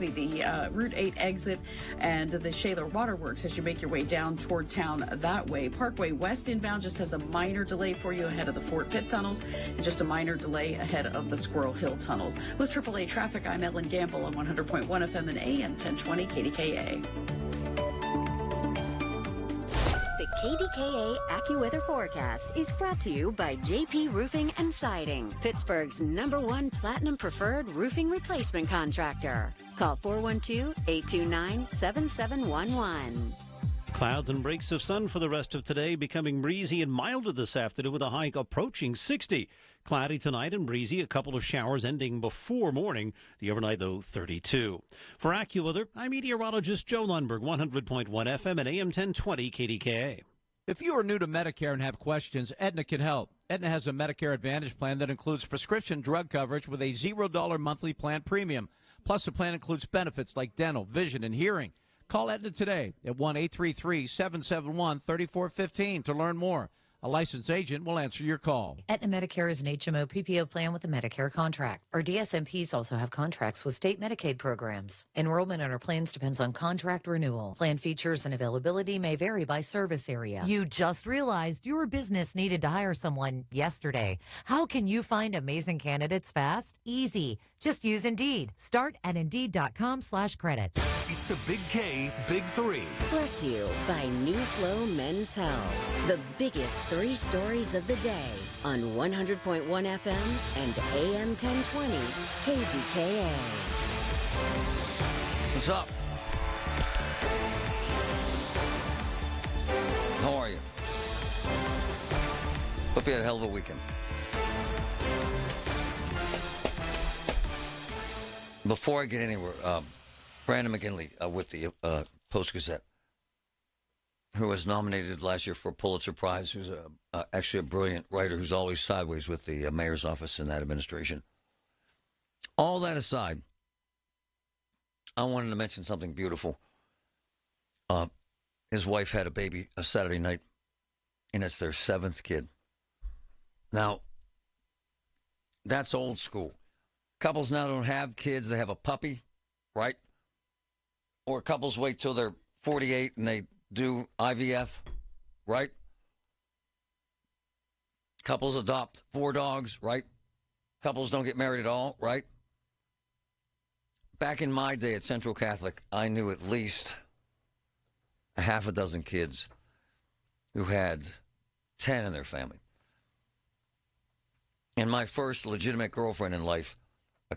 the Route 8 exit and the Shaler Waterworks as you make your way down toward town that way. Parkway West inbound just has a minor delay for you ahead of the Fort Pitt tunnels and just a minor delay ahead of the Squirrel Hill tunnels. With AAA traffic, I'm Ellen Gamble on 100.1 FM and AM 1020 KDKA. The KDKA AccuWeather forecast is brought to you by JP Roofing and Siding, Pittsburgh's #1 Platinum Preferred Roofing Replacement Contractor. Call 412-829-7711. Clouds and breaks of sun for the rest of today, becoming breezy and milder this afternoon with a high approaching 60. Cloudy tonight and breezy, a couple of showers ending before morning. The overnight, though, 32. For AccuWeather, I'm meteorologist Joe Lundberg, 100.1 FM and AM 1020 KDKA. If you are new to Medicare and have questions, Aetna can help. Aetna has a Medicare Advantage plan that includes prescription drug coverage with a $0 monthly plan premium. Plus, the plan includes benefits like dental, vision, and hearing. Call Aetna today at 1-833-771-3415 to learn more. A licensed agent will answer your call. Aetna Medicare is an HMO PPO plan with a Medicare contract. Our DSMPs also have contracts with state Medicaid programs. Enrollment in our plans depends on contract renewal. Plan features and availability may vary by service area. You just realized your business needed to hire someone yesterday. How can you find amazing candidates fast? Easy. Just use Indeed. Start at Indeed.com/credit. It's the Big K Big Three. Brought to you by New Flow Men's Health. The biggest 3 stories of the day on 100.1 FM and AM 1020 KDKA. What's up? How are you? Hope you had a hell of a weekend. Before I get anywhere, Brandon McGinley with the Post-Gazette, who was nominated last year for a Pulitzer Prize, who's actually a brilliant writer who's always sideways with the mayor's office in that administration. All that aside, I wanted to mention something beautiful. His wife had a baby a Saturday night, and it's their 7th kid. Now, that's old school. Couples now don't have kids, they have a puppy, right? Or couples wait till they're 48 and they do IVF, right? Couples adopt 4 dogs, right? Couples don't get married at all, right? Back in my day at Central Catholic, I knew at least a half a dozen kids who had 10 in their family. And my first legitimate girlfriend in life,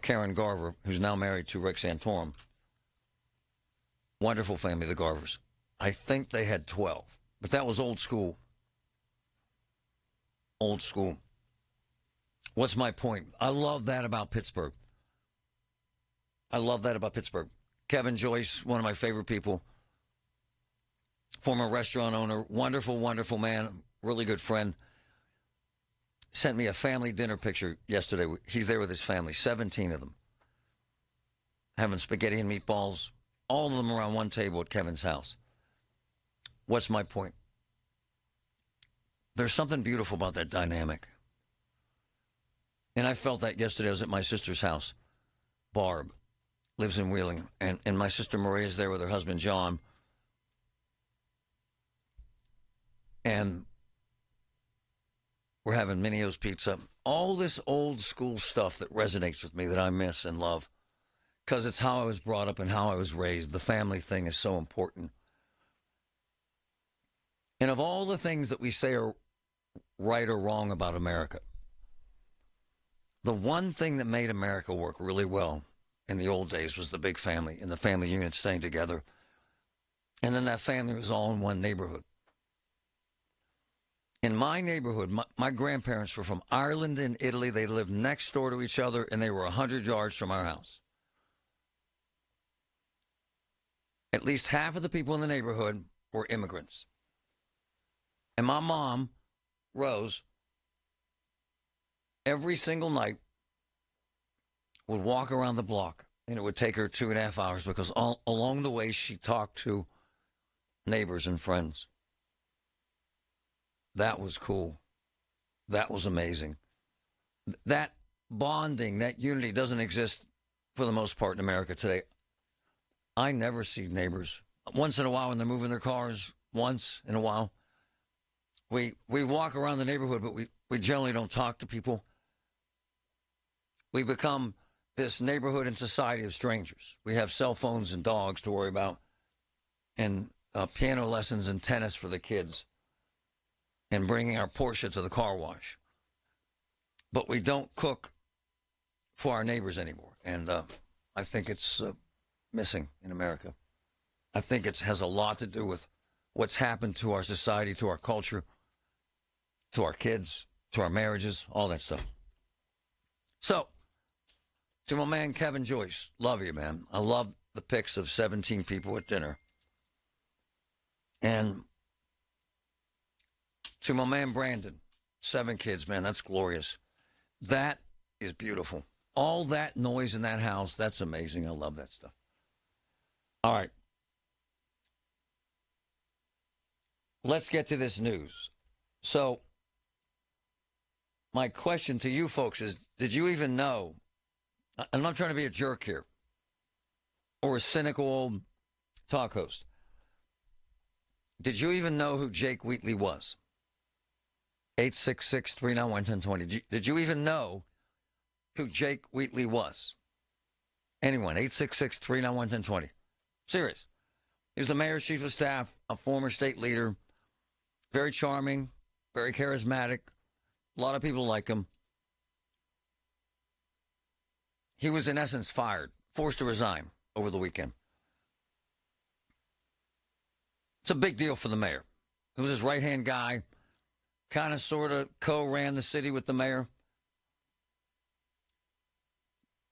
Karen Garver, who's now married to Rick Santorum. Wonderful family, the Garvers. I think they had 12, but that was old school. Old school. What's my point? I love that about Pittsburgh. I love that about Pittsburgh. Kevin Joyce, one of my favorite people, former restaurant owner, wonderful, wonderful man, really good friend, sent me a family dinner picture yesterday. He's there with his family, 17 of them, having spaghetti and meatballs, all of them around one table at Kevin's house. What's my point? There's something beautiful about that dynamic. And I felt that yesterday. I was at my sister's house. Barb lives in Wheeling, and my sister Maria is there with her husband, John. And we're having Minio's pizza. All this old school stuff that resonates with me that I miss and love because it's how I was brought up and how I was raised. The family thing is so important. And of all the things that we say are right or wrong about America, the one thing that made America work really well in the old days was the big family and the family unit staying together. And then that family was all in one neighborhood. In my neighborhood, my grandparents were from Ireland and Italy. They lived next door to each other, and they were 100 yards from our house. At least half of the people in the neighborhood were immigrants. And my mom, Rose, every single night would walk around the block, and it would take her 2.5 hours because along the way she talked to neighbors and friends. That was cool. That was amazing. That bonding, that unity doesn't exist for the most part in America today. I never see neighbors. Once in a while when they're moving their cars, once in a while. We walk around the neighborhood, but we generally don't talk to people. We become this neighborhood and society of strangers. We have cell phones and dogs to worry about, and piano lessons and tennis for the kids, and bringing our Porsche to the car wash. But we don't cook for our neighbors anymore, and I think it's missing in America. I think it has a lot to do with what's happened to our society, to our culture, to our kids, to our marriages, all that stuff. So, to my man Kevin Joyce, love you, man. I love the pics of 17 people at dinner. And to my man Brandon, 7 kids, man, that's glorious. That is beautiful. All that noise in that house, that's amazing. I love that stuff. All right. Let's get to this news. So, my question to you folks is, did you even know, I'm not trying to be a jerk here, or a cynical old talk host, did you even know who Jake Wheatley was? 866-391-1020. Did you even know who Jake Wheatley was? Anyone? 866-391-1020. Serious. He's the mayor's chief of staff, a former state leader, very charming, very charismatic. A lot of people like him. He was, in essence, fired, forced to resign over the weekend. It's a big deal for the mayor. He was his right-hand guy, kind of sort of co-ran the city with the mayor.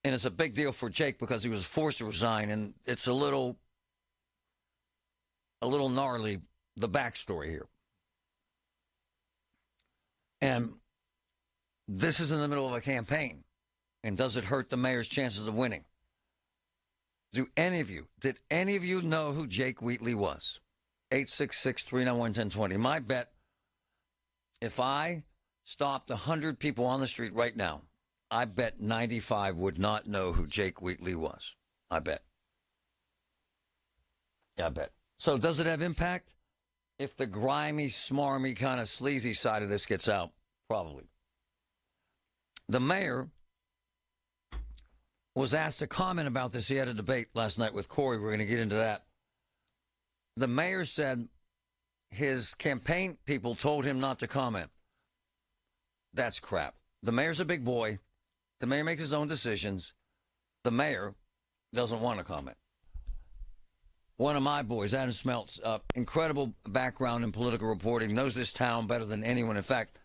And it's a big deal for Jake because he was forced to resign, and it's a little gnarly, the backstory here. And this is in the middle of a campaign. And does it hurt the mayor's chances of winning? Did any of you know who Jake Wheatley was? 866-391-1020. My bet, if I stopped 100 people on the street right now, I bet 95 would not know who Jake Wheatley was. I bet. Yeah, I bet. So does it have impact? If the grimy, smarmy, kind of sleazy side of this gets out, probably. The mayor was asked to comment about this. He had a debate last night with Corey. We're going to get into that. The mayor said his campaign people told him not to comment. That's crap. The mayor's a big boy. The mayor makes his own decisions. The mayor doesn't want to comment. One of my boys, Adam Smeltz, incredible background in political reporting, knows this town better than anyone. In fact,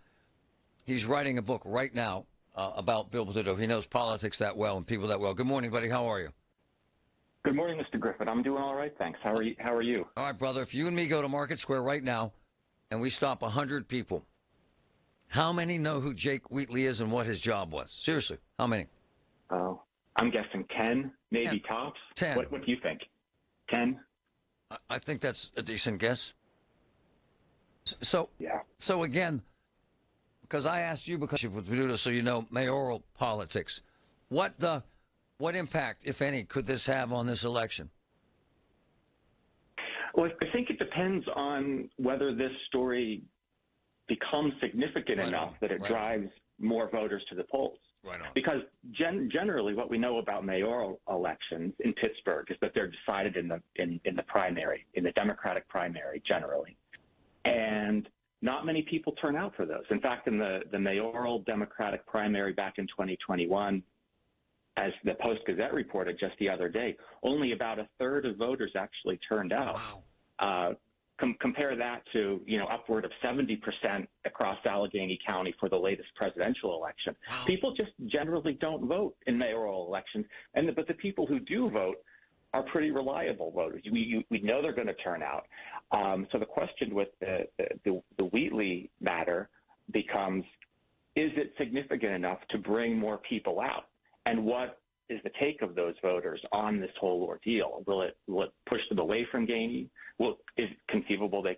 he's writing a book right now about Bill Peduto. He knows politics that well and people that well. Good morning, buddy. How are you? Good morning, Mr. Griffin. I'm doing all right, thanks. How are you? All right, brother. If you and me go to Market Square right now and we stop 100 people, how many know who Jake Wheatley is and what his job was? Seriously, how many? Oh, I'm guessing 10, maybe 10. tops. 10. What do you think? 10? I think that's a decent guess. So, yeah. So again, because I asked you because you're with Peduto, so you know mayoral politics. What impact, if any, could this have on this election? Well, I think it depends on whether this story becomes significant enough that it drives more voters to the polls. Right on. Because generally, what we know about mayoral elections in Pittsburgh is that they're decided in the primary, in the Democratic primary, generally, and not many people turn out for those. In fact, in the mayoral Democratic primary back in 2021, as the Post-Gazette reported just the other day, only about a third of voters actually turned out. Wow. Compare that to, upward of 70% across Allegheny County for the latest presidential election. Wow. People just generally don't vote in mayoral elections, but the people who do vote are pretty reliable voters. We know they're going to turn out. So the question with the Wheatley matter becomes, is it significant enough to bring more people out? And what is the take of those voters on this whole ordeal? Will it push them away from Gainey? Is it conceivable the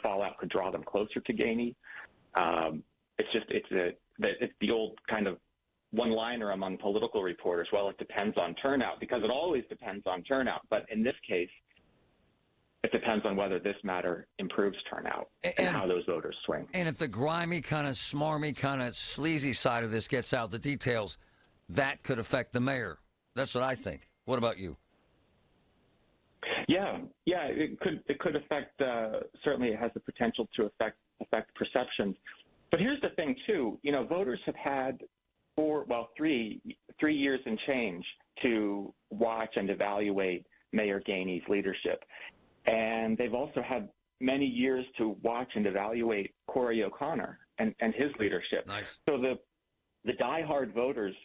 fallout could draw them closer to Gainey? It's the old kind of one-liner among political reporters, well, it depends on turnout, because it always depends on turnout. But in this case, it depends on whether this matter improves turnout and how those voters swing. And if the grimy, kind of smarmy, kind of sleazy side of this gets out, the details, that could affect the mayor. That's what I think. What about you? Yeah, it could affect. Certainly, it has the potential to affect perceptions. But here's the thing, too. You know, voters have had 3 years and change to watch and evaluate Mayor Gainey's leadership, and they've also had many years to watch and evaluate Corey O'Connor and his leadership. Nice. So the diehard voters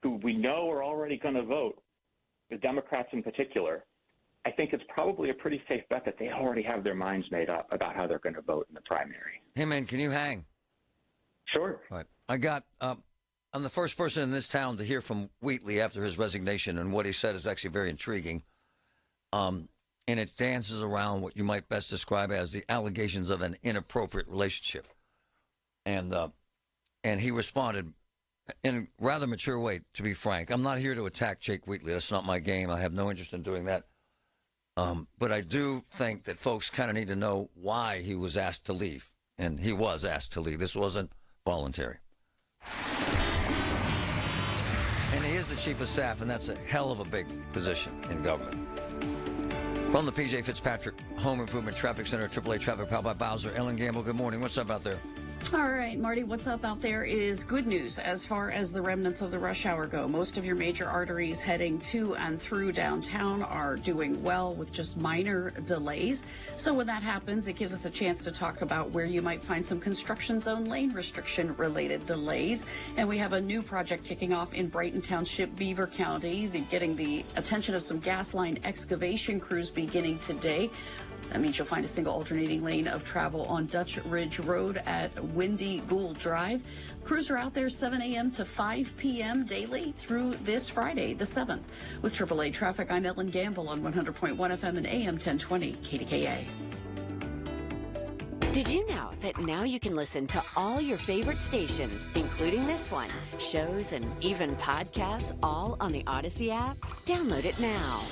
who we know are already going to vote, the Democrats in particular, I think it's probably a pretty safe bet that they already have their minds made up about how they're going to vote in the primary. Hey, man, can you hang? Sure. All right. I'm the first person in this town to hear from Wheatley after his resignation, and what he said is actually very intriguing. And it dances around what you might best describe as the allegations of an inappropriate relationship. And he responded in a rather mature way, to be frank. I'm not here to attack Jake Wheatley. That's not my game. I have no interest in doing that. But I do think that folks kind of need to know why he was asked to leave. And he was asked to leave. This wasn't voluntary. And he is the chief of staff, and that's a hell of a big position in government. From the P.J. Fitzpatrick Home Improvement Traffic Center, AAA Traffic powered by Bowser. Ellen Gamble, good morning. What's up out there? All right, Marty, what's up out there is good news as far as the remnants of the rush hour go. Most of your major arteries heading to and through downtown are doing well with just minor delays. So when that happens, it gives us a chance to talk about where you might find some construction zone lane restriction related delays. And we have a new project kicking off in Brighton Township, Beaver County, getting the attention of some gas line excavation crews beginning today. That means you'll find a single alternating lane of travel on Dutch Ridge Road at Windy Gould Drive. Crews are out there 7 a.m. to 5 p.m. daily through this Friday, the 7th. With AAA Traffic, I'm Ellen Gamble on 100.1 FM and AM 1020 KDKA. Did you know that now you can listen to all your favorite stations, including this one, shows, and even podcasts, all on the Odyssey app? Download it now.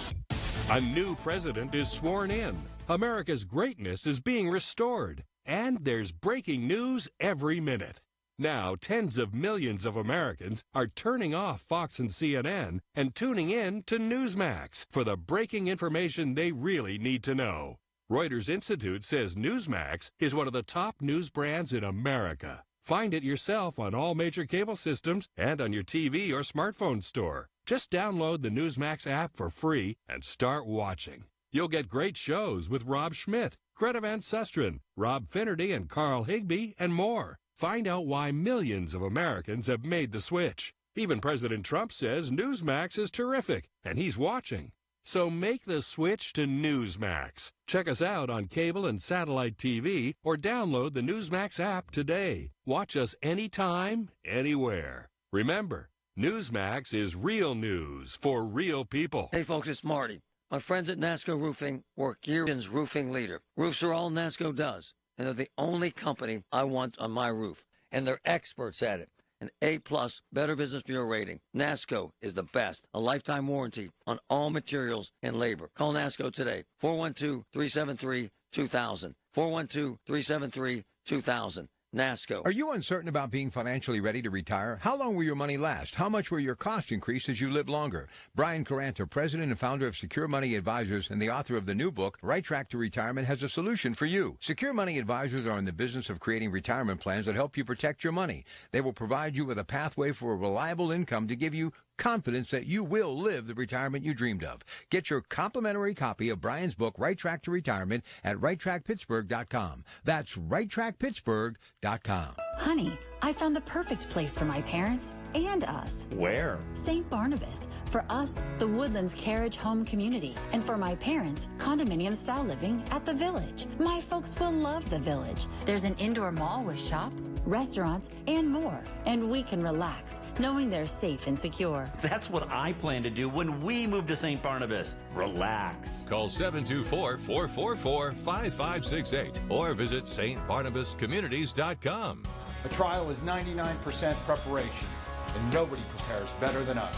A new president is sworn in. America's greatness is being restored. And there's breaking news every minute. Now, tens of millions of Americans are turning off Fox and CNN and tuning in to Newsmax for the breaking information they really need to know. Reuters Institute says Newsmax is one of the top news brands in America. Find it yourself on all major cable systems and on your TV or smartphone store. Just download the Newsmax app for free and start watching. You'll get great shows with Rob Schmidt, Greta Van Susteren, Rob Finnerty, and Carl Higbee, and more. Find out why millions of Americans have made the switch. Even President Trump says Newsmax is terrific, and he's watching. So make the switch to Newsmax. Check us out on cable and satellite TV, or download the Newsmax app today. Watch us anytime, anywhere. Remember, Newsmax is real news for real people. Hey, folks, it's Marty. My friends at NASCO Roofing work year-round roofing leader. Roofs are all NASCO does, and they're the only company I want on my roof. And they're experts at it. An A-plus Better Business Bureau rating. NASCO is the best. A lifetime warranty on all materials and labor. Call NASCO today. 412-373-2000. 412-373-2000. NASCO. Are you uncertain about being financially ready to retire? How long will your money last? How much will your costs increase as you live longer? Brian Caranta, president and founder of Secure Money Advisors and the author of the new book, Right Track to Retirement, has a solution for you. Secure Money Advisors are in the business of creating retirement plans that help you protect your money. They will provide you with a pathway for a reliable income to give you confidence that you will live the retirement you dreamed of. Get your complimentary copy of Brian's book, Right Track to Retirement, at righttrackpittsburgh.com. That's righttrackpittsburgh.com. Honey, I found the perfect place for my parents and us. Where? St. Barnabas. For us, the Woodlands Carriage Home Community. And for my parents, condominium-style living at the Village. My folks will love the Village. There's an indoor mall with shops, restaurants, and more. And we can relax, knowing they're safe and secure. That's what I plan to do when we move to St. Barnabas. Relax. Call 724-444-5568 or visit stbarnabascommunities.com. A trial is 99% preparation, and nobody prepares better than us.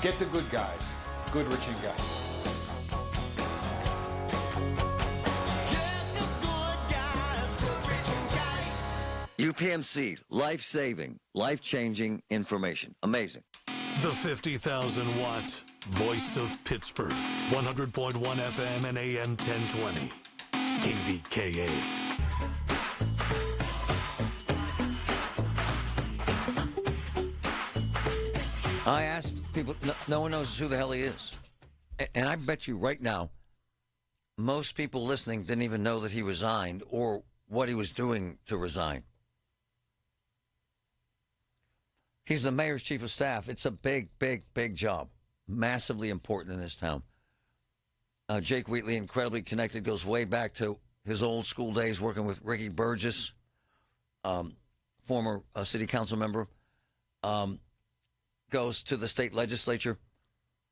Get the good guys, Goodrich and Geist. UPMC, life-saving, life-changing information. Amazing. The 50,000-watt voice of Pittsburgh. 100.1 FM and AM 1020. KDKA. I asked people, no one knows who the hell he is. And I bet you right now, most people listening didn't even know that he resigned or what he was doing to resign. He's the mayor's chief of staff. It's a big, big, big job. Massively important in this town. Jake Wheatley, incredibly connected, goes way back to his old school days working with Ricky Burgess, former city council member. Goes to the state legislature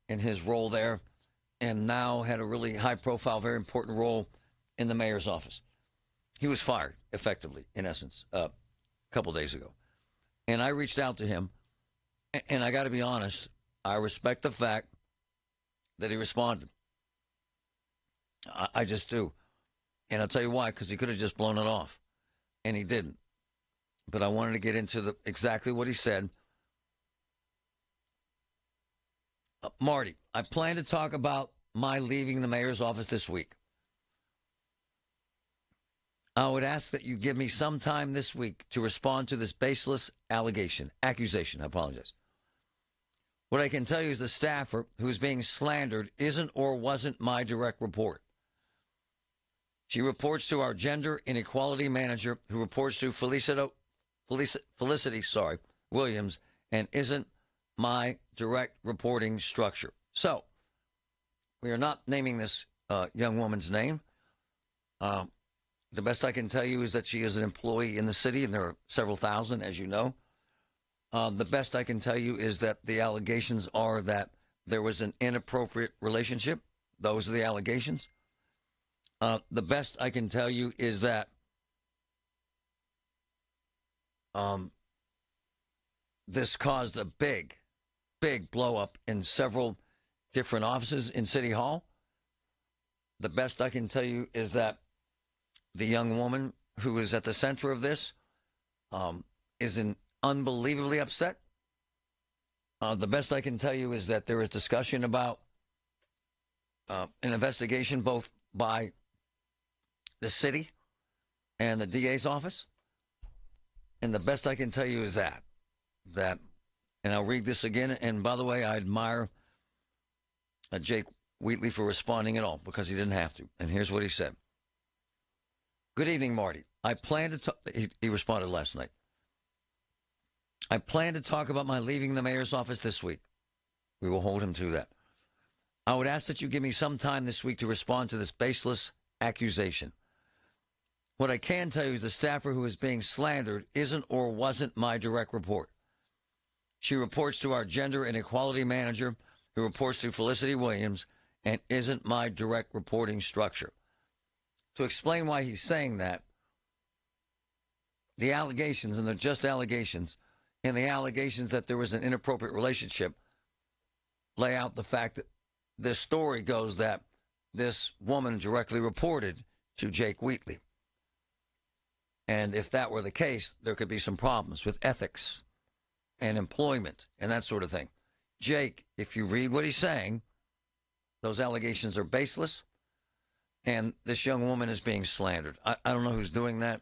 in his role there, and now had a really high-profile, very important role in the mayor's office. He was fired, effectively, in essence, a couple days ago. And I reached out to him, and I got to be honest, I respect the fact that he responded. I just do. And I'll tell you why, because he could have just blown it off, and he didn't. But I wanted to get into exactly what he said. Marty, I plan to talk about my leaving the mayor's office this week. I would ask that you give me some time this week to respond to this baseless accusation. I apologize. What I can tell you is the staffer who is being slandered isn't or wasn't my direct report. She reports to our gender inequality manager, who reports to Felicity Williams, and isn't my direct reporting structure. So, we are not naming this young woman's name. The best I can tell you is that she is an employee in the city, and there are several thousand, as you know. The best I can tell you is that the allegations are that there was an inappropriate relationship. Those are the allegations. The best I can tell you is that this caused a big blow up in several different offices in City Hall. The best I can tell you is that the young woman who is at the center of this is unbelievably upset. The best I can tell you is that there is discussion about an investigation both by the city and the DA's office. And the best I can tell you is that, and I'll read this again. And by the way, I admire Jake Wheatley for responding at all, because he didn't have to. And here's what he said. Good evening, Marty. I plan to talk. He responded last night. I plan to talk about my leaving the mayor's office this week. We will hold him to that. I would ask that you give me some time this week to respond to this baseless accusation. What I can tell you is the staffer who is being slandered isn't or wasn't my direct report. She reports to our gender and equality manager, who reports to Felicity Williams, and isn't my direct reporting structure. To explain why he's saying that, the allegations, and they're just allegations, and the allegations that there was an inappropriate relationship lay out the fact that this story goes that this woman directly reported to Jake Wheatley. And if that were the case, there could be some problems with ethics and employment and that sort of thing. Jake, if you read what he's saying, those allegations are baseless, and this young woman is being slandered. I don't know who's doing that.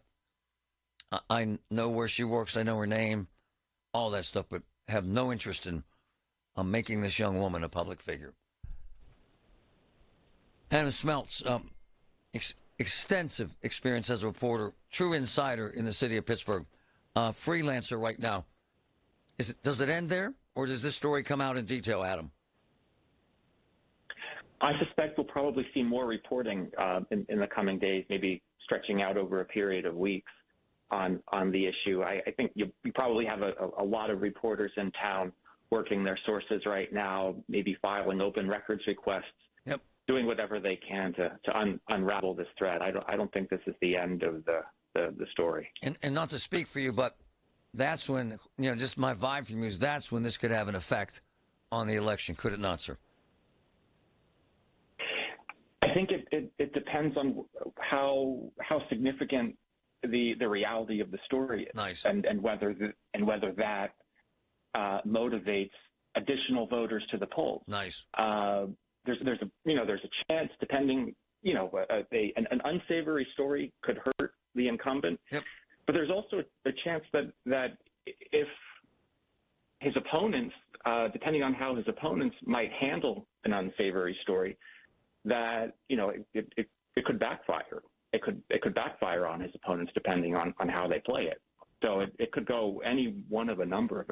I know where she works. I know her name, all that stuff, but have no interest in making this young woman a public figure. Adam Smeltz, extensive experience as a reporter, true insider in the city of Pittsburgh, freelancer right now. Does it end there, or does this story come out in detail, Adam? I suspect we'll probably see more reporting in the coming days, maybe stretching out over a period of weeks on the issue. I think you probably have a lot of reporters in town working their sources right now, maybe filing open records requests, doing whatever they can to unravel this thread. I don't think this is the end of the story. And not to speak for you, but that's when, just my vibe from you is that's when this could have an effect on the election, could it not, sir? I think it depends on how significant the reality of the story is, nice, and whether that motivates additional voters to the polls. Nice. There's a chance, depending, an unsavory story could hurt the incumbent. Yep. But there's also a chance that if his opponents, depending on how his opponents might handle an unsavory story, that it could backfire. It could backfire on his opponents depending on how they play it. So it could go any one of a number of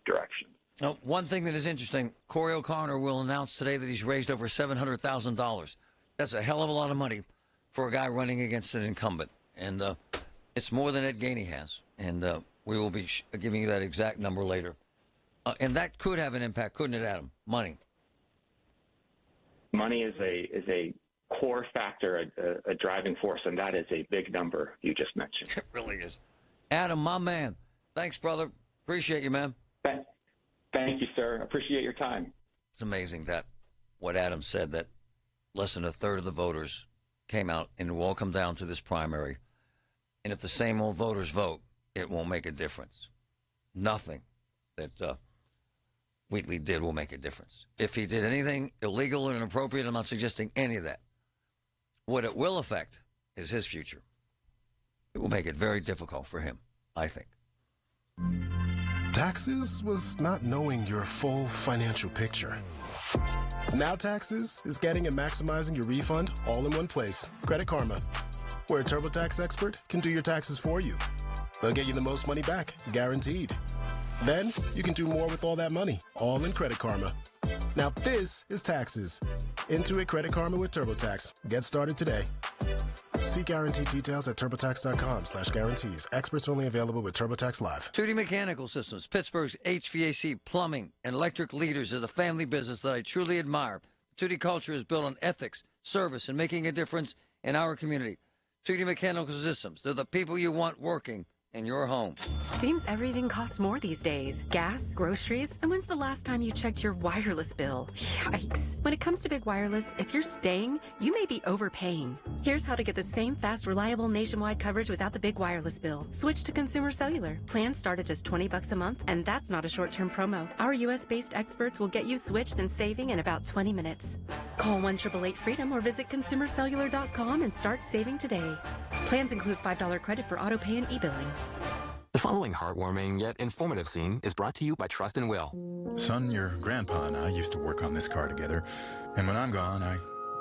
directions. Now, one thing that is interesting, Corey O'Connor will announce today that he's raised over $700,000. That's a hell of a lot of money for a guy running against an incumbent. And it's more than Ed Gainey has. And we will be giving you that exact number later. And that could have an impact, couldn't it, Adam? Money. Money is a core factor, a driving force, and that is a big number you just mentioned. It really is. Adam, my man, thanks, brother. Appreciate you, man. Thank you, sir. Appreciate your time. It's amazing that what Adam said, that less than a third of the voters came out, and it will all come down to this primary. And if the same old voters vote, it won't make a difference. Nothing that Wheatley did will make a difference. If he did anything illegal or inappropriate, I'm not suggesting any of that. What it will affect is his future. It will make it very difficult for him, I think. Taxes was not knowing your full financial picture. Now Taxes is getting and maximizing your refund all in one place. Credit Karma, where a TurboTax expert can do your taxes for you. They'll get you the most money back, guaranteed. Then you can do more with all that money, all in Credit Karma. Now this is Taxes. Intuit Credit Karma with TurboTax. Get started today. See guaranteed details at turbotax.com/guarantees. Experts only available with TurboTax Live. 2D Mechanical Systems, Pittsburgh's HVAC, plumbing, and electric leaders, is a family business that I truly admire. 2D culture is built on ethics, service, and making a difference in our community. 2D Mechanical Systems, they're the people you want working in your home. Seems everything costs more these days. Gas, groceries, and when's the last time you checked your wireless bill? Yikes. When it comes to big wireless, if you're staying, you may be overpaying. Here's how to get the same fast, reliable nationwide coverage without the big wireless bill. Switch to Consumer Cellular. Plans start at just $20 a month, and that's not a short-term promo. Our U.S.-based experts will get you switched and saving in about 20 minutes. Call 1-888-FREEDOM or visit consumercellular.com and start saving today. Plans include $5 credit for auto pay and e-billing. The following heartwarming yet informative scene is brought to you by Trust and Will. Son, your grandpa and I used to work on this car together, and when I'm gone, I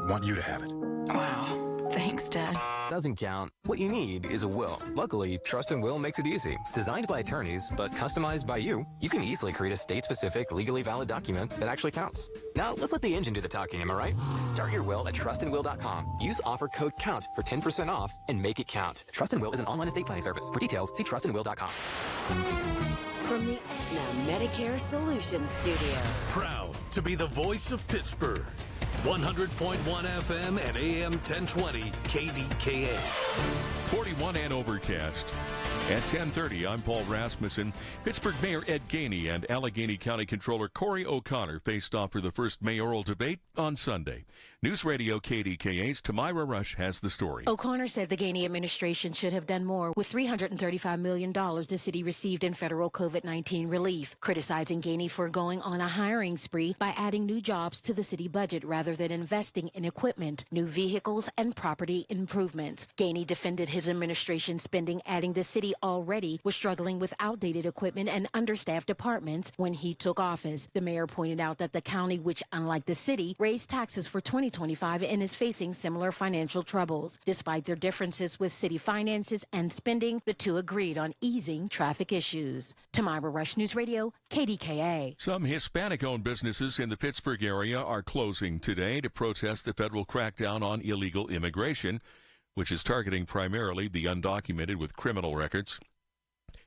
want you to have it. Wow. Thanks, Dad. Doesn't count. What you need is a will. Luckily, Trust and Will makes it easy. Designed by attorneys, but customized by you, you can easily create a state-specific, legally valid document that actually counts. Now, let's let the engine do the talking, am I right? Start your will at trustandwill.com. Use offer code COUNT for 10% off and make it count. Trust and Will is an online estate planning service. For details, see trustandwill.com. From the Aetna Medicare Solutions Studio. Proud to be the voice of Pittsburgh. 100.1 FM and AM 1020 KDKA. 41 and overcast. At 10:30, I'm Paul Rasmussen. Pittsburgh Mayor Ed Gainey and Allegheny County Controller Corey O'Connor faced off for the first mayoral debate on Sunday. News Radio KDKA's Tamira Rush has the story. O'Connor said the Gainey administration should have done more with $335 million the city received in federal COVID-19 relief, criticizing Gainey for going on a hiring spree by adding new jobs to the city budget rather than investing in equipment, new vehicles, and property improvements. Gainey defended his administration's spending, adding the city already was struggling with outdated equipment and understaffed departments when he took office. The mayor pointed out that the county, which unlike the city, raised taxes for 2025 and is facing similar financial troubles. Despite their differences with city finances and spending, the two agreed on easing traffic issues. Tamira Rush, News Radio, KDKA. Some Hispanic-owned businesses in the Pittsburgh area are closing today to protest the federal crackdown on illegal immigration, which is targeting primarily the undocumented with criminal records.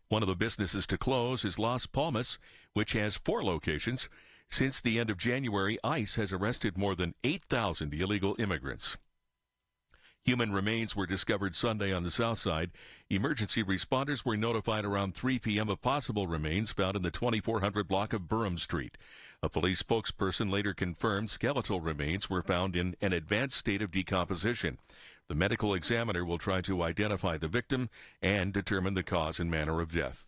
One of the businesses to close is Las Palmas, which has 4 locations. Since the end of January, ICE has arrested more than 8,000 illegal immigrants. Human remains were discovered Sunday on the south side. Emergency responders were notified around 3 p.m. of possible remains found in the 2400 block of Burham Street. A police spokesperson later confirmed skeletal remains were found in an advanced state of decomposition. The medical examiner will try to identify the victim and determine the cause and manner of death.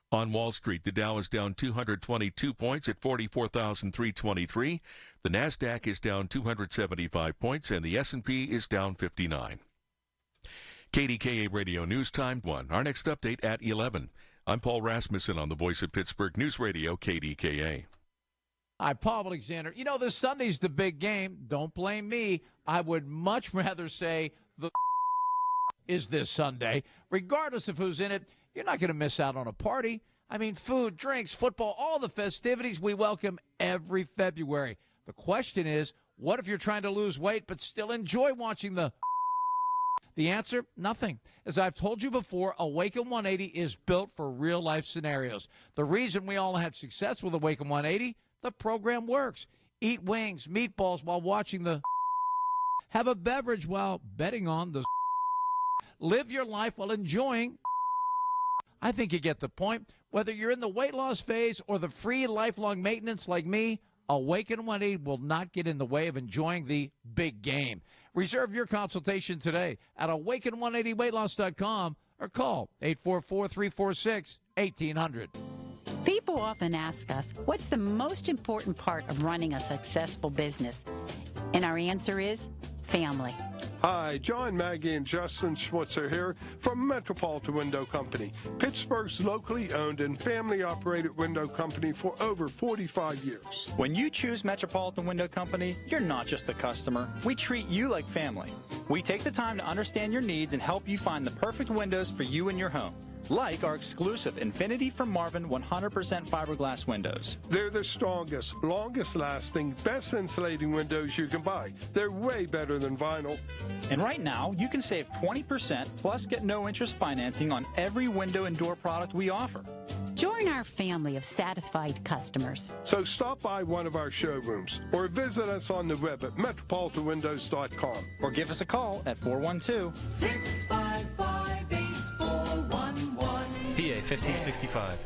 On Wall Street, the Dow is down 222 points at 44,323. The Nasdaq is down 275 points, and the S&P is down 59. KDKA Radio News Time 1. Our next update at 11. I'm Paul Rasmussen on the Voice of Pittsburgh News Radio, KDKA. Hi, Paul Alexander. You know, this Sunday's the big game. Don't blame me. I would much rather say the is this Sunday. Regardless of who's in it, you're not going to miss out on a party. I mean, food, drinks, football, all the festivities we welcome every February. The question is, what if you're trying to lose weight but still enjoy watching the answer? Nothing. As I've told you before, Awaken 180 is built for real-life scenarios. The reason we all had success with Awaken 180, the program works. Eat wings, meatballs while watching the have a beverage while betting on the live your life while enjoying. I think you get the point. Whether you're in the weight loss phase or the free lifelong maintenance like me, Awaken 180 will not get in the way of enjoying the big game. Reserve your consultation today at awaken180weightloss.com or call 844-346-1800. People often ask us, what's the most important part of running a successful business? And our answer is family. Hi, John, Maggie, and Justin Schmutzer here from Metropolitan Window Company, Pittsburgh's locally owned and family-operated window company for over 45 years. When you choose Metropolitan Window Company, you're not just a customer. We treat you like family. We take the time to understand your needs and help you find the perfect windows for you and your home. Like our exclusive Infinity from Marvin 100% fiberglass windows. They're the strongest, longest-lasting, best insulating windows you can buy. They're way better than vinyl. And right now, you can save 20% plus get no-interest financing on every window and door product we offer. Join our family of satisfied customers. So stop by one of our showrooms or visit us on the web at metropolitanwindows.com. Or give us a call at 412-655-8411. PA 1565.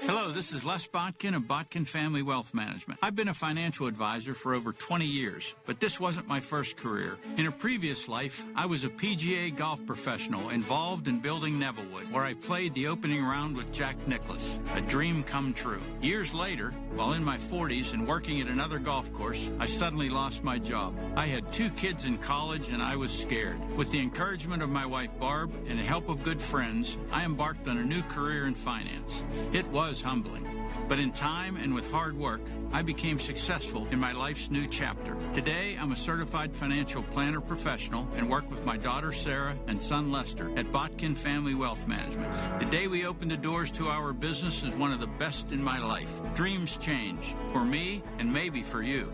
Hello, this is Les Botkin of Botkin Family Wealth Management. I've been a financial advisor for over 20 years, but this wasn't my first career. In a previous life, I was a PGA golf professional involved in building Nevillewood, where I played the opening round with Jack Nicklaus, a dream come true. Years later, while in my 40s and working at another golf course, I suddenly lost my job. I had 2 kids in college and I was scared. With the encouragement of my wife Barb and the help of good friends, I embarked on a new career in finance. It was humbling, but in time and with hard work, I became successful in my life's new chapter. Today, I'm a certified financial planner professional and work with my daughter Sarah and son Lester at Botkin Family Wealth Management. The day we opened the doors to our business is one of the best in my life. Dreams change, for me and maybe for you.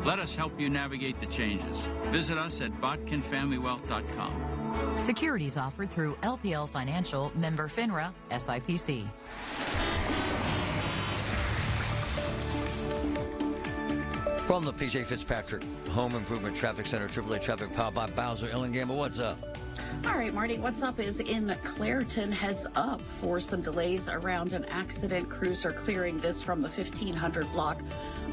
Let us help you navigate the changes. Visit us at botkinfamilywealth.com. Securities offered through LPL Financial, member FINRA, SIPC. From the P.J. Fitzpatrick Home Improvement Traffic Center, AAA Traffic powered by Bowser, Ellen Gamble. What's up? All right, Marty, what's up is in Clairton, heads up for some delays around an accident. Crews are clearing this from the 1500 block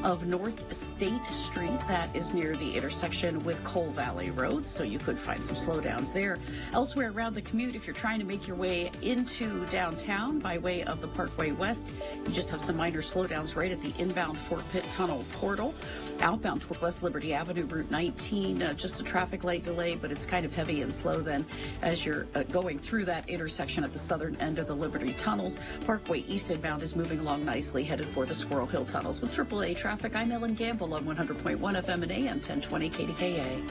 of North State Street. That is near the intersection with Coal Valley Road, so you could find some slowdowns there. Elsewhere around the commute, if you're trying to make your way into downtown by way of the Parkway West, you just have some minor slowdowns right at the inbound Fort Pitt Tunnel portal. Outbound toward West Liberty Avenue, Route 19, just a traffic light delay, but it's kind of heavy and slow then as you're going through that intersection at the southern end of the Liberty Tunnels. Parkway East inbound is moving along nicely, headed for the Squirrel Hill Tunnels. With AAA traffic, I'm Ellen Gamble on 100.1 FM and AM 1020 KDKA.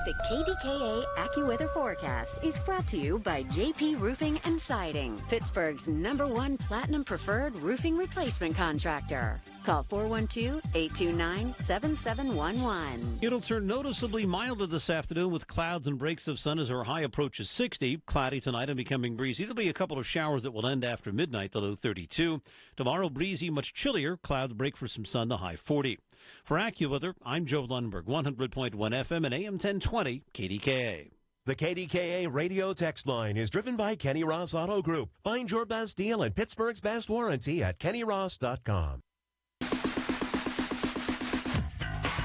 The KDKA AccuWeather forecast is brought to you by JP Roofing and Siding, Pittsburgh's #1 Platinum Preferred Roofing Replacement Contractor. Call 412-829-7711. It'll turn noticeably milder this afternoon with clouds and breaks of sun as our high approaches 60. Cloudy tonight and becoming breezy. There'll be a couple of showers that will end after midnight, the low 32. Tomorrow, breezy, much chillier. Clouds break for some sun, the high 40. For AccuWeather, I'm Joe Lundberg, 100.1 FM and AM 1020 KDKA. The KDKA radio text line is driven by Kenny Ross Auto Group. Find your best deal and Pittsburgh's best warranty at kennyross.com.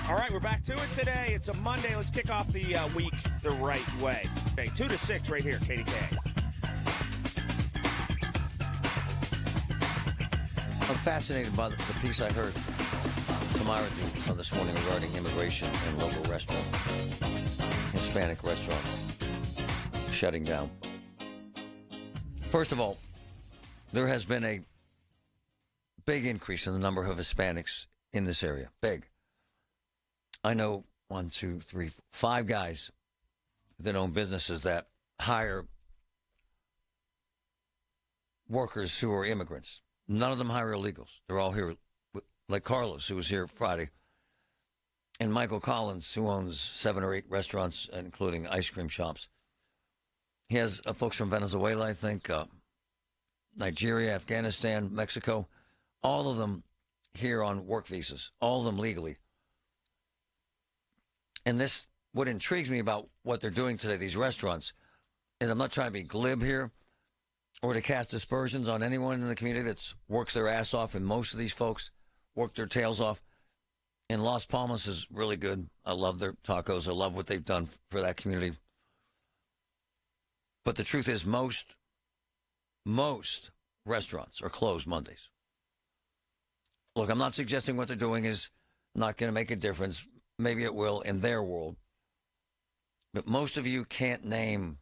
All right, we're back to it today. It's a Monday. Let's kick off the week the right way. Okay, 2 to 6 right here, KDKA. I'm fascinated by the piece I heard tomorrow this morning regarding immigration and local restaurants, Hispanic restaurants shutting down. First of all, there has been a big increase in the number of Hispanics in this area. Big. I know 1, 2, 3, 5 guys that own businesses that hire workers who are immigrants. None of them hire illegals. They're all here, like Carlos, who was here Friday, and Michael Collins, who owns 7 or 8 restaurants, including ice cream shops. He has folks from Venezuela, I think, Nigeria, Afghanistan, Mexico, all of them here on work visas, all of them legally. And this, what intrigues me about what they're doing today, these restaurants, is I'm not trying to be glib here or to cast aspersions on anyone in the community that works their ass off, and most of these folks work their tails off. And Las Palmas is really good. I love their tacos. I love what they've done for that community. But the truth is most restaurants are closed Mondays. Look, I'm not suggesting what they're doing is not going to make a difference. Maybe it will in their world. But most of you can't name.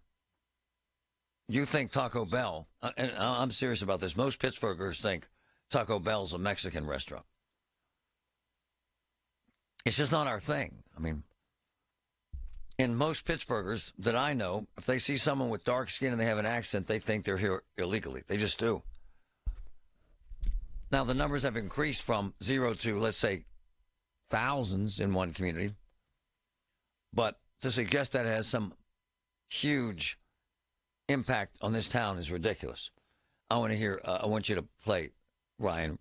You think Taco Bell, and I'm serious about this, most Pittsburghers think Taco Bell's a Mexican restaurant. It's just not our thing. I mean, in most Pittsburghers that I know, if they see someone with dark skin and they have an accent, they think they're here illegally. They just do. Now, the numbers have increased from 0 to, let's say, thousands in one community. But to suggest that has some huge impact on this town is ridiculous. I want you to play, Ryan,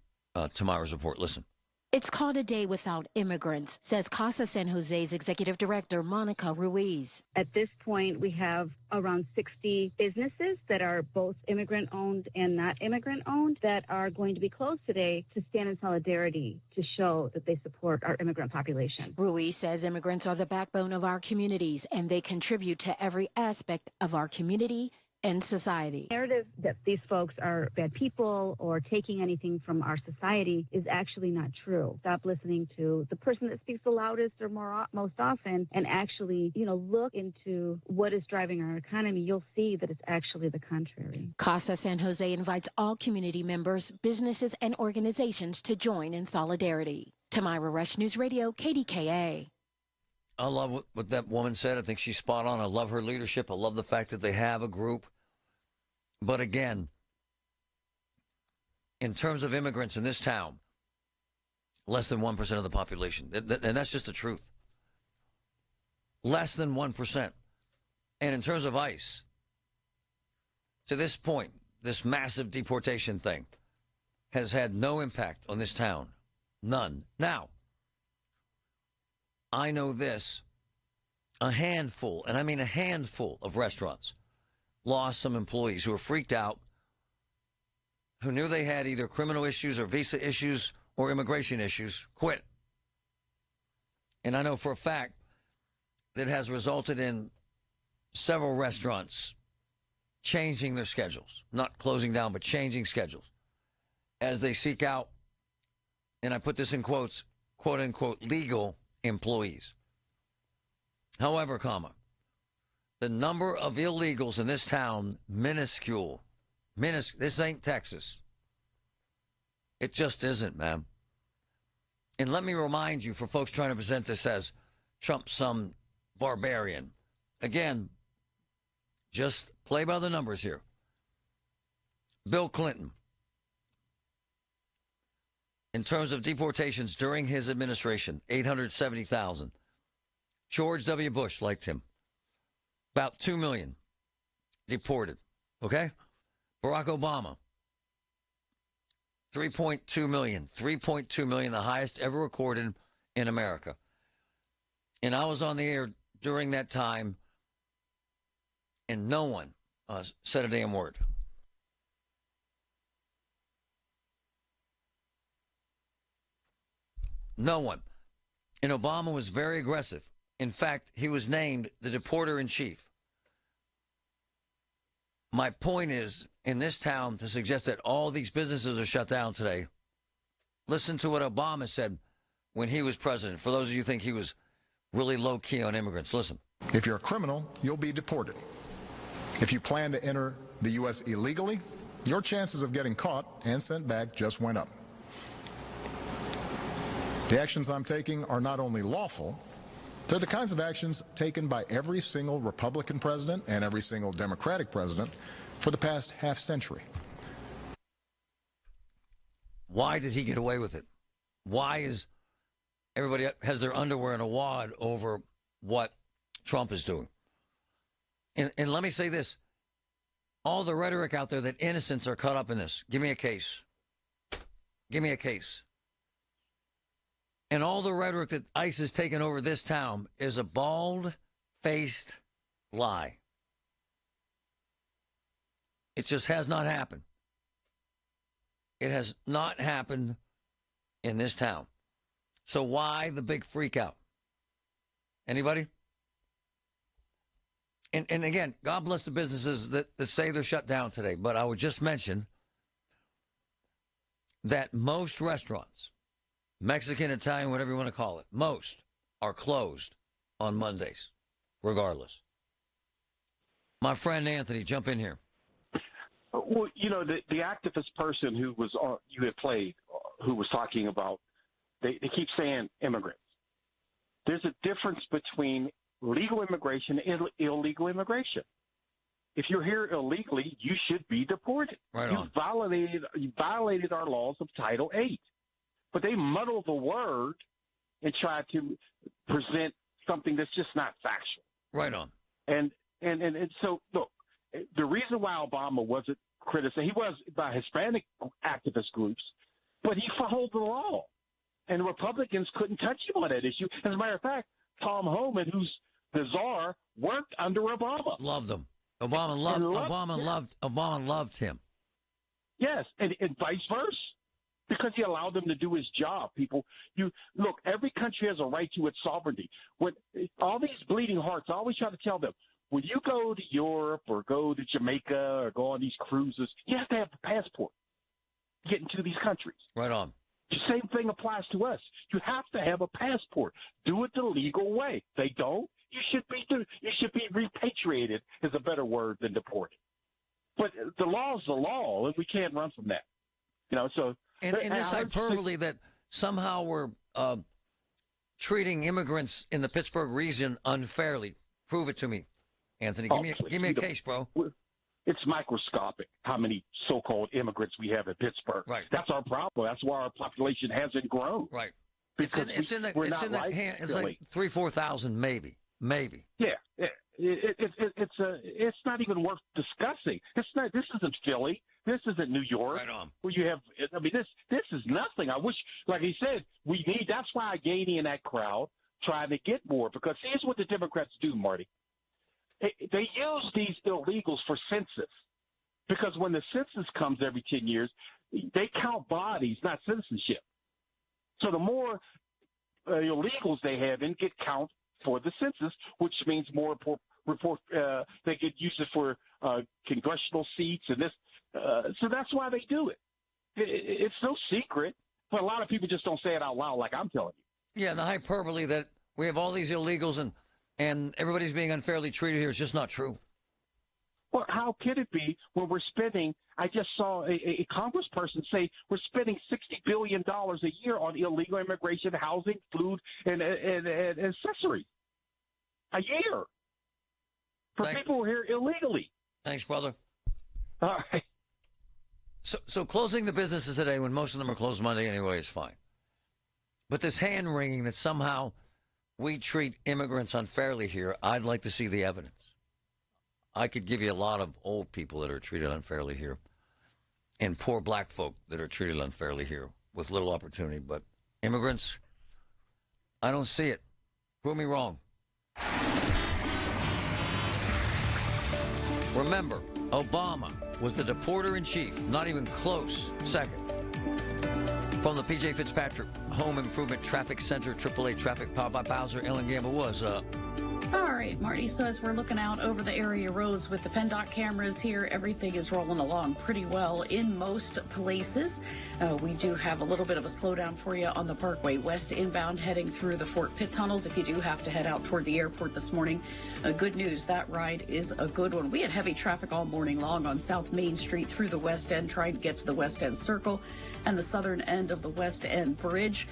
tomorrow's report. Listen. It's called a day without immigrants, says Casa San Jose's executive director, Monica Ruiz. At this point, we have around 60 businesses that are both immigrant-owned and not immigrant-owned that are going to be closed today to stand in solidarity to show that they support our immigrant population. Ruiz says immigrants are the backbone of our communities, and they contribute to every aspect of our community and society. The narrative that these folks are bad people or taking anything from our society is actually not true. Stop listening to the person that speaks the loudest or most often and actually, look into what is driving our economy. You'll see that it's actually the contrary. Casa San Jose invites all community members, businesses, and organizations to join in solidarity. Tamira Rush, News Radio, KDKA. I love what that woman said. I think she's spot on. I love her leadership. I love the fact that they have a group. But again, in terms of immigrants in this town, less than 1% of the population. And that's just the truth. Less than 1%. And in terms of ICE, to this point, this massive deportation thing has had no impact on this town. None. Now, I know this, a handful, and I mean a handful of restaurants lost some employees who were freaked out, who knew they had either criminal issues or visa issues or immigration issues, quit. And I know for a fact that has resulted in several restaurants changing their schedules, not closing down, but changing schedules as they seek out, and I put this in quotes, quote unquote, legal employees. However, the number of illegals in this town, minuscule. This ain't Texas. It just isn't, man. And let me remind you, for folks trying to present this as Trump some barbarian, again, just play by the numbers here. Bill Clinton, in terms of deportations during his administration, 870,000. George W. Bush liked him. About 2 million deported. Okay? Barack Obama, 3.2 million. 3.2 million, the highest ever recorded in America. And I was on the air during that time, and no one said a damn word. No one. And Obama was very aggressive. In fact, he was named the deporter-in-chief. My point is, in this town, to suggest that all these businesses are shut down today, listen to what Obama said when he was president. For those of you who think he was really low-key on immigrants, listen. If you're a criminal, you'll be deported. If you plan to enter the U.S. illegally, your chances of getting caught and sent back just went up. The actions I'm taking are not only lawful, they're the kinds of actions taken by every single Republican president and every single Democratic president for the past half century. Why did he get away with it? Why is everybody has their underwear in a wad over what Trump is doing? And let me say this. All the rhetoric out there that innocents are caught up in this. Give me a case. Give me a case. And all the rhetoric that ICE has taken over this town is a bald-faced lie. It just has not happened. It has not happened in this town. So why the big freak out? Anybody? And again, God bless the businesses that say they're shut down today. But I would just mention that most restaurants, Mexican, Italian, whatever you want to call it, most are closed on Mondays, regardless. My friend Anthony, jump in here. Well, you know, the activist person who was on, you had played, who was talking about, they keep saying immigrants. There's a difference between legal immigration and illegal immigration. If you're here illegally, you should be deported. Right You on. violated our laws of Title VIII. But they muddle the word and try to present something that's just not factual. Right on. And so, look, the reason why Obama wasn't criticized, he was by Hispanic activist groups, but he followed the law. And Republicans couldn't touch him on that issue. As a matter of fact, Tom Homan, who's the czar, worked under Obama. Loved him. Obama loved him. Yes, and vice versa. Because he allowed them to do his job, people. You look, every country has a right to its sovereignty. When all these bleeding hearts, I always try to tell them, when you go to Europe or go to Jamaica or go on these cruises, you have to have a passport to get into these countries. Right on. The same thing applies to us. You have to have a passport. Do it the legal way. They don't. You should be repatriated is a better word than deported. But the law is the law, and we can't run from that. You know, so. And this hyperbole that somehow we're treating immigrants in the Pittsburgh region unfairly. Prove it to me, Anthony. Give me a case, bro. It's microscopic how many so-called immigrants we have in Pittsburgh. Right. That's our problem. That's why our population hasn't grown. Right. It's like 3,000-4,000, maybe. Yeah. It's not even worth discussing. It's not. This isn't Philly. This isn't New York. Right on. Where you have. I mean, this is nothing. I wish, like he said, we need. That's why Gainey and that crowd trying to get more. Because here's what the Democrats do, Marty. They use these illegals for census. Because when the census comes every 10 years, they count bodies, not citizenship. So the more illegals they have in get count for the census, which means more report. They could use it for congressional seats and this. So that's why they do it. It's no secret, but a lot of people just don't say it out loud, like I'm telling you. Yeah, the hyperbole that we have all these illegals and everybody's being unfairly treated here is just not true. Well, how could it be when we're spending? I just saw a congressperson say we're spending $60 billion a year on illegal immigration, housing, food, and accessories a year for people who are here illegally. Thanks, brother. All right. So closing the businesses today, when most of them are closed Monday anyway, is fine. But this hand-wringing that somehow we treat immigrants unfairly here, I'd like to see the evidence. I could give you a lot of old people that are treated unfairly here and poor black folk that are treated unfairly here with little opportunity. But immigrants, I don't see it. Prove me wrong. Remember, Obama was the deporter-in-chief, not even close second. From the P.J. Fitzpatrick Home Improvement Traffic Center, AAA Traffic Powered by Bowser, Ellen Gamble was up. All right, Marty. So as we're looking out over the area roads with the PennDOT cameras here, everything is rolling along pretty well in most places. We do have a little bit of a slowdown for you on the Parkway West inbound heading through the Fort Pitt tunnels. If you do have to head out toward the airport this morning, good news, that ride is a good one. We had heavy traffic all morning long on South Main Street through the West End, trying to get to the West End Circle and the southern end of the West End Bridge.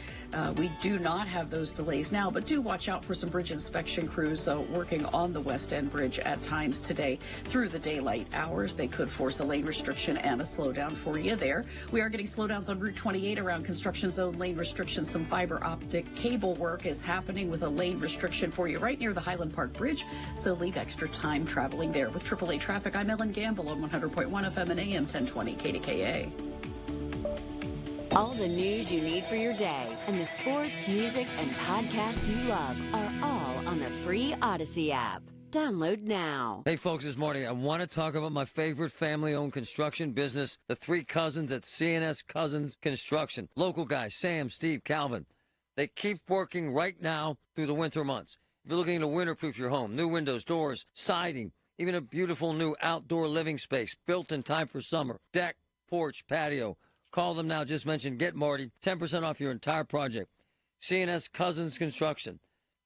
We do not have those delays now, but do watch out for some bridge inspection crews working on the West End Bridge at times today through the daylight hours. They could force a lane restriction and a slowdown for you there. We are getting slowdowns on Route 28 around construction zone lane restrictions. Some fiber optic cable work is happening with a lane restriction for you right near the Highland Park Bridge, so leave extra time traveling there. With AAA Traffic, I'm Ellen Gamble on 100.1 FM and AM 1020 KDKA. All the news you need for your day and the sports, music, and podcasts you love are all on the free Odyssey app. Download now. Hey, folks, this morning I want to talk about my favorite family-owned construction business, the three cousins at C&S Cousins Construction. Local guys, Sam, Steve, Calvin. They keep working right now through the winter months. If you're looking to winterproof your home, new windows, doors, siding, even a beautiful new outdoor living space built in time for summer, deck, porch, patio, call them now. Just mention Get Marty. 10% off your entire project. C&S Cousins Construction.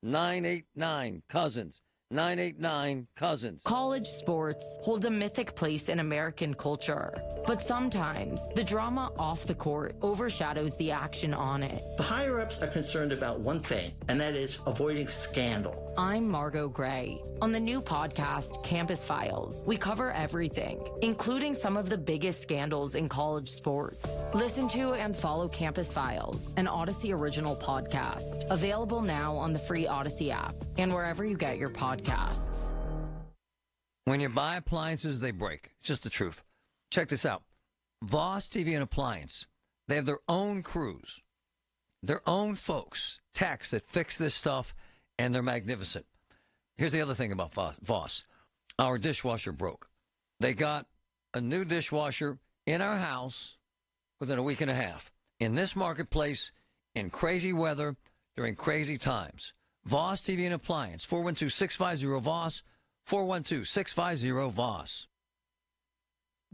989-COUSINS. 989-COUSINS. College sports hold a mythic place in American culture. But sometimes the drama off the court overshadows the action on it. The higher-ups are concerned about one thing, and that is avoiding scandal. I'm Margot Gray. On the new podcast, Campus Files, we cover everything, including some of the biggest scandals in college sports. Listen to and follow Campus Files, an Odyssey original podcast, available now on the free Odyssey app and wherever you get your podcasts. When you buy appliances, they break. It's just the truth. Check this out. Voss TV and Appliance, they have their own crews, their own folks, techs that fix this stuff, and they're magnificent. Here's the other thing about Voss. Our dishwasher broke. They got a new dishwasher in our house within a week and a half. In this marketplace, in crazy weather, during crazy times. Voss TV and Appliance, 412-650-VOSS, 412-650-VOSS.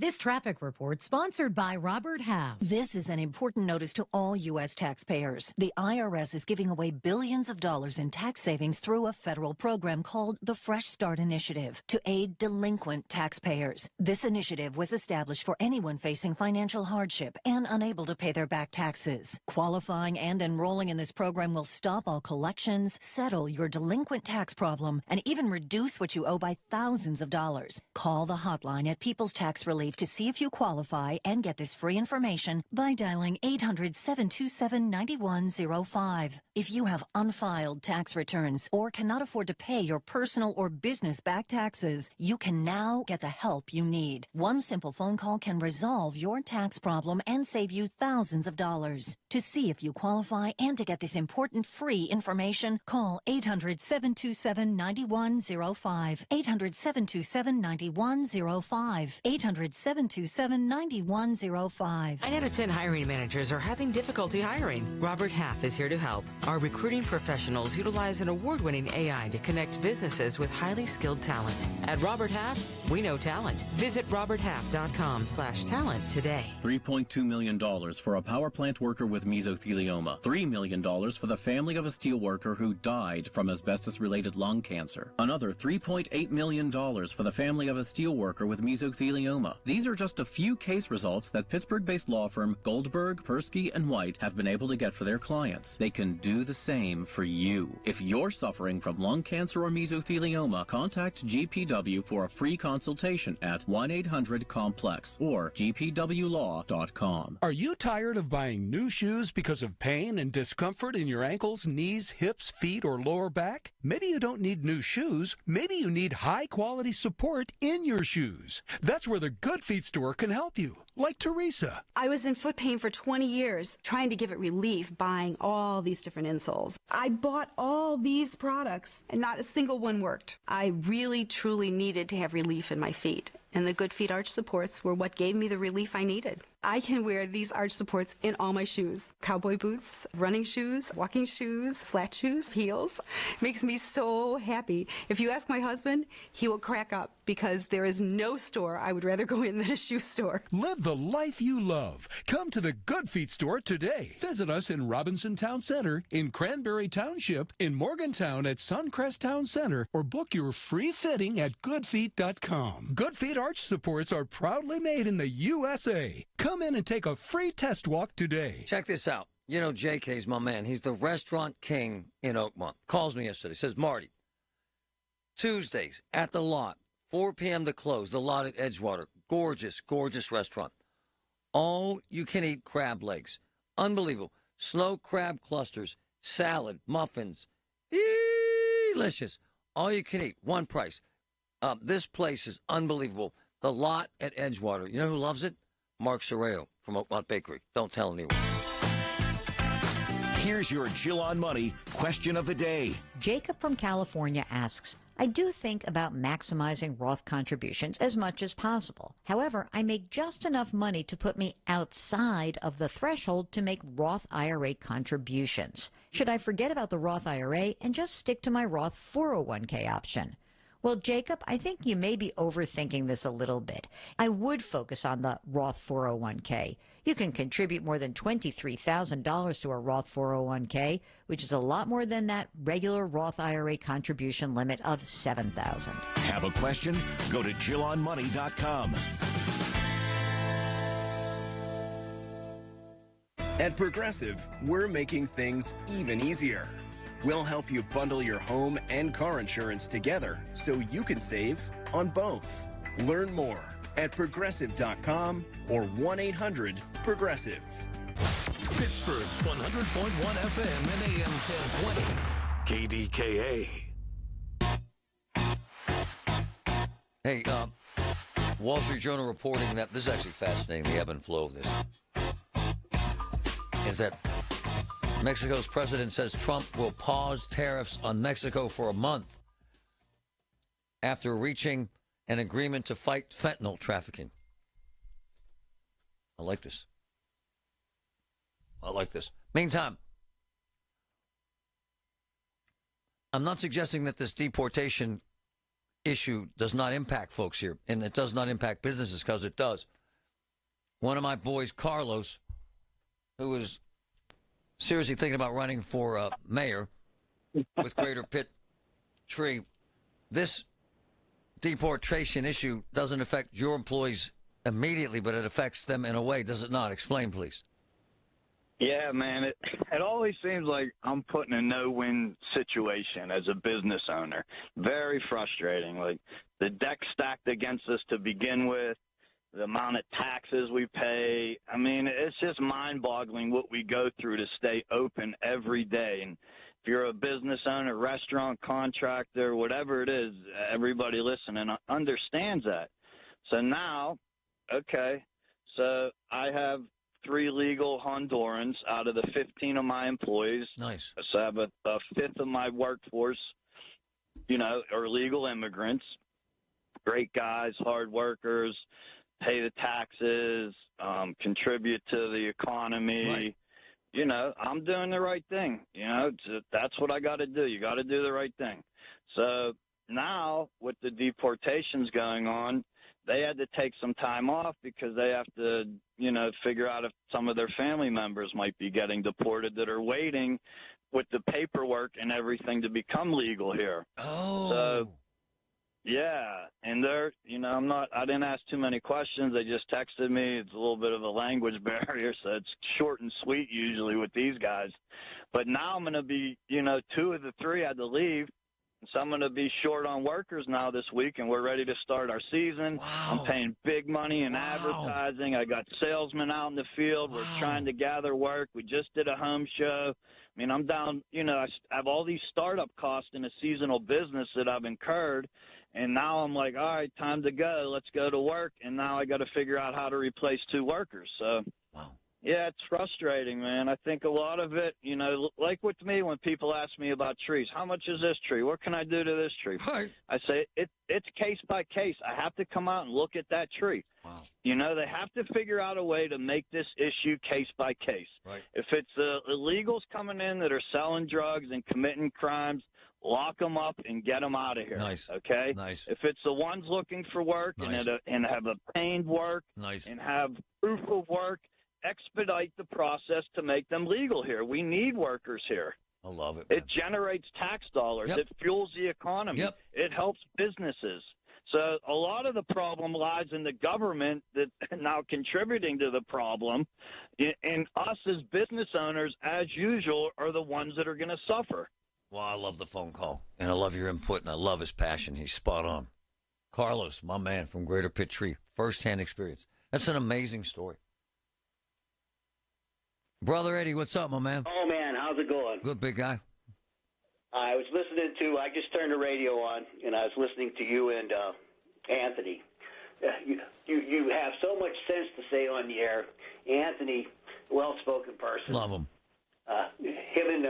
This traffic report sponsored by Robert Half. This is an important notice to all U.S. taxpayers. The IRS is giving away billions of dollars in tax savings through a federal program called the Fresh Start Initiative to aid delinquent taxpayers. This initiative was established for anyone facing financial hardship and unable to pay their back taxes. Qualifying and enrolling in this program will stop all collections, settle your delinquent tax problem, and even reduce what you owe by thousands of dollars. Call the hotline at People's Tax Relief to see if you qualify and get this free information by dialing 800-727-9105. If you have unfiled tax returns or cannot afford to pay your personal or business back taxes, you can now get the help you need. One simple phone call can resolve your tax problem and save you thousands of dollars. To see if you qualify and to get this important free information, call 800-727-9105. 800-727-9105. 800-727-9105. 9 out of 10 hiring managers are having difficulty hiring. Robert Half is here to help. Our recruiting professionals utilize an award-winning AI to connect businesses with highly skilled talent. At Robert Half, we know talent. Visit roberthalf.com/talent today. $3.2 million for a power plant worker with mesothelioma. $3 million for the family of a steel worker who died from asbestos-related lung cancer. Another $3.8 million for the family of a steel worker with mesothelioma. These are just a few case results that Pittsburgh-based law firm Goldberg, Persky, and White have been able to get for their clients. They can do the same for you. If you're suffering from lung cancer or mesothelioma, contact GPW for a free consultation at 1-800-COMPLEX or gpwlaw.com. Are you tired of buying new shoes because of pain and discomfort in your ankles, knees, hips, feet, or lower back? Maybe you don't need new shoes. Maybe you need high-quality support in your shoes. That's where the Good Feet store can help you. like Teresa. I was in foot pain for 20 years, trying to give it relief, buying all these different insoles. I bought all these products, and not a single one worked. I really, truly needed to have relief in my feet, and the Good Feet arch supports were what gave me the relief I needed. I can wear these arch supports in all my shoes. Cowboy boots, running shoes, walking shoes, flat shoes, heels. Makes me so happy. If you ask my husband, he will crack up because there is no store I would rather go in than a shoe store. Live the life you love. Come to the Good Feet store today. Visit us in Robinson Town Center, in Cranberry Township, in Morgantown at Suncrest Town Center, or book your free fitting at goodfeet.com. Good Feet arch supports are proudly made in the USA. Come in and take a free test walk today. Check this out. You know, JK's my man. He's the restaurant king in Oakmont. Calls me yesterday. Says, Marty, Tuesdays at the lot, 4 p.m. to close, the lot at Edgewater. Gorgeous, gorgeous restaurant. All you can eat crab legs. Unbelievable. Snow crab clusters, salad, muffins. Delicious. All you can eat. One price. This place is unbelievable. The lot at Edgewater. You know who loves it? Mark Sorreo from Oakmont Bakery. Don't tell anyone. Here's your Jill on Money question of the day. Jacob from California asks, I do think about maximizing Roth contributions as much as possible. However, I make just enough money to put me outside of the threshold to make Roth IRA contributions. Should I forget about the Roth IRA and just stick to my Roth 401k option? Well, Jacob, I think you may be overthinking this a little bit. I would focus on the Roth 401k. You can contribute more than $23,000 to a Roth 401k, which is a lot more than that regular Roth IRA contribution limit of $7,000. Have a question? Go to JillOnMoney.com. At Progressive, we're making things even easier. We'll help you bundle your home and car insurance together so you can save on both. Learn more at Progressive.com or 1-800-PROGRESSIVE. Pittsburgh's 100.1 FM and AM 1020. KDKA. Hey, Wall Street Journal reporting that, this is actually fascinating, the ebb and flow of this, is that Mexico's president says Trump will pause tariffs on Mexico for a month after reaching an agreement to fight fentanyl trafficking. I like this. I like this. Meantime, I'm not suggesting that this deportation issue does not impact folks here, and it does not impact businesses, because it does. One of my boys, Carlos, who is seriously thinking about running for mayor with Greater Pitt Tree, this deportation issue doesn't affect your employees immediately, but it affects them in a way, does it not? Explain, please. Yeah, man, it always seems like I'm put in a no-win situation as a business owner. Very frustrating. Like, the deck's stacked against us to begin with, the amount of taxes we pay. I mean, it's just mind-boggling what we go through to stay open every day. And if you're a business owner, restaurant contractor, whatever it is, everybody listening understands that. So now, okay, so I have 3 legal Hondurans out of the 15 of my employees. Nice. So I have a fifth of my workforce, are legal immigrants. Great guys, hard workers, pay the taxes, contribute to the economy. Right. I'm doing the right thing. That's what I got to do. You got to do the right thing. So now with the deportations going on, they had to take some time off because they have to, figure out if some of their family members might be getting deported that are waiting with the paperwork and everything to become legal here. Oh. So, yeah, and they're, I didn't ask too many questions. They just texted me. It's a little bit of a language barrier, so it's short and sweet usually with these guys. But now I'm going to be, 2 of the 3 had to leave, So I'm going to be short on workers now this week, and we're ready to start our season. Wow. I'm paying big money in advertising. I got salesmen out in the field. We're trying to gather work. We just did a home show. I mean, I'm down, I have all these startup costs in a seasonal business that I've incurred, and now I'm like, all right, time to go. Let's go to work, and now I got to figure out how to replace 2 workers. So, yeah, it's frustrating, man. I think a lot of it, like with me when people ask me about trees, how much is this tree? What can I do to this tree? Right. I say it's case by case. I have to come out and look at that tree. Wow. They have to figure out a way to make this issue case by case. Right. If it's illegals coming in that are selling drugs and committing crimes, lock them up and get them out of here. Nice. Okay? Nice. If it's the ones looking for work and have obtained work and have proof of work, expedite the process to make them legal here. We need workers here. I love it, man. It generates tax dollars. Yep. It fuels the economy. Yep. It helps businesses. So a lot of the problem lies in the government that now contributing to the problem, and us as business owners, as usual, are the ones that are going to suffer. Well, I love the phone call, and I love your input, and I love his passion. He's spot on. Carlos, my man from Greater Pitt Tree, first-hand experience. That's an amazing story. Brother Eddie, what's up, my man? Oh, man, how's it going? Good, big guy. I was listening I just turned the radio on, and I was listening to you and Anthony. You have so much sense to say on the air. Anthony, well-spoken person. Love him. Him and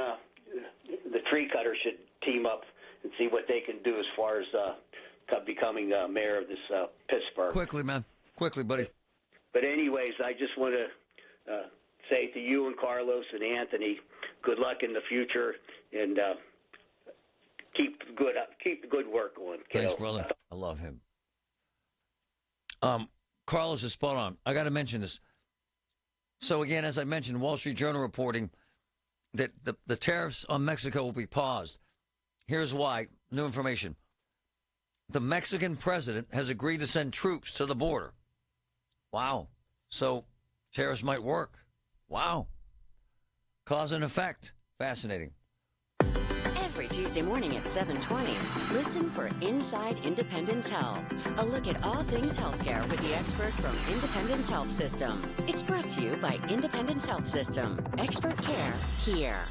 the tree cutter should team up and see what they can do as far as becoming mayor of this Pittsburgh. Quickly, man. Quickly, buddy. But anyways, I just want to say to you and Carlos and Anthony, good luck in the future, and keep the good work going. Thanks, brother. I love him. Carlos is spot on. I got to mention this. So again, as I mentioned, Wall Street Journal reporting that the tariffs on Mexico will be paused. Here's why. New information. The Mexican president has agreed to send troops to the border. Wow. So tariffs might work. Wow. Cause and effect. Fascinating. Every Tuesday morning at 7:20, listen for Inside Independence Health, a look at all things healthcare with the experts from Independence Health System. It's brought to you by Independence Health System. Expert care here.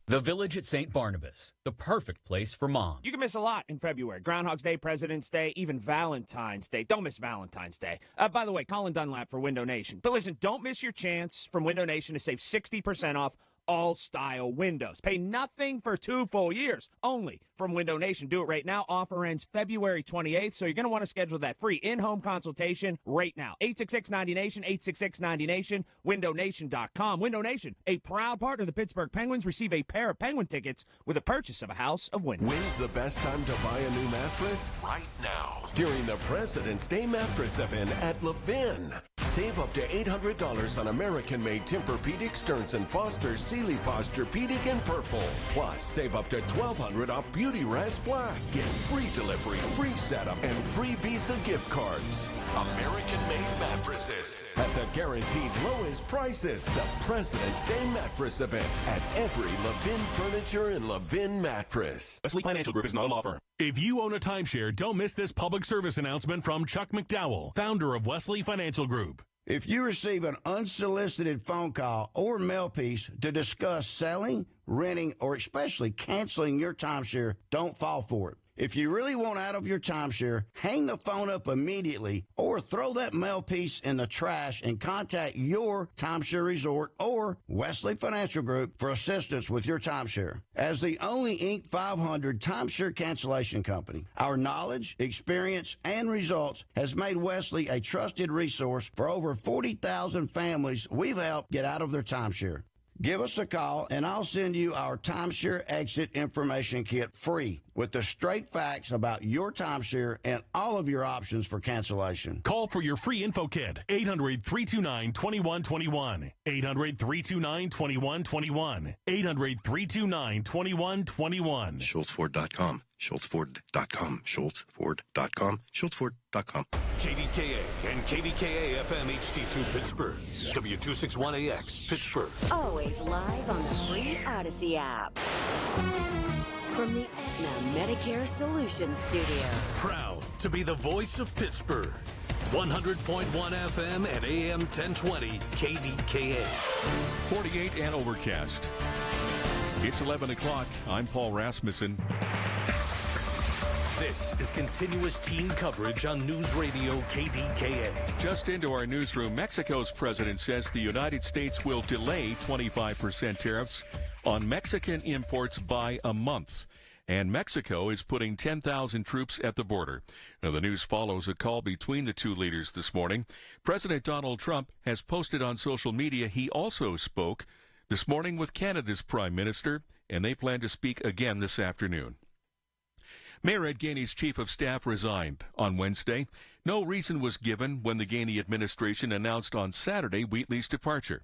The Village at St. Barnabas, the perfect place for mom. You can miss a lot in February. Groundhog's Day, President's Day, even Valentine's Day. Don't miss Valentine's Day. By the way, Colin Dunlap for Window Nation. But listen, don't miss your chance from Window Nation to save 60% off all style windows. Pay nothing for 2 full years, only from Window Nation. Do it right now. Offer ends February 28th, so you're going to want to schedule that free in-home consultation right now. 866-90-NATION, 866-90-NATION, windownation.com. Window Nation, a proud partner of the Pittsburgh Penguins. Receive a pair of Penguin tickets with a purchase of a house of windows. When's the best time to buy a new mattress? Right now, during the President's Day mattress event at Levin. Save up to $800 on American-made Tempur-Pedic, Stearns & Foster, Sealy Posturepedic in purple. Plus, save up to $1,200 off Beauty Rest Black. Get free delivery, free setup, and free Visa gift cards. American-made mattresses at the guaranteed lowest prices. The President's Day mattress event at every Levin Furniture and Levin Mattress. Wheatley Financial Group is not a law firm. If you own a timeshare, don't miss this public service announcement from Chuck McDowell, founder of Wheatley Financial Group. If you receive an unsolicited phone call or mail piece to discuss selling, renting, or especially canceling your timeshare, don't fall for it. If you really want out of your timeshare, hang the phone up immediately or throw that mail piece in the trash and contact your timeshare resort or Wheatley Financial Group for assistance with your timeshare. As the only Inc. 500 timeshare cancellation company, our knowledge, experience, and results has made Wheatley a trusted resource for over 40,000 families we've helped get out of their timeshare. Give us a call, and I'll send you our timeshare exit information kit free with the straight facts about your timeshare and all of your options for cancellation. Call for your free info kit, 800-329-2121. 800-329-2121. 800-329-2121. SchultzFord.com. SchultzFord.com. SchultzFord.com. SchultzFord.com. KDKA and KDKA FM HD2 Pittsburgh. W261AX Pittsburgh. Always live on the free Odyssey app. For from the Aetna Medicare Solutions Studio. Proud to be the voice of Pittsburgh. 100.1 FM and AM 1020 KDKA. 48 and overcast. It's 11 o'clock. I'm Paul Rasmussen. This is continuous team coverage on News Radio KDKA. Just into our newsroom, Mexico's president says the United States will delay 25% tariffs on Mexican imports by a month. And Mexico is putting 10,000 troops at the border. Now, the news follows a call between the two leaders this morning. President Donald Trump has posted on social media he also spoke this morning with Canada's Prime Minister, and they plan to speak again this afternoon. Mayor Ed Gainey's chief of staff resigned on Wednesday. No reason was given when the Gainey administration announced on Saturday Wheatley's departure.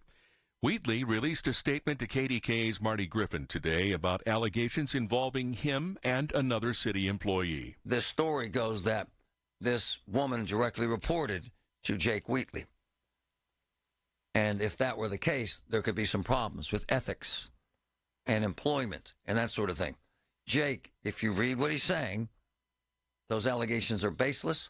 Wheatley released a statement to KDKA's Marty Griffin today about allegations involving him and another city employee. This story goes that this woman directly reported to Jake Wheatley. And if that were the case, there could be some problems with ethics and employment and that sort of thing. Jake, if you read what he's saying, those allegations are baseless,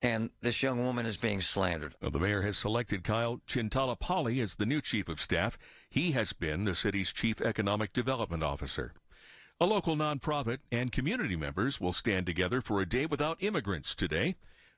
and this young woman is being slandered. Well, the mayor has selected Kyle Chintalapalli as the new chief of staff. He has been the city's chief economic development officer. A local nonprofit and community members will stand together for a day without immigrants today.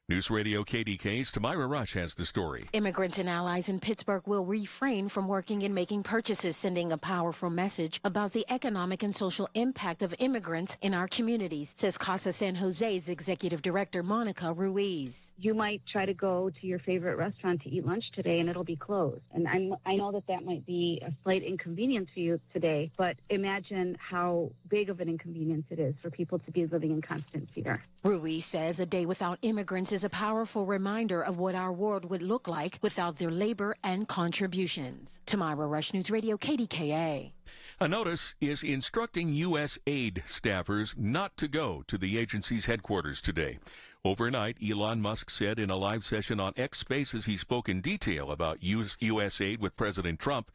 News Radio KDK's Tamira Rush has the story. Immigrants and allies in Pittsburgh will refrain from working and making purchases, sending a powerful message about the economic and social impact of immigrants in our communities, says Casa San Jose's executive director, Monica Ruiz. You might try to go to your favorite restaurant to eat lunch today and it'll be closed. And I know that might be a slight inconvenience for you today, but imagine how big of an inconvenience it is for people to be living in constant fear. Ruiz says a day without immigrants is a powerful reminder of what our world would look like without their labor and contributions. Tamira Rush, News Radio KDKA. A notice is instructing U.S. aid staffers not to go to the agency's headquarters today. Overnight, Elon Musk said in a live session on X Spaces he spoke in detail about U.S. aid with President Trump,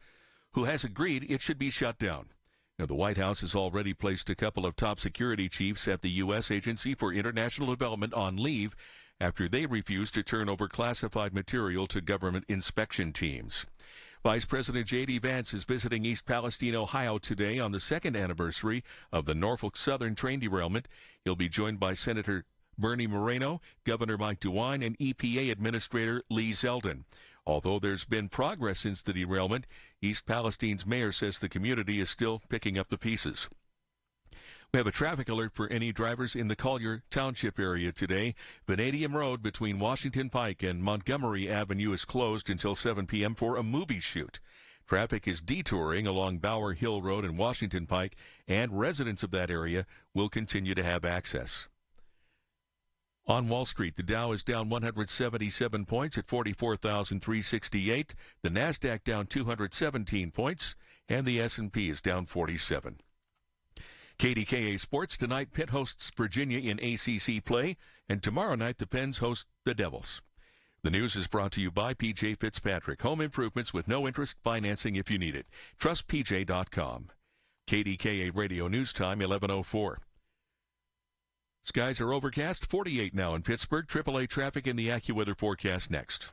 who has agreed it should be shut down. Now, the White House has already placed a couple of top security chiefs at the U.S. Agency for International Development on leave after they refused to turn over classified material to government inspection teams. Vice President J.D. Vance is visiting East Palestine, Ohio today on the second anniversary of the Norfolk Southern train derailment. He'll be joined by Senator Bernie Moreno, Governor Mike DeWine, and EPA Administrator Lee Zeldin. Although there's been progress since the derailment, East Palestine's mayor says the community is still picking up the pieces. We have a traffic alert for any drivers in the Collier Township area today. Vanadium Road between Washington Pike and Montgomery Avenue is closed until 7 p.m. for a movie shoot. Traffic is detouring along Bower Hill Road and Washington Pike, and residents of that area will continue to have access. On Wall Street, the Dow is down 177 points at 44,368. The Nasdaq down 217 points, and the S&P is down 47. KDKA Sports tonight. Pitt hosts Virginia in ACC play, and tomorrow night the Pens host the Devils. The news is brought to you by P.J. Fitzpatrick. Home improvements with no interest financing if you need it. TrustPJ.com. KDKA Radio News Time 11:04. Skies are overcast, 48 now in Pittsburgh. AAA traffic in the AccuWeather forecast next.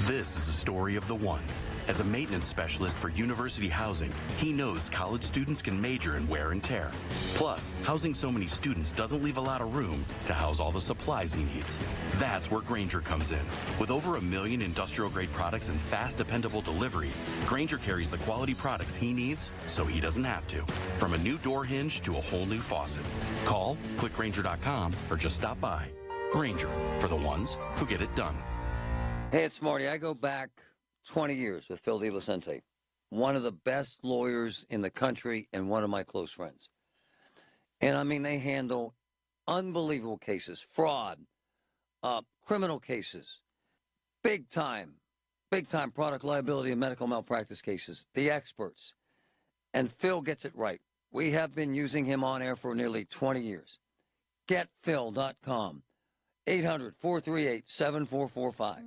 This is the story of the one. As a maintenance specialist for university housing, he knows college students can major in wear and tear. Plus, housing so many students doesn't leave a lot of room to house all the supplies he needs. That's where Grainger comes in. With over 1 million industrial-grade products and fast, dependable delivery, Grainger carries the quality products he needs so he doesn't have to. From a new door hinge to a whole new faucet. Call, click Grainger.com, or just stop by. Grainger, for the ones who get it done. Hey, it's Marty. I go back 20 years with Phil DeVicente, one of the best lawyers in the country and one of my close friends. And, I mean, they handle unbelievable cases, fraud, criminal cases, big-time product liability and medical malpractice cases, the experts. And Phil gets it right. We have been using him on air for nearly 20 years. GetPhil.com, 800-438-7445.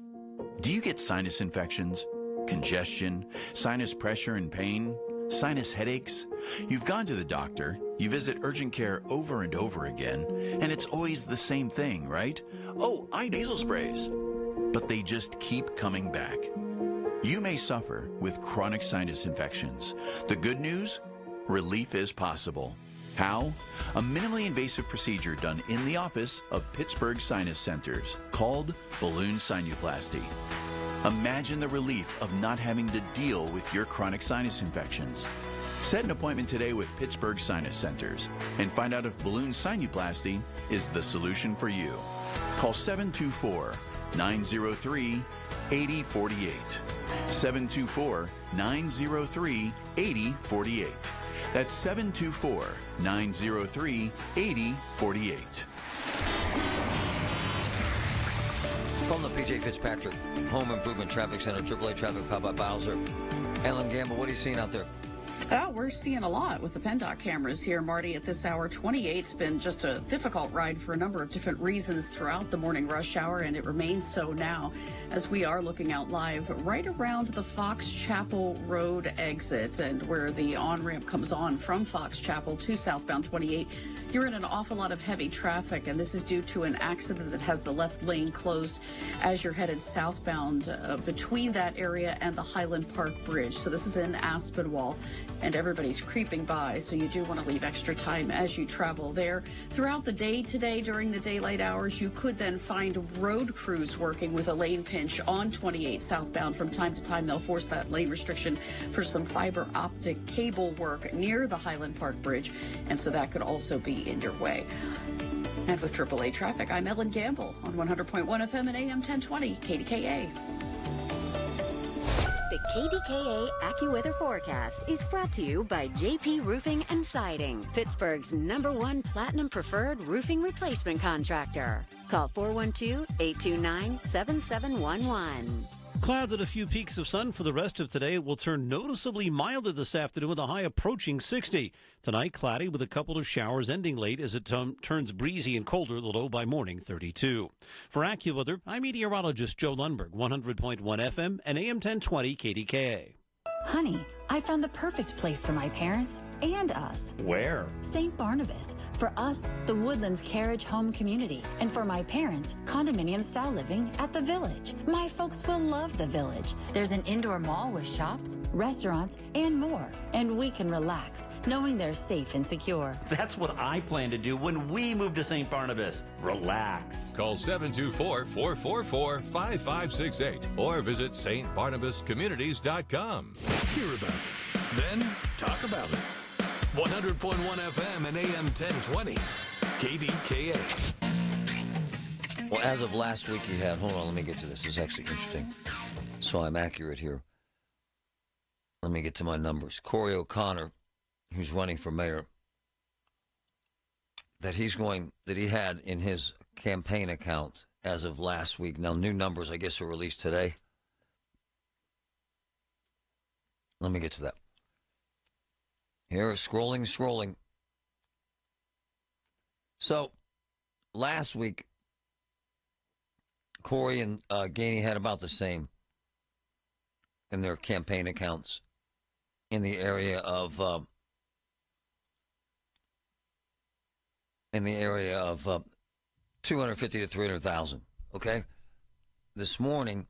Do you get sinus infections, congestion, sinus pressure and pain? Sinus headaches? You've gone to the doctor, you visit urgent care over and over again, and it's always the same thing, right? Oh, I nasal sprays. But they just keep coming back. You may suffer with chronic sinus infections. The good news? Relief is possible. How? A minimally invasive procedure done in the office of Pittsburgh Sinus Centers called balloon sinuplasty. Imagine the relief of not having to deal with your chronic sinus infections. Set an appointment today with Pittsburgh Sinus Centers and find out if balloon sinuplasty is the solution for you. Call 724-903-8048. 724-903-8048. That's 724-903-8048. From the P.J. Fitzpatrick Home Improvement Traffic Center, AAA Traffic Cop by Bowser. Ellen Gamble, what are you seeing out there? We're seeing a lot with the PennDOT cameras here, Marty, at this hour. 28's been just a difficult ride for a number of different reasons throughout the morning rush hour, and it remains so now as we are looking out live right around the Fox Chapel Road exit and where the on-ramp comes on from Fox Chapel to southbound 28. You're in an awful lot of heavy traffic, and this is due to an accident that has the left lane closed as you're headed southbound between that area and the Highland Park Bridge. So this is in Aspinwall, and everybody's creeping by, so you do want to leave extra time as you travel there. Throughout the day today, during the daylight hours, you could then find road crews working with a lane pinch on 28 southbound. From time to time, they'll force that lane restriction for some fiber optic cable work near the Highland Park Bridge, and so that could also be in your way. And with AAA traffic, I'm Ellen Gamble on 100.1 FM and AM 1020 KDKA. The KDKA AccuWeather forecast is brought to you by JP Roofing and Siding, Pittsburgh's #1 Platinum Preferred Roofing Replacement Contractor. Call 412-829-7711. Clouds and a few peaks of sun for the rest of today. It will turn noticeably milder this afternoon with a high approaching 60. Tonight, cloudy with a couple of showers ending late as it turns breezy and colder, the low by morning 32. For AccuWeather, I'm meteorologist Joe Lundberg, 100.1 FM and AM 1020 KDKA. Honey, I found the perfect place for my parents and us. Where? St. Barnabas. For us, the Woodlands Carriage Home Community. And for my parents, condominium-style living at the Village. My folks will love the Village. There's an indoor mall with shops, restaurants, and more. And we can relax, knowing they're safe and secure. That's what I plan to do when we move to St. Barnabas. Relax. Call 724-444-5568 or visit stbarnabascommunities.com. Hear about it. Then talk about it. 100.1 FM and AM 1020. KDKA. Well, as of last week, you had, hold on, let me get to this. This is actually interesting. So I'm accurate here. Let me get to my numbers. Corey O'Connor, who's running for mayor, that he had in his campaign account as of last week. Now, new numbers, I guess, are released today. Let me get to that. Here, scrolling. So, last week, Corey and Gainey had about the same in their campaign accounts in the area of $250,000 to $300,000. Okay, this morning,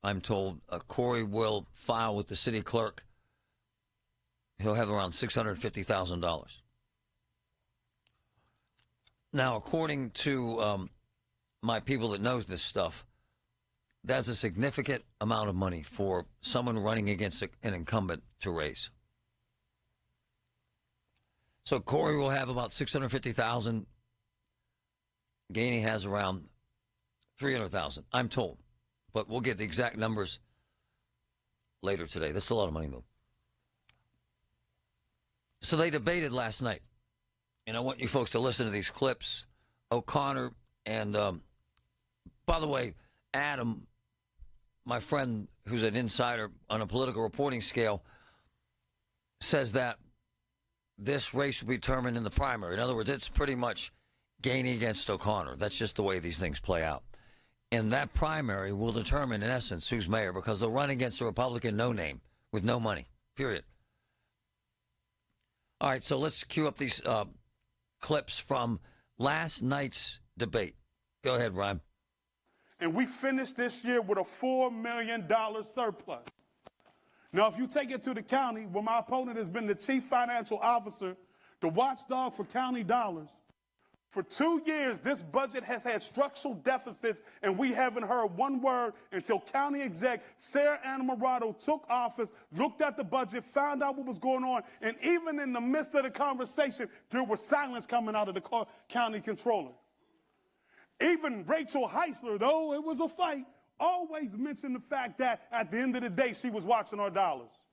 I'm told Corey will file with the city clerk. He'll have around $650,000. Now, according to my people that knows this stuff, that's a significant amount of money for someone running against an incumbent to raise. So Corey will have about $650,000. Gainey has around $300,000, I'm told. But we'll get the exact numbers later today. That's a lot of money, though. So they debated last night. And I want you folks to listen to these clips. O'Connor and, by the way, Adam, my friend who's an insider on a political reporting scale, says that this race will be determined in the primary. In other words, it's pretty much Gainey against O'Connor. That's just the way these things play out. And that primary will determine, in essence, who's mayor, because they'll run against a Republican no-name with no money, period. All right, so let's cue up these clips from last night's debate. Go ahead, Ryan. And we finished this year with a $4 million surplus. Now, if you take it to the county, where my opponent has been the chief financial officer, the watchdog for county dollars, for 2 years, this budget has had structural deficits, and we haven't heard one word until county exec Sarah Anamorado took office, looked at the budget, found out what was going on, and even in the midst of the conversation, there was silence coming out of the county controller. Even Rachel Heisler, though it was a fight, always mentioned the fact that at the end of the day, she was watching our dollars.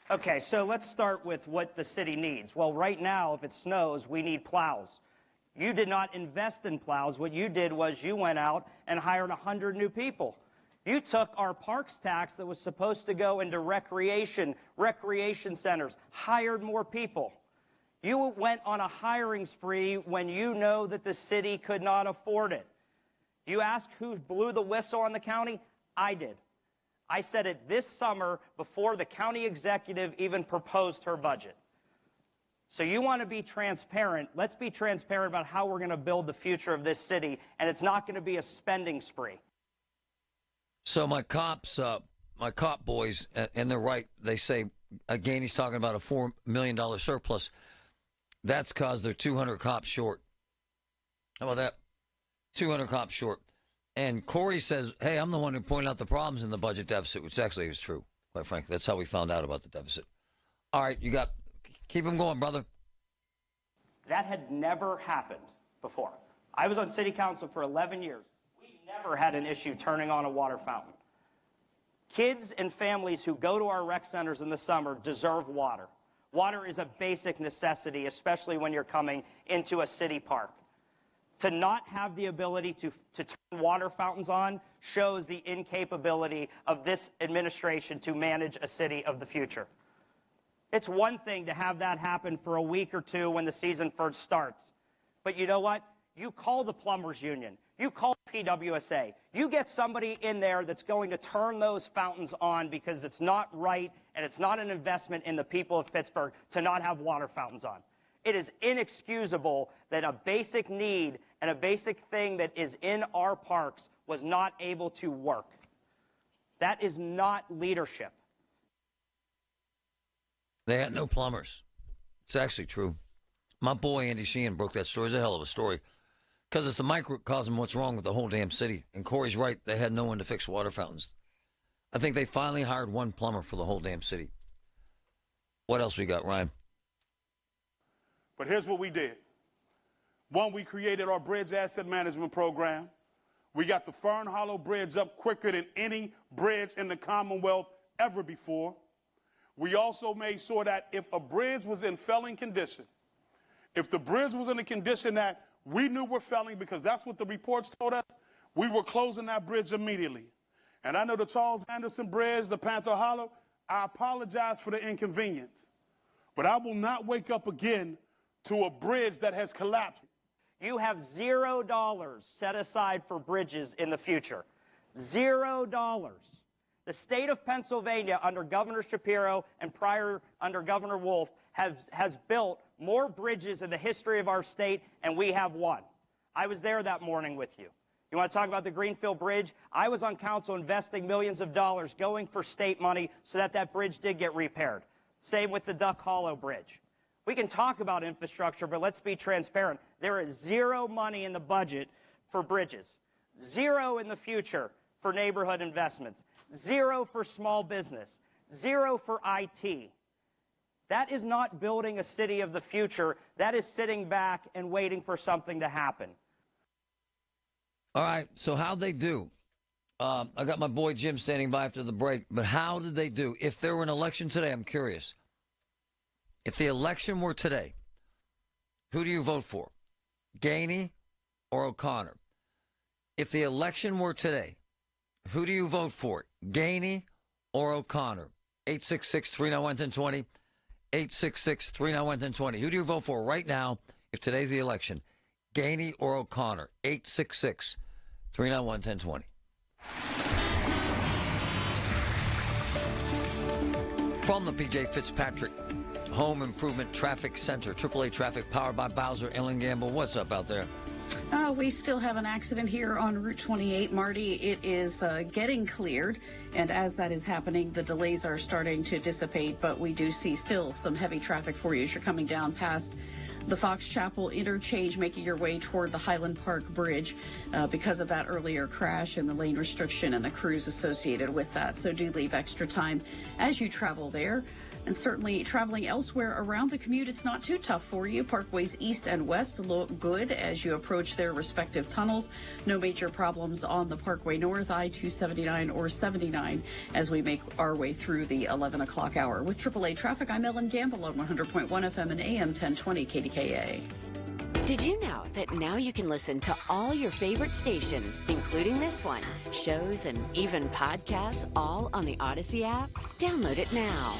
Okay, so let's start with what the city needs. Well, right now, if it snows, we need plows. You did not invest in plows. What you did was you went out and hired 100 new people. You took our parks tax that was supposed to go into recreation centers, hired more people. You went on a hiring spree when you know that the city could not afford it. You ask who blew the whistle on the county? I did. I said it this summer before the county executive even proposed her budget. So you want to be transparent. Let's be transparent about how we're going to build the future of this city, and it's not going to be a spending spree. So my cop boys, and they're right, they say, Gainey's talking about a $4 million surplus. That's because they're 200 cops short. How about that? 200 cops short. And Corey says, hey, I'm the one who pointed out the problems in the budget deficit, which actually is true, quite frankly. That's how we found out about the deficit. All right, keep them going, brother. That had never happened before. I was on city council for 11 years. We never had an issue turning on a water fountain. Kids and families who go to our rec centers in the summer deserve water. Water is a basic necessity, especially when you're coming into a city park. To not have the ability to turn water fountains on shows the incapability of this administration to manage a city of the future. It's one thing to have that happen for a week or two when the season first starts. But you know what? You call the plumbers union. You call PWSA. You get somebody in there that's going to turn those fountains on, because it's not right and it's not an investment in the people of Pittsburgh to not have water fountains on. It is inexcusable that a basic need and a basic thing that is in our parks was not able to work. That is not leadership. They had no plumbers. It's actually true. My boy Andy Sheehan broke that story. It's a hell of a story. Because it's a microcosm of what's wrong with the whole damn city. And Corey's right. They had no one to fix water fountains. I think they finally hired one plumber for the whole damn city. What else we got, Ryan? But here's what we did. One, we created our bridge asset management program. We got the Fern Hollow Bridge up quicker than any bridge in the Commonwealth ever before. We also made sure that if a bridge was in failing condition, if the bridge was in a condition that we knew were failing, because that's what the reports told us, we were closing that bridge immediately. And I know the Charles Anderson Bridge, the Panther Hollow, I apologize for the inconvenience. But I will not wake up again to a bridge that has collapsed. You have $0 set aside for bridges in the future. $0. The state of Pennsylvania, under Governor Shapiro and prior under Governor Wolf, has built more bridges in the history of our state, and we have one. I was there that morning with you. You want to talk about the Greenfield Bridge? I was on council investing millions of dollars going for state money so that that bridge did get repaired. Same with the Duck Hollow Bridge. We can talk about infrastructure, but let's be transparent. There is zero money in the budget for bridges, zero in the future for neighborhood investments, zero for small business, zero for IT. That is not building a city of the future. That is sitting back and waiting for something to happen. All right, so how'd they do? I got my boy Jim standing by after the break, but how did they do? If there were an election today, I'm curious. If the election were today, who do you vote for? Gainey or O'Connor? If the election were today, who do you vote for? Gainey or O'Connor? 866-391-1020. 866-391-1020. Who do you vote for right now if today's the election? Gainey or O'Connor? 866-391-1020. From the P.J. Fitzpatrick Home Improvement Traffic Center. AAA Traffic powered by Bowser, Ellen Gamble. What's up out there? We still have an accident here on Route 28, Marty. It is getting cleared, and as that is happening, the delays are starting to dissipate, but we do see still some heavy traffic for you as you're coming down past the Fox Chapel interchange, making your way toward the Highland Park Bridge because of that earlier crash and the lane restriction and the crews associated with that. So do leave extra time as you travel there. And certainly traveling elsewhere around the commute, it's not too tough for you. Parkways east and west look good as you approach their respective tunnels. No major problems on the Parkway North, I-279 or 79 as we make our way through the 11 o'clock hour. With AAA Traffic, I'm Ellen Gamble on 100.1 FM and AM 1020 KDKA. Did you know that now you can listen to all your favorite stations, including this one, shows, and even podcasts, all on the Odyssey app? Download it now.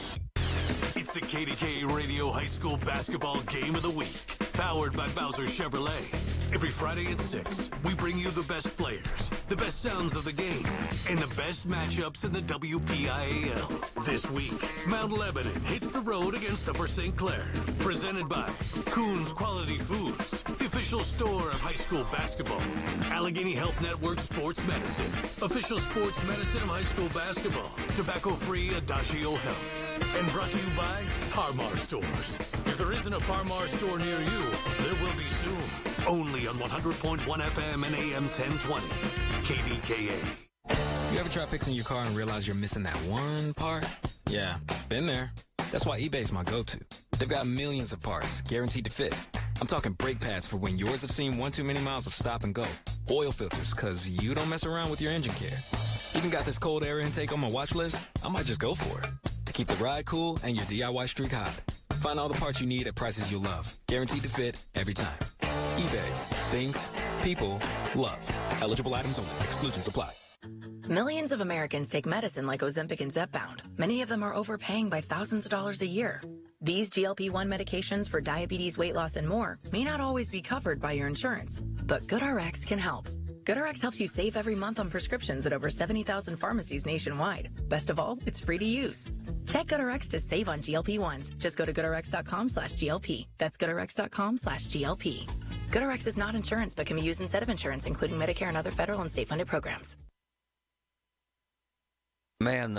It's the KDKA Radio High School Basketball Game of the Week, powered by Bowser Chevrolet. Every Friday at 6, we bring you the best players, the best sounds of the game, and the best matchups in the WPIAL. This week, Mount Lebanon hits the road against Upper St. Clair. Presented by Coons Quality Foods, the official store of high school basketball. Allegheny Health Network Sports Medicine, official sports medicine of high school basketball. Tobacco-free Adagio Health. And brought to you by Parmar Stores. If there isn't a Parmar store near you, there will be soon. Only on 100.1 FM and AM 1020. KDKA. You ever try fixing your car and realize you're missing that one part? Yeah, been there. That's why eBay's my go-to. They've got millions of parts, guaranteed to fit. I'm talking brake pads for when yours have seen one too many miles of stop and go. Oil filters, because you don't mess around with your engine care. Even got this cold air intake on my watch list. I might just go for it. To keep the ride cool and your DIY streak hot. Find all the parts you need at prices you'll love. Guaranteed to fit every time. eBay. Things, people, love. Eligible items only. Exclusions apply. Millions of Americans take medicine like Ozempic and Zepbound. Many of them are overpaying by thousands of dollars a year. These GLP-1 medications for diabetes, weight loss, and more may not always be covered by your insurance, but GoodRx can help. GoodRx helps you save every month on prescriptions at over 70,000 pharmacies nationwide. Best of all, it's free to use. Check GoodRx to save on GLP-1s. Just go to GoodRx.com/GLP. That's GoodRx.com/GLP. GoodRx is not insurance, but can be used instead of insurance, including Medicare and other federal and state-funded programs. Man,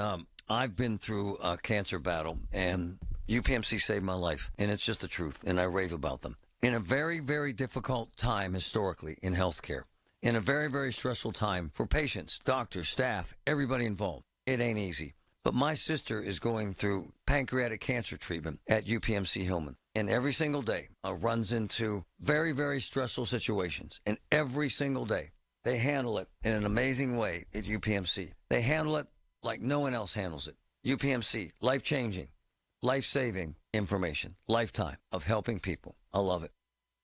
I've been through a cancer battle, and UPMC saved my life, and it's just the truth, and I rave about them. In a very, very difficult time historically in healthcare, in a very, very stressful time for patients, doctors, staff, everybody involved, it ain't easy. But my sister is going through pancreatic cancer treatment at UPMC Hillman, and every single day runs into very, very stressful situations, and every single day they handle it in an amazing way at UPMC. They handle it like no one else handles it. UPMC, life-changing, life-saving information, lifetime of helping people. I love it.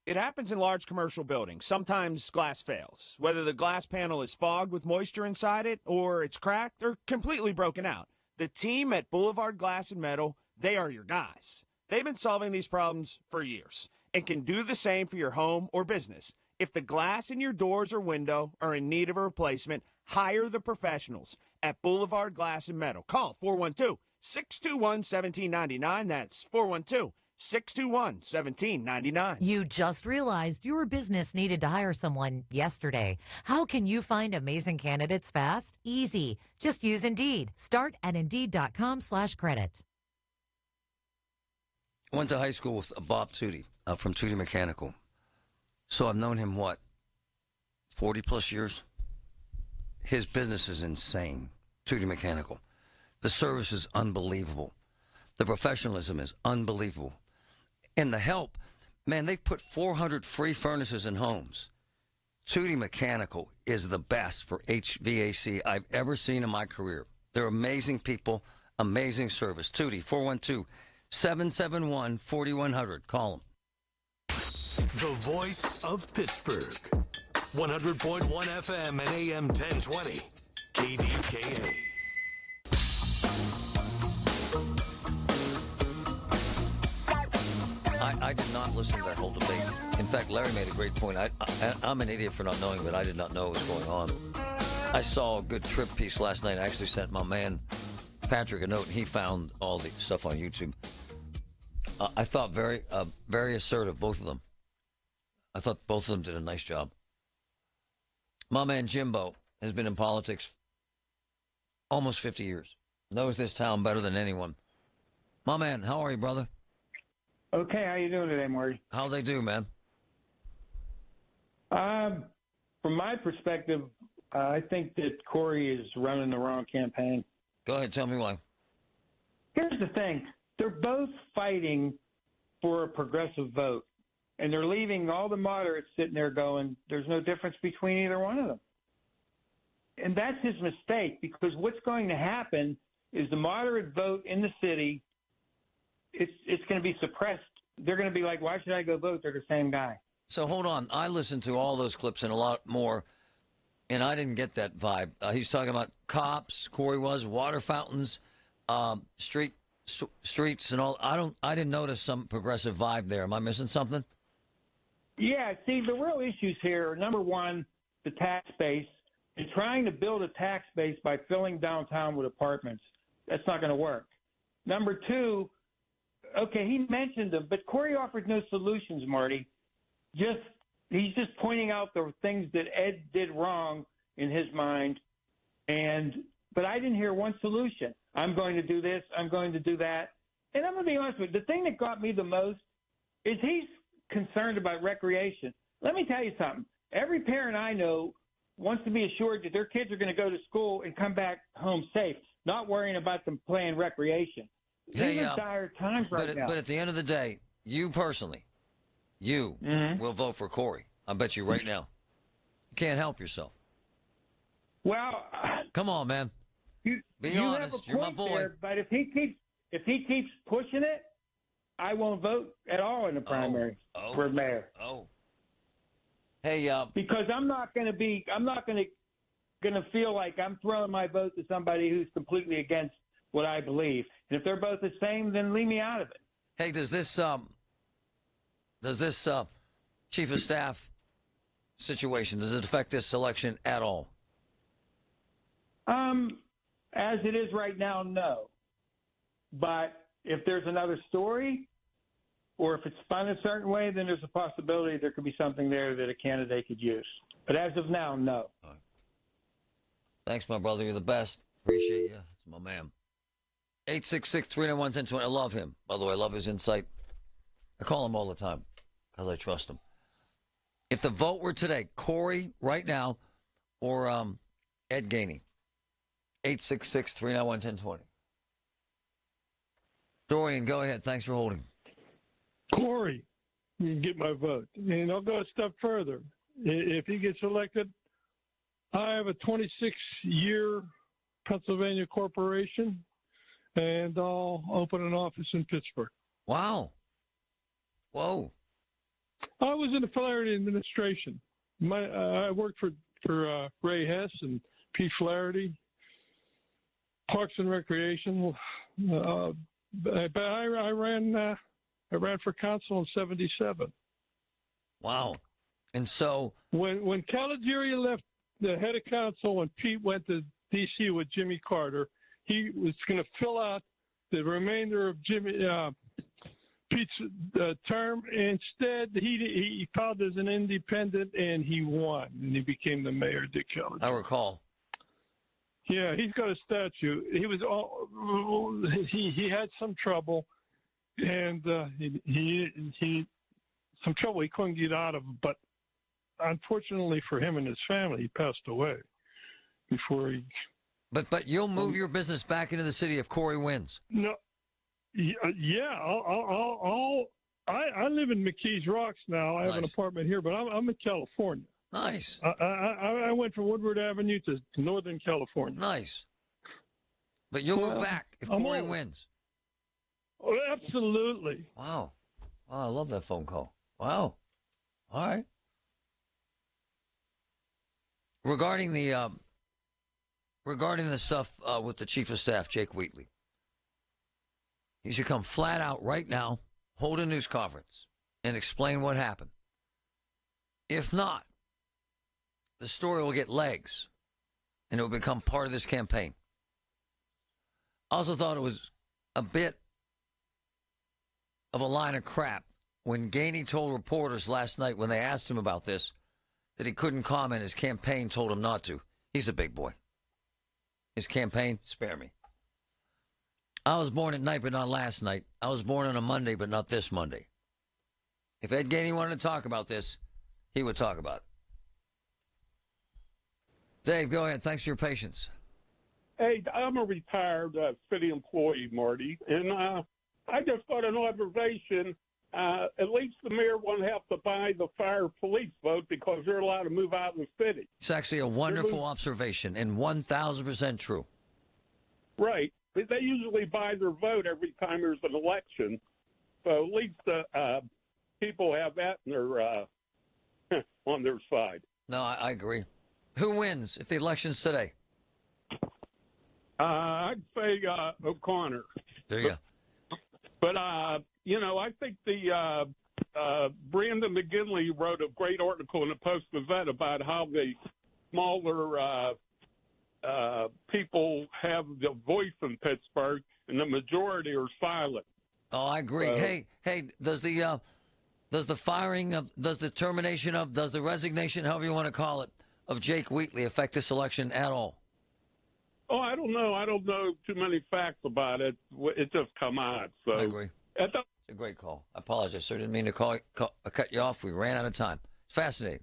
It happens in large commercial buildings. Sometimes glass fails, whether the glass panel is fogged with moisture inside it, or it's cracked, or completely broken out. The team at Boulevard Glass and Metal, they are your guys. They've been solving these problems for years and can do the same for your home or business. If the glass in your doors or window are in need of a replacement, hire the professionals at Boulevard Glass and Metal. Call 412-621-1799. That's 412-621-1799. You just realized your business needed to hire someone yesterday. How can you find amazing candidates fast? Easy. Just use Indeed. Start at Indeed.com/credit. I went to high school with Bob Tootie from Tootie Mechanical. So I've known him, 40 plus years? His business is insane. Tootie Mechanical. The service is unbelievable. The professionalism is unbelievable. And the help, man, they've put 400 free furnaces in homes. Tootie Mechanical is the best for HVAC I've ever seen in my career. They're amazing people, amazing service. Tootie, 412-771-4100. Call them. The voice of Pittsburgh. 100.1 FM and AM 1020. KDKA. I did not listen to that whole debate. In fact, Larry made a great point. I'm an idiot for not knowing, but I did not know what was going on. I saw a good trip piece last night. I actually sent my man Patrick a note, and he found all the stuff on YouTube. I thought very assertive, both of them. I thought both of them did a nice job. My man Jimbo has been in politics almost 50 years. Knows this town better than anyone. My man, how are you, brother? Okay, how you doing today, Marty? How they do, man? From my perspective, I think that Corey is running the wrong campaign. Go ahead, tell me why. Here's the thing. They're both fighting for a progressive vote, and they're leaving all the moderates sitting there going, there's no difference between either one of them. And that's his mistake, because what's going to happen is the moderate vote in the city, it's going to be suppressed. They're going to be like, why should I go vote? They're the same guy. So hold on. I listened to all those clips and a lot more, and I didn't get that vibe. He's talking about cops, Corey was, water fountains, streets and all. I didn't notice some progressive vibe there. Am I missing something? Yeah, see, the real issues here are, number one, the tax base, and trying to build a tax base by filling downtown with apartments. That's not going to work. Number two, okay, he mentioned them, but Corey offers no solutions, Marty. He's just pointing out the things that Ed did wrong in his mind, but I didn't hear one solution. I'm going to do this, I'm going to do that. And I'm going to be honest with you, the thing that got me the most is he's concerned about recreation. Let me tell you something. Every parent I know wants to be assured that their kids are going to go to school and come back home safe, not worrying about them playing recreation. These are dire times right now. But at the end of the day, you personally, will vote for Corey. I bet you right now. You can't help yourself. Well, come on, man. Be honest. You're my boy. There, but if he keeps pushing it, I won't vote at all in the primary for mayor. Hey, because I'm not going to feel like I'm throwing my vote to somebody who's completely against what I believe. And if they're both the same, then leave me out of it. Hey, does this chief of staff situation, does it affect this election at all? As it is right now, no. But if there's another story, or if it's spun a certain way, then there's a possibility there could be something there that a candidate could use. But as of now, no. Right. Thanks, my brother. You're the best. Appreciate you. It's my man. 866-391-1020. I love him. By the way, I love his insight. I call him all the time because I trust him. If the vote were today, Corey right now or Ed Gainey, 866-391-1020. Dorian, go ahead. Thanks for holding. Corey, you can get my vote. And I'll go a step further. If he gets elected, I have a 26-year Pennsylvania corporation, and I'll open an office in Pittsburgh. Wow. Whoa. I was in the Flaherty administration. I worked for Ray Hess and Pete Flaherty, Parks and Recreation. But I ran for council in '77. Wow. And so when Caligiuri left the head of council and Pete went to D.C. with Jimmy Carter, he was going to fill out the remainder of Pete's term. Instead, he filed as an independent, and he won, and he became the mayor, Dick Caligiuri. I recall. Yeah, he's got a statue. He was he had some trouble, and he some trouble he couldn't get out of. But unfortunately for him and his family, he passed away before he. But you'll move your business back into the city if Corey wins. No. Yeah, I live in McKees Rocks now. I have an apartment here, but I'm in California. Nice. I went from Woodward Avenue to Northern California. Nice. But you'll move back if Corey wins. Oh, absolutely. Wow. I love that phone call. Wow. All right. Regarding the stuff with the chief of staff, Jake Wheatley, he should come flat out right now, hold a news conference, and explain what happened. If not, the story will get legs, and it will become part of this campaign. I also thought it was a bit of a line of crap when Gainey told reporters last night when they asked him about this that he couldn't comment. His campaign told him not to. He's a big boy. His campaign, spare me. I was born at night, but not last night. I was born on a Monday, but not this Monday. If Ed Gainey wanted to talk about this, he would talk about it. Dave, go ahead. Thanks for your patience. Hey, I'm a retired city employee, Marty, and I just got an observation. At least the mayor won't have to buy the fire police vote because they're allowed to move out of the city. It's actually a wonderful observation and 1,000% true. Right. They usually buy their vote every time there's an election. So at least people have that in their, on their side. No, I agree. Who wins if the election's today? I'd say O'Connor. There you go. But, you know, I think the Brandon McGinley wrote a great article in the Post-Gazette about how the smaller people have the voice in Pittsburgh, and the majority are silent. Oh, I agree. So, hey, does the firing of, does the resignation, however you want to call it, of Jake Wheatley affect this election at all? Oh, I don't know. I don't know too many facts about it. It just come out. So I agree. It's a great call. I apologize, sir. Didn't mean to cut you off. We ran out of time. It's fascinating.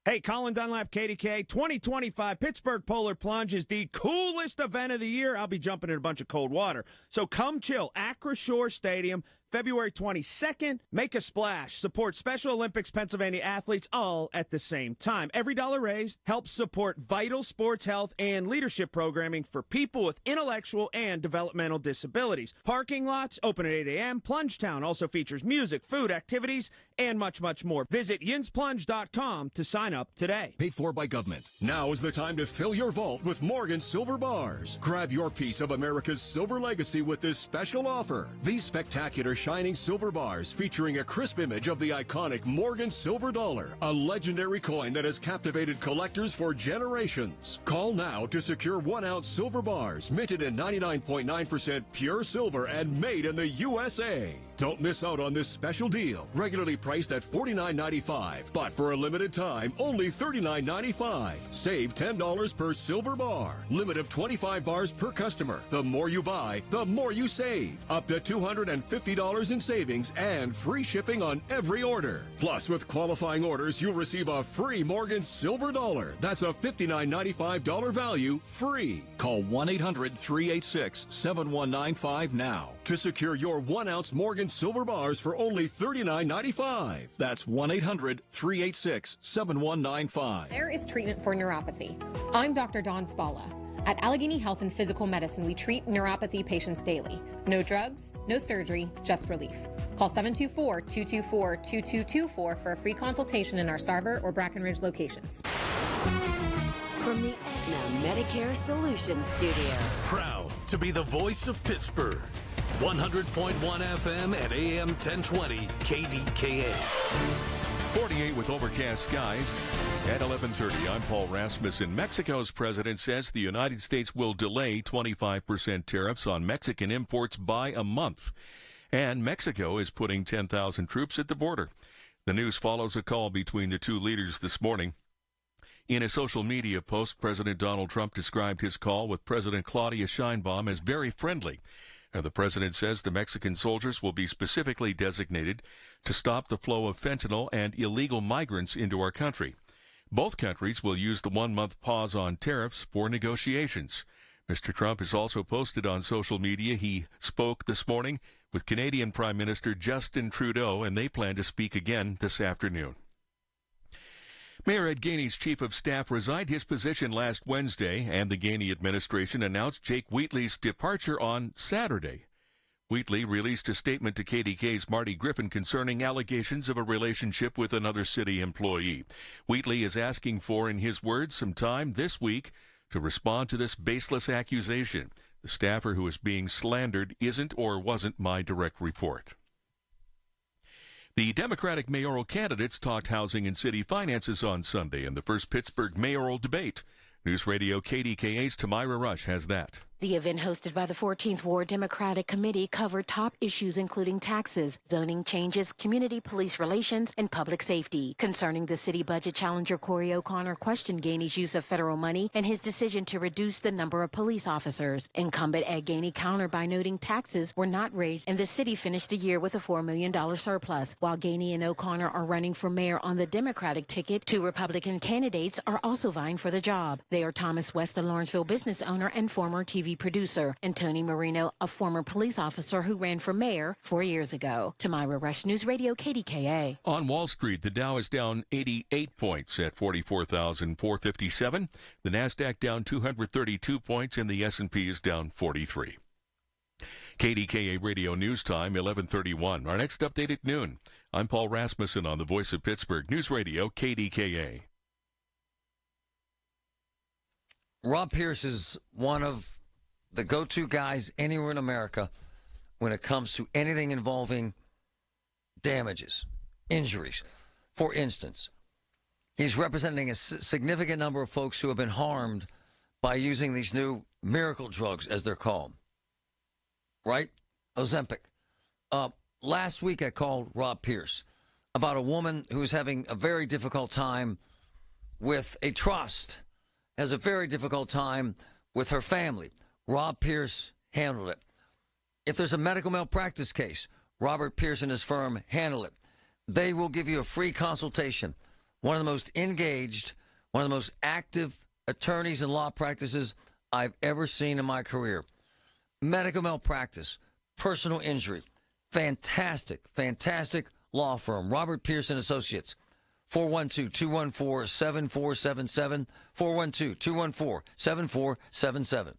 Hey, Colin Dunlap, KDKA, 2025 Pittsburgh Polar Plunge is the coolest event of the year. I'll be jumping in a bunch of cold water. So come chill. Acra Shore Stadium, February 22nd. Make a splash. Support Special Olympics Pennsylvania athletes all at the same time. Every dollar raised helps support vital sports health and leadership programming for people with intellectual and developmental disabilities. Parking lots open at 8 a.m. Plungetown also features music, food, activities, and much, much more. Visit yinsplunge.com to sign up today. Paid for by government. Now is the time to fill your vault with Morgan Silver Bars. Grab your piece of America's silver legacy with this special offer. These spectacular shining silver bars featuring a crisp image of the iconic Morgan silver dollar, a legendary coin that has captivated collectors for generations. Call now to secure 1-ounce silver bars minted in 99.9% pure silver and made in the USA. Don't miss out on this special deal, regularly priced at $49.95, but for a limited time, only $39.95. Save $10 per silver bar. Limit of 25 bars per customer. The more you buy, the more you save. Up to $250 in savings and free shipping on every order. Plus, with qualifying orders, you'll receive a free Morgan Silver Dollar. That's a $59.95 value free. Call 1-800-386-7195 now to secure your 1-ounce Morgan Silver Bars for only $39.95. That's 1-800-386-7195. There is treatment for neuropathy. I'm Dr. Dawn Spalla. At Allegheny Health and Physical Medicine, we treat neuropathy patients daily. No drugs, no surgery, just relief. Call 724-224-2224 for a free consultation in our Sarver or Brackenridge locations. From the Aetna Medicare Solutions Studio. Proud to be the voice of Pittsburgh. 100.1 FM and AM 1020 KDKA. 48 with overcast skies. At 11:30, I'm Paul Rasmussen. Mexico's president says the United States will delay 25% tariffs on Mexican imports by a month. And Mexico is putting 10,000 troops at the border. The news follows a call between the two leaders this morning. In a social media post, President Donald Trump described his call with President Claudia Sheinbaum as very friendly. And the president says the Mexican soldiers will be specifically designated to stop the flow of fentanyl and illegal migrants into our country. Both countries will use the one-month pause on tariffs for negotiations. Mr. Trump has also posted on social media he spoke this morning with Canadian Prime Minister Justin Trudeau, and they plan to speak again this afternoon. Mayor Ed Gainey's chief of staff resigned his position last Wednesday, and the Gainey administration announced Jake Wheatley's departure on Saturday. Wheatley released a statement to KDKA's Marty Griffin concerning allegations of a relationship with another city employee. Wheatley is asking for, in his words, some time this week to respond to this baseless accusation. The staffer who is being slandered isn't or wasn't my direct report. The Democratic mayoral candidates talked housing and city finances on Sunday in the first Pittsburgh mayoral debate. News Radio KDKA's Tamira Rush has that. The event hosted by the 14th Ward Democratic Committee covered top issues including taxes, zoning changes, community police relations, and public safety. Concerning the city budget, challenger Corey O'Connor questioned Gainey's use of federal money and his decision to reduce the number of police officers. Incumbent Ed Gainey countered by noting taxes were not raised and the city finished the year with a $4 million surplus. While Gainey and O'Connor are running for mayor on the Democratic ticket, 2 Republican candidates are also vying for the job. They are Thomas West, the Lawrenceville business owner and former TV producer, and Tony Marino, a former police officer who ran for mayor 4 years ago. Tamira Rush, News Radio, KDKA. On Wall Street, the Dow is down 88 points at 44,457. The Nasdaq down 232 points, and the S&P is down 43. KDKA Radio News Time, 11:31. Our next update at noon. I'm Paul Rasmussen on the Voice of Pittsburgh News Radio, KDKA. Rob Pierce is one of the go-to guys anywhere in America when it comes to anything involving damages, injuries. For instance, he's representing a significant number of folks who have been harmed by using these new miracle drugs, as they're called. Right? Ozempic. Last week I called Rob Pierce about a woman who's having a very difficult time with a trust, has a very difficult time with her family. Rob Pierce handled it. If there's a medical malpractice case, Robert Pierce and his firm handle it. They will give you a free consultation. One of the most engaged, one of the most active attorneys and law practices I've ever seen in my career. Medical malpractice, personal injury, fantastic, fantastic law firm. Robert Pierce and Associates, 412-214-7477, 412-214-7477.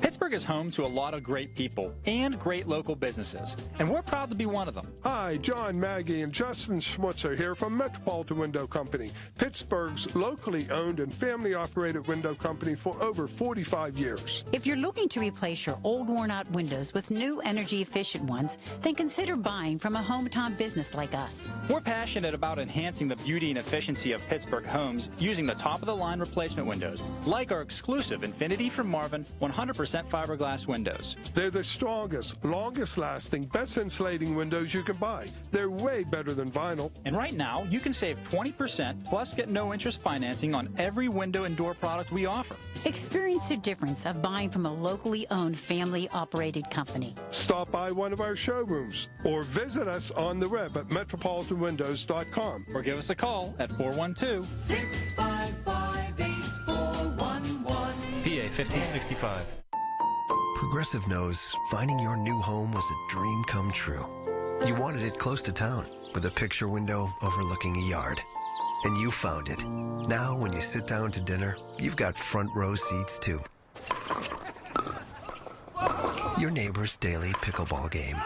Pittsburgh is home to a lot of great people and great local businesses, and we're proud to be one of them. Hi, John, Maggie, and Justin Schmutzer here from Metropolitan Window Company, Pittsburgh's locally owned and family-operated window company for over 45 years. If you're looking to replace your old worn-out windows with new energy-efficient ones, then consider buying from a hometown business like us. We're passionate about enhancing the beauty and efficiency of Pittsburgh homes using the top-of-the-line replacement windows, like our exclusive Infinity from Marvin 100% fiberglass windows. They're the strongest, longest-lasting, best insulating windows you can buy. They're way better than vinyl. And right now, you can save 20% plus get no interest financing on every window and door product we offer. Experience the difference of buying from a locally owned, family-operated company. Stop by one of our showrooms or visit us on the web at metropolitanwindows.com. Or give us a call at 412-655-8411. PA 1565. Progressive knows finding your new home was a dream come true. You wanted it close to town with a picture window overlooking a yard. And you found it. Now when you sit down to dinner, you've got front row seats too. Your neighbor's daily pickleball game.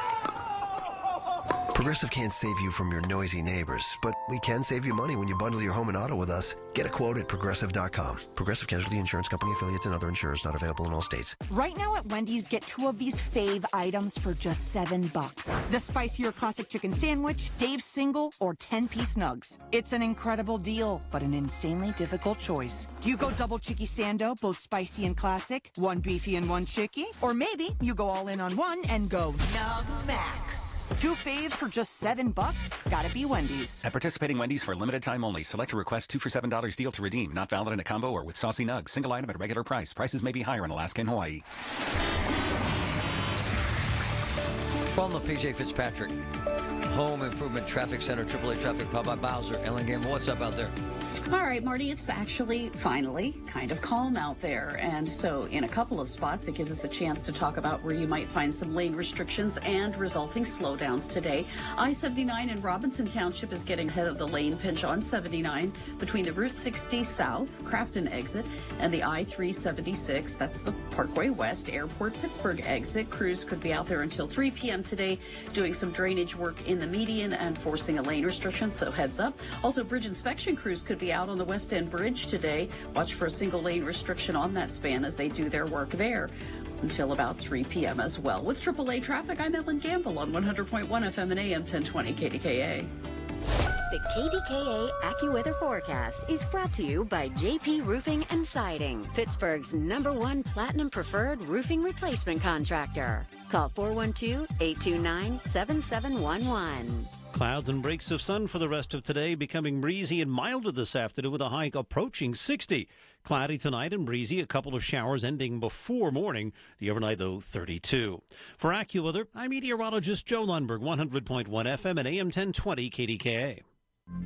Progressive can't save you from your noisy neighbors, but we can save you money when you bundle your home and auto with us. Get a quote at Progressive.com. Progressive Casualty Insurance Company affiliates and other insurers not available in all states. Right now at Wendy's, get 2 of these fave items for just $7. The spicier classic chicken sandwich, Dave's single, or 10-piece nugs. It's an incredible deal, but an insanely difficult choice. Do you go double chicky sando, both spicy and classic, 1 beefy and 1 chicky? Or maybe you go all in on one and go Nug Max. 2 faves for just $7? Gotta be Wendy's. At participating Wendy's for a limited time only. Select a request 2 for $7 deal to redeem. Not valid in a combo or with saucy nugs. Single item at regular price. Prices may be higher in Alaska and Hawaii. From the P.J. Fitzpatrick Home Improvement Traffic Center, AAA Traffic, Bob Bowser, Ellen Gamble, what's up out there? All right, Marty, it's actually finally kind of calm out there. And so in a couple of spots, it gives us a chance to talk about where you might find some lane restrictions and resulting slowdowns today. I-79 in Robinson Township is getting ahead of the lane pinch on 79 between the Route 60 South, Crafton exit, and the I-376. That's the Parkway West Airport Pittsburgh exit. Crews could be out there until 3 p.m. today doing some drainage work in the median and forcing a lane restriction, so heads up. Also, bridge inspection crews could be out on the West End Bridge today. Watch for a single lane restriction on that span as they do their work there until about 3 p.m. as well. With AAA Traffic, I'm Ellen Gamble on 100.1 FM and AM 1020 KDKA. The KDKA AccuWeather forecast is brought to you by JP Roofing and Siding, Pittsburgh's #1 Platinum Preferred Roofing Replacement Contractor. Call 412-829-7711. Clouds and breaks of sun for the rest of today, becoming breezy and milder this afternoon with a high approaching 60. Cloudy tonight and breezy, a couple of showers ending before morning. The overnight, though, 32. For AccuWeather, I'm meteorologist Joe Lundberg, 100.1 FM and AM 1020 KDKA.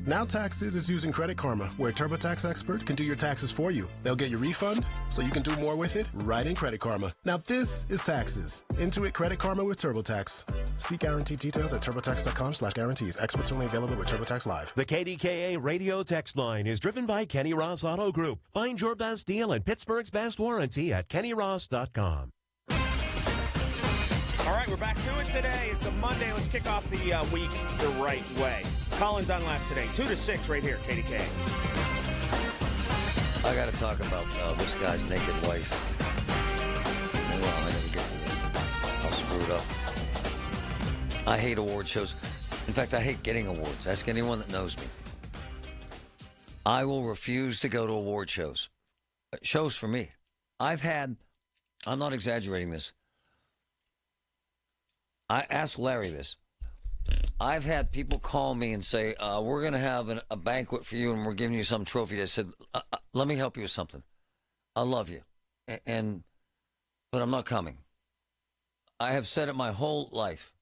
Now Taxes is using Credit Karma, where a TurboTax expert can do your taxes for you. They'll get your refund so you can do more with it right in Credit Karma. Now this is taxes. Intuit Credit Karma with TurboTax. See guaranteed details at turbotax.com/guarantees. Experts only available with TurboTax Live. The KDKA radio text line is driven by Kenny Ross Auto Group. Find your best deal and Pittsburgh's best warranty at kennyross.com. All right, we're back to it today. It's a Monday. Let's kick off the week the right way. Colin Dunlap today, 2 to 6 right here, KDK. I got to talk about this guy's naked wife. Hold on, I got to get all screwed up. I hate award shows. In fact, I hate getting awards. Ask anyone that knows me. I will refuse to go to award shows. Shows for me. I'm not exaggerating this. I asked Larry this. I've had people call me and say, we're going to have a banquet for you and we're giving you some trophy. I said, let me help you with something. I love you. But I'm not coming. I have said it my whole life.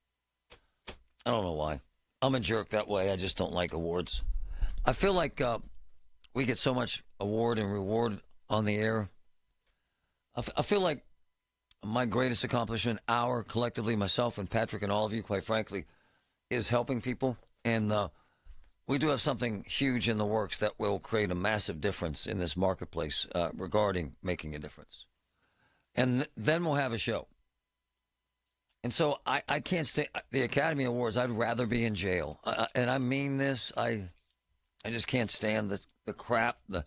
I don't know why. I'm a jerk that way. I just don't like awards. I feel like we get so much award and reward on the air. I feel like my greatest accomplishment, collectively, myself and Patrick and all of you, quite frankly, is helping people. And we do have something huge in the works that will create a massive difference in this marketplace regarding making a difference. And then we'll have a show. And so I can't stay. The Academy Awards, I'd rather be in jail. And I mean this. I just can't stand the crap, the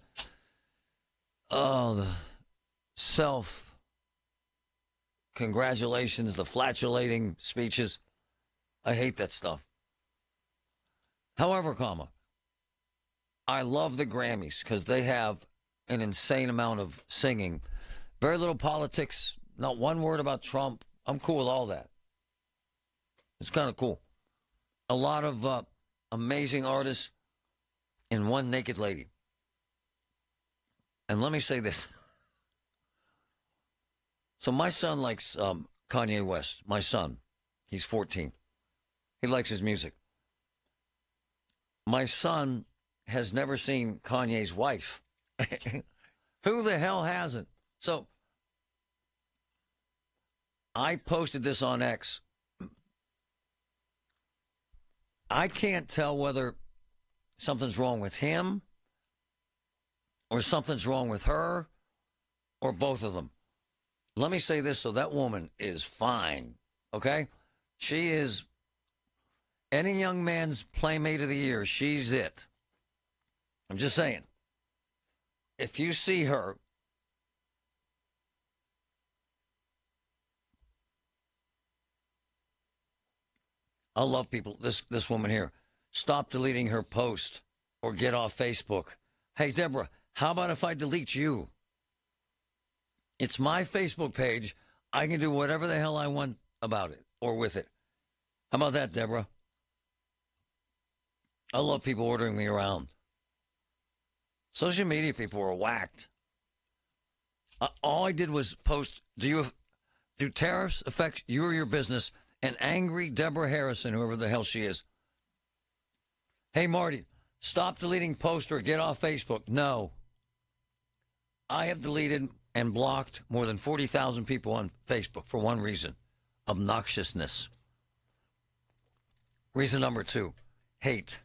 self-congratulations, the flatulating speeches. I hate that stuff. However, I love the Grammys because they have an insane amount of singing. Very little politics, not one word about Trump. I'm cool with all that. It's kind of cool. A lot of amazing artists and one naked lady. And let me say this. So my son likes Kanye West. My son, he's 14. He likes his music. My son has never seen Kanye's wife. Who the hell hasn't? So I posted this on X. I can't tell whether something's wrong with him or something's wrong with her or both of them. Let me say this, so that woman is fine, okay? She is any young man's Playmate of the Year. She's it. I'm just saying. If you see her, I love people. This woman here. Stop deleting her post or get off Facebook. Hey, Deborah, how about if I delete you? It's my Facebook page. I can do whatever the hell I want about it or with it. How about that, Deborah? I love people ordering me around. Social media people are whacked. All I did was post, do tariffs affect you or your business? And angry Deborah Harrison, whoever the hell she is. Hey, Marty, stop deleting posts or get off Facebook. No. I have deleted and blocked more than 40,000 people on Facebook for one reason, obnoxiousness. Reason number 2, hate.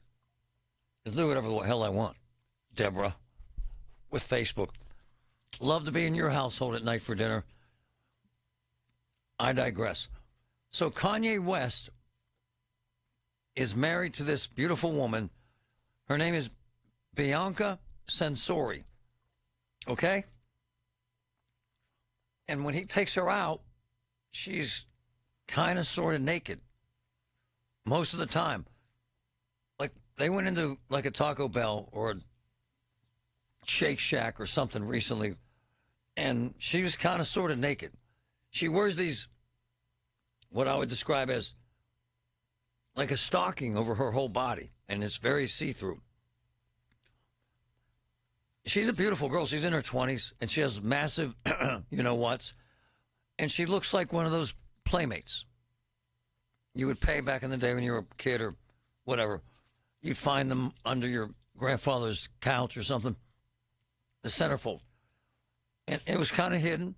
I'll do whatever the hell I want, Deborah, with Facebook. Love to be in your household at night for dinner. I digress. So Kanye West is married to this beautiful woman. Her name is Bianca Censori. Okay? And when he takes her out, she's kind of sort of naked. Most of the time. Like, They went into like a Taco Bell or a Shake Shack or something recently, and she was kind of sort of naked. She wears these, what I would describe as like a stocking over her whole body, and it's very see-through. She's a beautiful girl. She's in her 20s, and she has massive you-know-whats, and she looks like one of those Playmates you would pay back in the day when you were a kid or whatever. You'd find them under your grandfather's couch or something, the centerfold. And it was kind of hidden,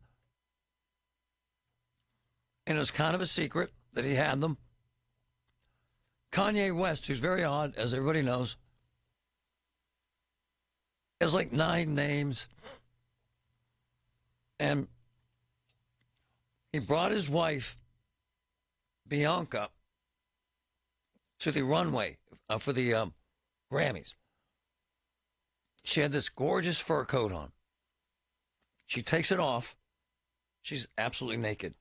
and it was kind of a secret that he had them. Kanye West, who's very odd, as everybody knows, has like 9 names. And he brought his wife, Bianca, to the runway for the Grammys. She had this gorgeous fur coat on. She takes it off. She's absolutely naked.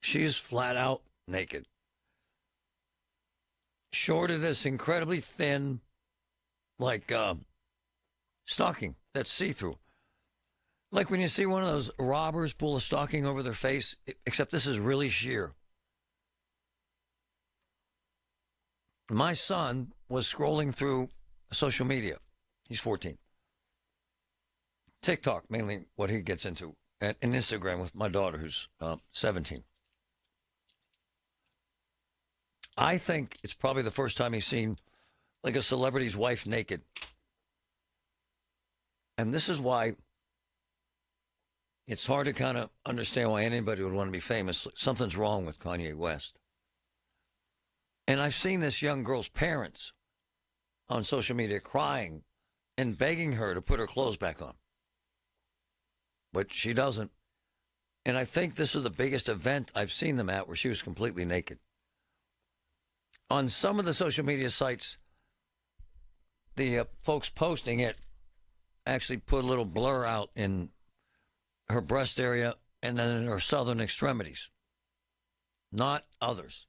She is flat out naked. Short of this incredibly thin, like, stocking that's see-through. Like when you see one of those robbers pull a stocking over their face, except this is really sheer. My son was scrolling through social media. He's 14. TikTok, mainly what he gets into, and Instagram with my daughter, who's 17. I think it's probably the first time he's seen like a celebrity's wife naked. And this is why it's hard to kind of understand why anybody would want to be famous. Something's wrong with Kanye West. And I've seen this young girl's parents on social media crying and begging her to put her clothes back on. But she doesn't. And I think this is the biggest event I've seen them at where she was completely naked. On some of the social media sites, the folks posting it actually put a little blur out in her breast area and then in her southern extremities. Not others.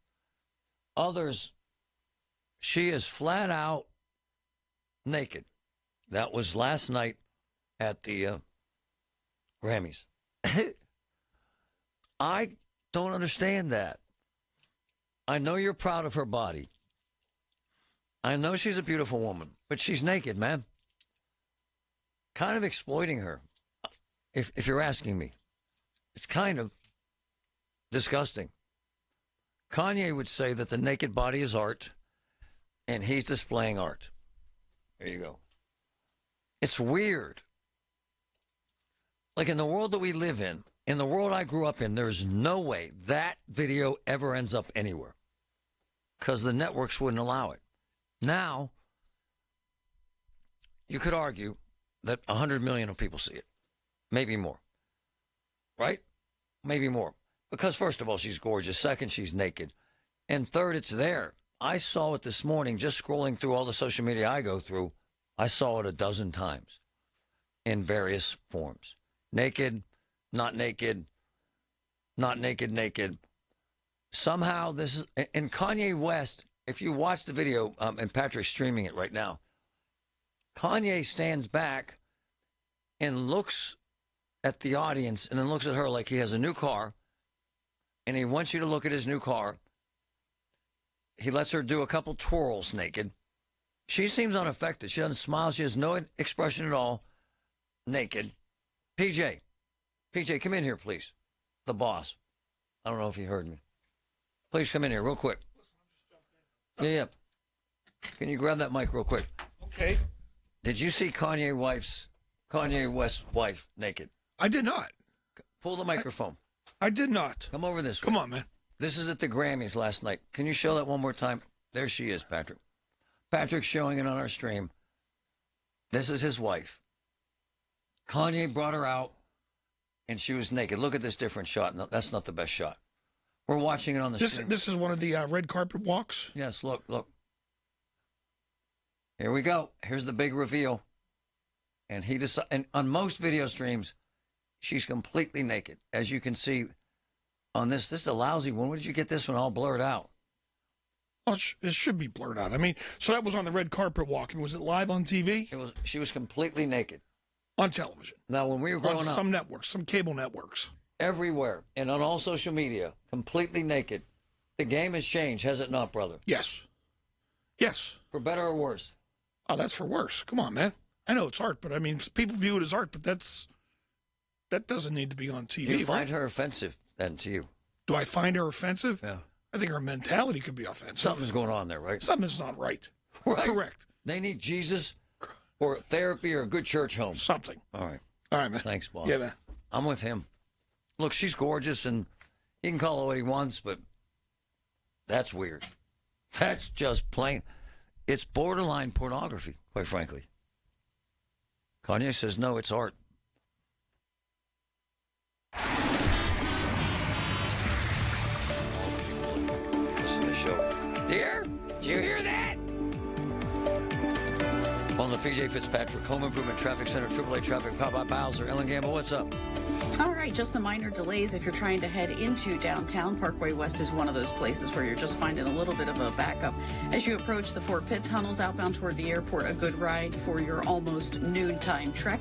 Others, she is flat out naked. That was last night at the Grammys. I don't understand that. I know you're proud of her body. I know she's a beautiful woman, but she's naked, man. Kind of exploiting her, if you're asking me. It's kind of disgusting. Kanye would say that the naked body is art, and he's displaying art. There you go. It's weird. Like in the world that we live in the world I grew up in, there's no way that video ever ends up anywhere because the networks wouldn't allow it. Now, you could argue that 100 million of people see it. Maybe more. Right? Maybe more. Because first of all, she's gorgeous. Second, she's naked. And third, it's there. I saw it this morning just scrolling through all the social media I go through. I saw it 12 times in various forms. Naked, not naked, not naked, naked. Somehow this is, and Kanye West, if you watch the video, and Patrick's streaming it right now, Kanye stands back and looks at the audience and then looks at her like he has a new car and he wants you to look at his new car. He lets her do a couple twirls naked. She seems unaffected. She doesn't smile. She has no expression at all. Naked. PJ, come in here, please. The boss. I don't know if you heard me. Please come in here real quick. Yeah. Can you grab that mic real quick? Okay. Did you see Kanye West's wife naked? I did not. Pull the microphone. I did not. Come over this way. Come on, man. This is at the Grammys last night. Can you show that one more time? There she is, Patrick. Patrick's showing it on our stream. This is his wife. Kanye brought her out, and she was naked. Look at this different shot. No, that's not the best shot. We're watching it on the stream. This is one of the red carpet walks? Yes, look. Here we go. Here's the big reveal. And and on most video streams, she's completely naked. As you can see on this is a lousy one. Where did you get this one all blurred out? Oh, it should be blurred out. I mean, so that was on the red carpet walk. I mean, was it live on TV? She was completely naked. On television. Now, when we were growing on up. Some networks, some cable networks. Everywhere and on all social media, completely naked. The game has changed, has it not, brother? Yes. Yes. For better or worse? Oh, that's for worse. Come on, man. I know it's art, but I mean, people view it as art, but that doesn't need to be on TV. You find her offensive, then, to you? Do I find her offensive? Yeah. I think her mentality could be offensive. Something's going on there, right? Something's not right. Right. Correct. They need Jesus or therapy or a good church home. Something. All right. All right, man. Thanks, boss. Yeah, man. I'm with him. Look, she's gorgeous, and he can call her what he wants, but that's weird. That's just plain. It's borderline pornography, quite frankly. Kanye says, no, it's art. Listen to the show. Dear, did you hear that? On the PJ Fitzpatrick Home Improvement Traffic Center, AAA Traffic, powered by Bowser. Ellen Gamble, what's up? All right, just some minor delays if you're trying to head into downtown. Parkway West is one of those places where you're just finding a little bit of a backup. As you approach the Fort Pitt tunnels outbound toward the airport, a good ride for your almost noontime trek.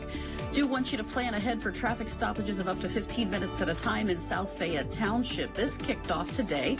Do want you to plan ahead for traffic stoppages of up to 15 minutes at a time in South Fayette Township. This kicked off today,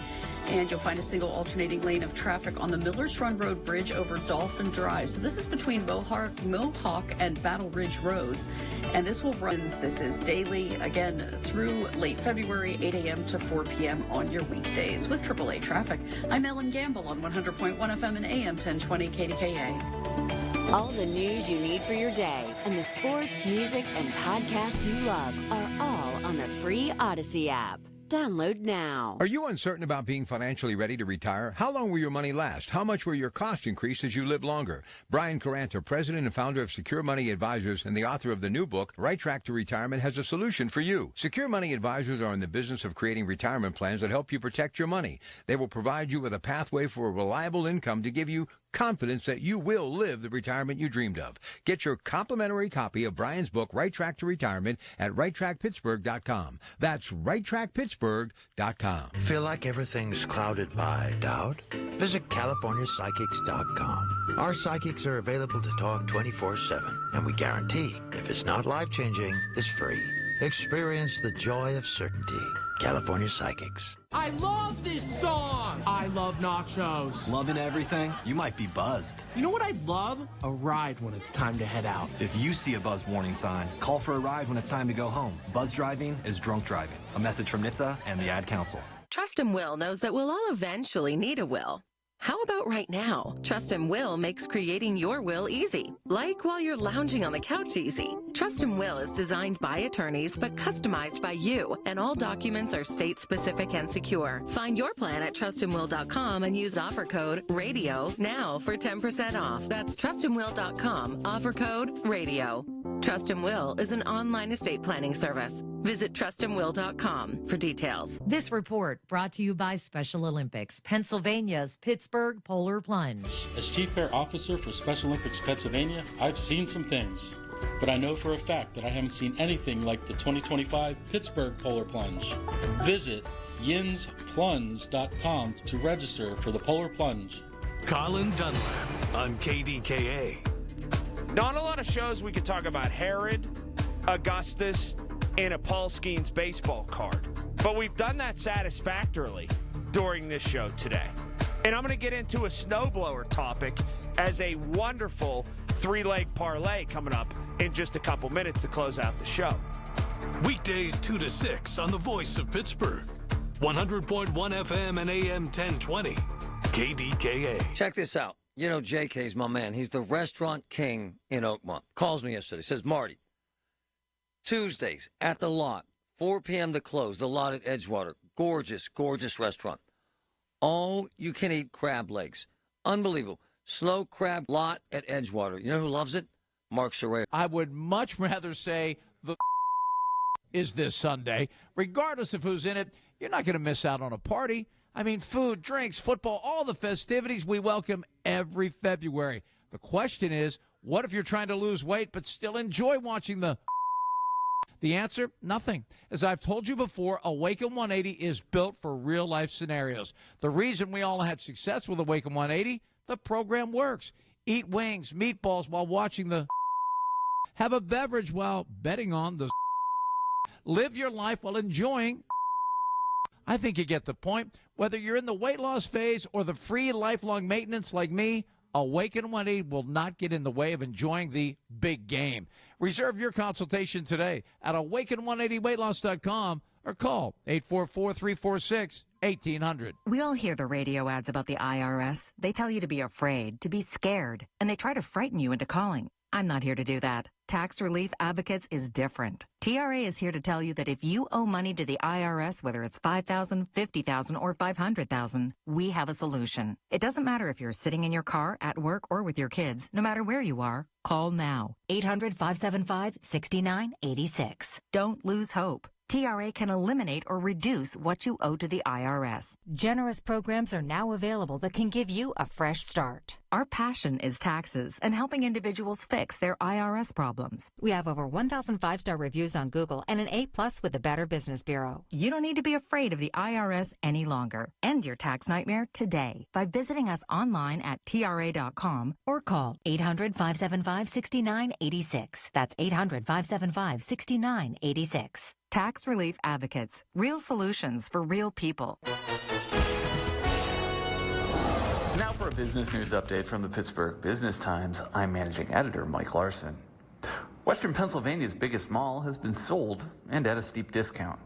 and you'll find a single alternating lane of traffic on the Millers Run Road Bridge over Dolphin Drive. So this is between Mohawk and Battle Ridge Roads, and this will run. This is daily, again, through late February, 8 a.m. to 4 p.m. on your weekdays. With AAA Traffic, I'm Ellen Gamble on 100.1 FM and AM 1020 KDKA. All the news you need for your day and the sports, music, and podcasts you love are all on the free Odyssey app. Download now. Are you uncertain about being financially ready to retire? How long will your money last? How much will your costs increase as you live longer? Brian Caranta, president and founder of Secure Money Advisors and the author of the new book, Right Track to Retirement, has a solution for you. Secure Money Advisors are in the business of creating retirement plans that help you protect your money. They will provide you with a pathway for a reliable income to give you confidence that you will live the retirement you dreamed of. Get your complimentary copy of Brian's book, Right Track to Retirement, at righttrackpittsburgh.com. That's righttrackpittsburgh.com. Feel like everything's clouded by doubt? Visit CaliforniaPsychics.com. Our psychics are available to talk 24/7, and we guarantee if it's not life-changing, it's free. Experience the joy of certainty. California Psychics. I love this song! I love nachos. Loving everything? You might be buzzed. You know what I'd love? A ride when it's time to head out. If you see a buzz warning sign, call for a ride when it's time to go home. Buzz driving is drunk driving. A message from NHTSA and the Ad Council. Trust and Will knows that we'll all eventually need a will. How about right now? Trust and Will makes creating your will easy, like while you're lounging on the couch easy. Trust and Will is designed by attorneys but customized by you, and all documents are state-specific and secure. Find your plan at trustandwill.com and use offer code RADIO now for 10% off. That's trustandwill.com, offer code RADIO. Trust and Will is an online estate planning service. Visit trustandwill.com for details. This report brought to you by Special Olympics, Pennsylvania's Pittsburgh Polar Plunge. As Chief Care Officer for Special Olympics Pennsylvania, I've seen some things, but I know for a fact that I haven't seen anything like the 2025 Pittsburgh Polar Plunge. Visit yinsplunge.com to register for the Polar Plunge. Colin Dunlap on KDKA. Not a lot of shows we could talk about Herod, Augustus, and a Paul Skeens baseball card. But we've done that satisfactorily during this show today. And I'm going to get into a snowblower topic as a wonderful three-leg parlay coming up in just a couple minutes to close out the show. Weekdays 2 to 6 on the Voice of Pittsburgh. 100.1 FM and AM 1020. KDKA. Check this out. You know, JK's my man. He's the restaurant king in Oakmont. Calls me yesterday. Says, Marty, Tuesdays at the lot, 4 p.m. to close, the lot at Edgewater. Gorgeous, gorgeous restaurant. All you can eat crab legs. Unbelievable. Snow crab lot at Edgewater. You know who loves it? Mark Serrero. I would much rather say the is this Sunday. Regardless of who's in it, you're not going to miss out on a party. I mean, food, drinks, football, all the festivities we welcome every February. The question is, what if you're trying to lose weight but still enjoy watching the The answer? Nothing. As I've told you before, Awaken 180 is built for real-life scenarios. The reason we all had success with Awaken 180, the program works. Eat wings, meatballs while watching the have a beverage while betting on the live your life while enjoying. I think you get the point. Whether you're in the weight loss phase or the free lifelong maintenance like me, Awaken 180 will not get in the way of enjoying the big game. Reserve your consultation today at awaken180weightloss.com or call 844-346-1800. We all hear the radio ads about the IRS. They tell you to be afraid, to be scared, and they try to frighten you into calling. I'm not here to do that. Tax Relief Advocates is different. TRA is here to tell you that if you owe money to the IRS, whether it's $5,000, $50,000, or $500,000, we have a solution. It doesn't matter if you're sitting in your car, at work, or with your kids. No matter where you are, call now. 800-575-6986. Don't lose hope. TRA can eliminate or reduce what you owe to the IRS. Generous programs are now available that can give you a fresh start. Our passion is taxes and helping individuals fix their IRS problems. We have over 1,000 5-star reviews on Google and an A+ with the Better Business Bureau. You don't need to be afraid of the IRS any longer. End your tax nightmare today by visiting us online at TRA.com or call 800-575-6986. That's 800-575-6986. Tax Relief Advocates. Real solutions for real people. Now for a business news update from the Pittsburgh Business Times. I'm managing editor Mike Larson. Western Pennsylvania's biggest mall has been sold and at a steep discount.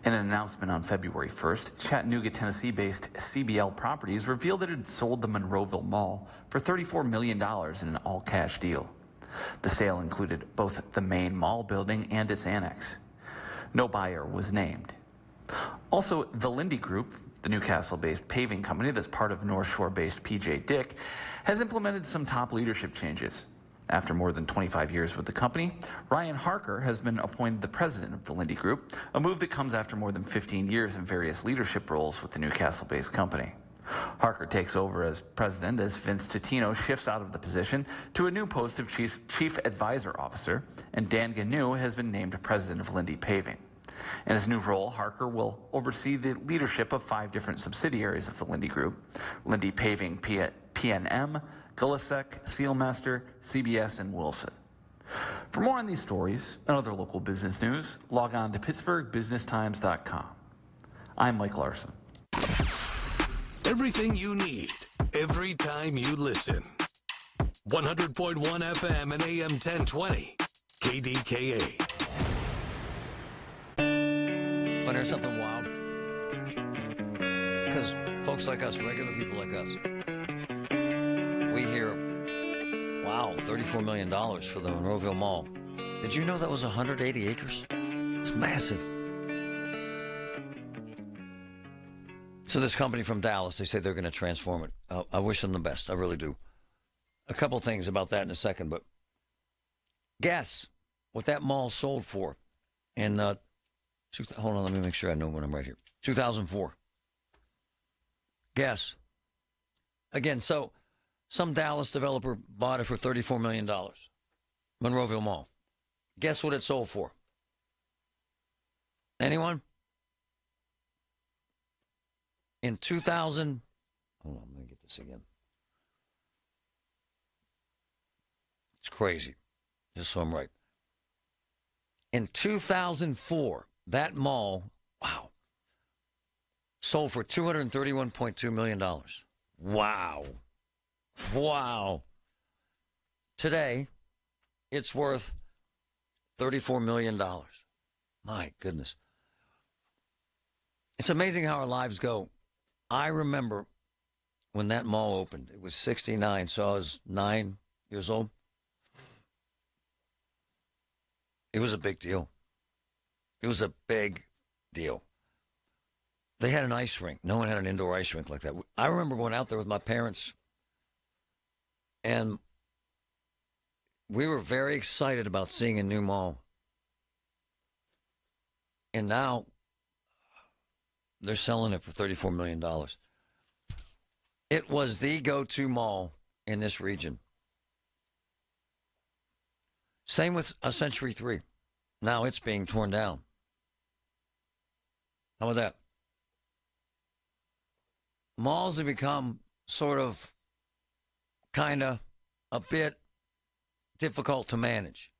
In an announcement on February 1st, Chattanooga, Tennessee-based CBL Properties revealed that it had sold the Monroeville Mall for $34 million in an all-cash deal. The sale included both the main mall building and its annex. No buyer was named. Also, the Lindy Group, the Newcastle-based paving company that's part of North Shore-based P.J. Dick, has implemented some top leadership changes. After more than 25 years with the company, Ryan Harker has been appointed the president of the Lindy Group, a move that comes after more than 15 years in various leadership roles with the Newcastle-based company. Harker takes over as president as Vince Tutino shifts out of the position to a new post of chief advisor officer, and Dan Ganu has been named president of Lindy Paving. In his new role, Harker will oversee the leadership of 5 different subsidiaries of the Lindy Group: Lindy Paving, PNM, Gillisec, Sealmaster, CBS, and Wilson. For more on these stories and other local business news, log on to PittsburghBusinessTimes.com. I'm Mike Larson. Everything you need, every time you listen. 100.1 FM and AM 1020, KDKA. Want to hear something wild? Because folks like us, regular people like us, we hear, wow, $34 million for the Monroeville Mall. Did you know that was 180 acres? It's massive. So this company from Dallas, they say they're going to transform it. I wish them the best. I really do. A couple things about that in a second, but guess what that mall sold for in, hold on, let me make sure I know when I'm right here. 2004. Guess. Again, so some Dallas developer bought it for $34 million. Monroeville Mall. Guess what it sold for? Anyone? In 2000, hold on, let me get this again. It's crazy, just so I'm right. In 2004, that mall, wow, sold for $231.2 million. Wow. Wow. Today, it's worth $34 million. My goodness. It's amazing how our lives go. I remember when that mall opened. It was 1969, so I was 9 years old. It was a big deal. It was a big deal. They had an ice rink. No one had an indoor ice rink like that. I remember going out there with my parents, and we were very excited about seeing a new mall. And now they're selling it for $34 million. It was the go-to mall in this region. Same with a Century 3. Now it's being torn down. How about that? Malls have become sort of, kind of, a bit difficult to manage.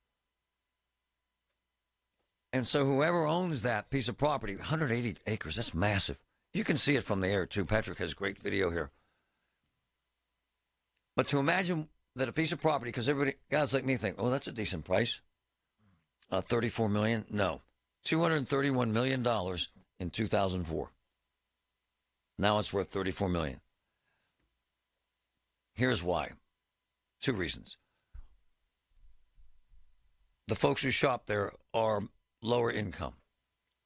And so whoever owns that piece of property, 180 acres, that's massive. You can see it from the air, too. Patrick has great video here. But to imagine that a piece of property, because everybody, guys like me think, oh, that's a decent price. $34 million? No. $231 million in 2004. Now it's worth $34 million. Here's why. 2 reasons. The folks who shop there are lower income.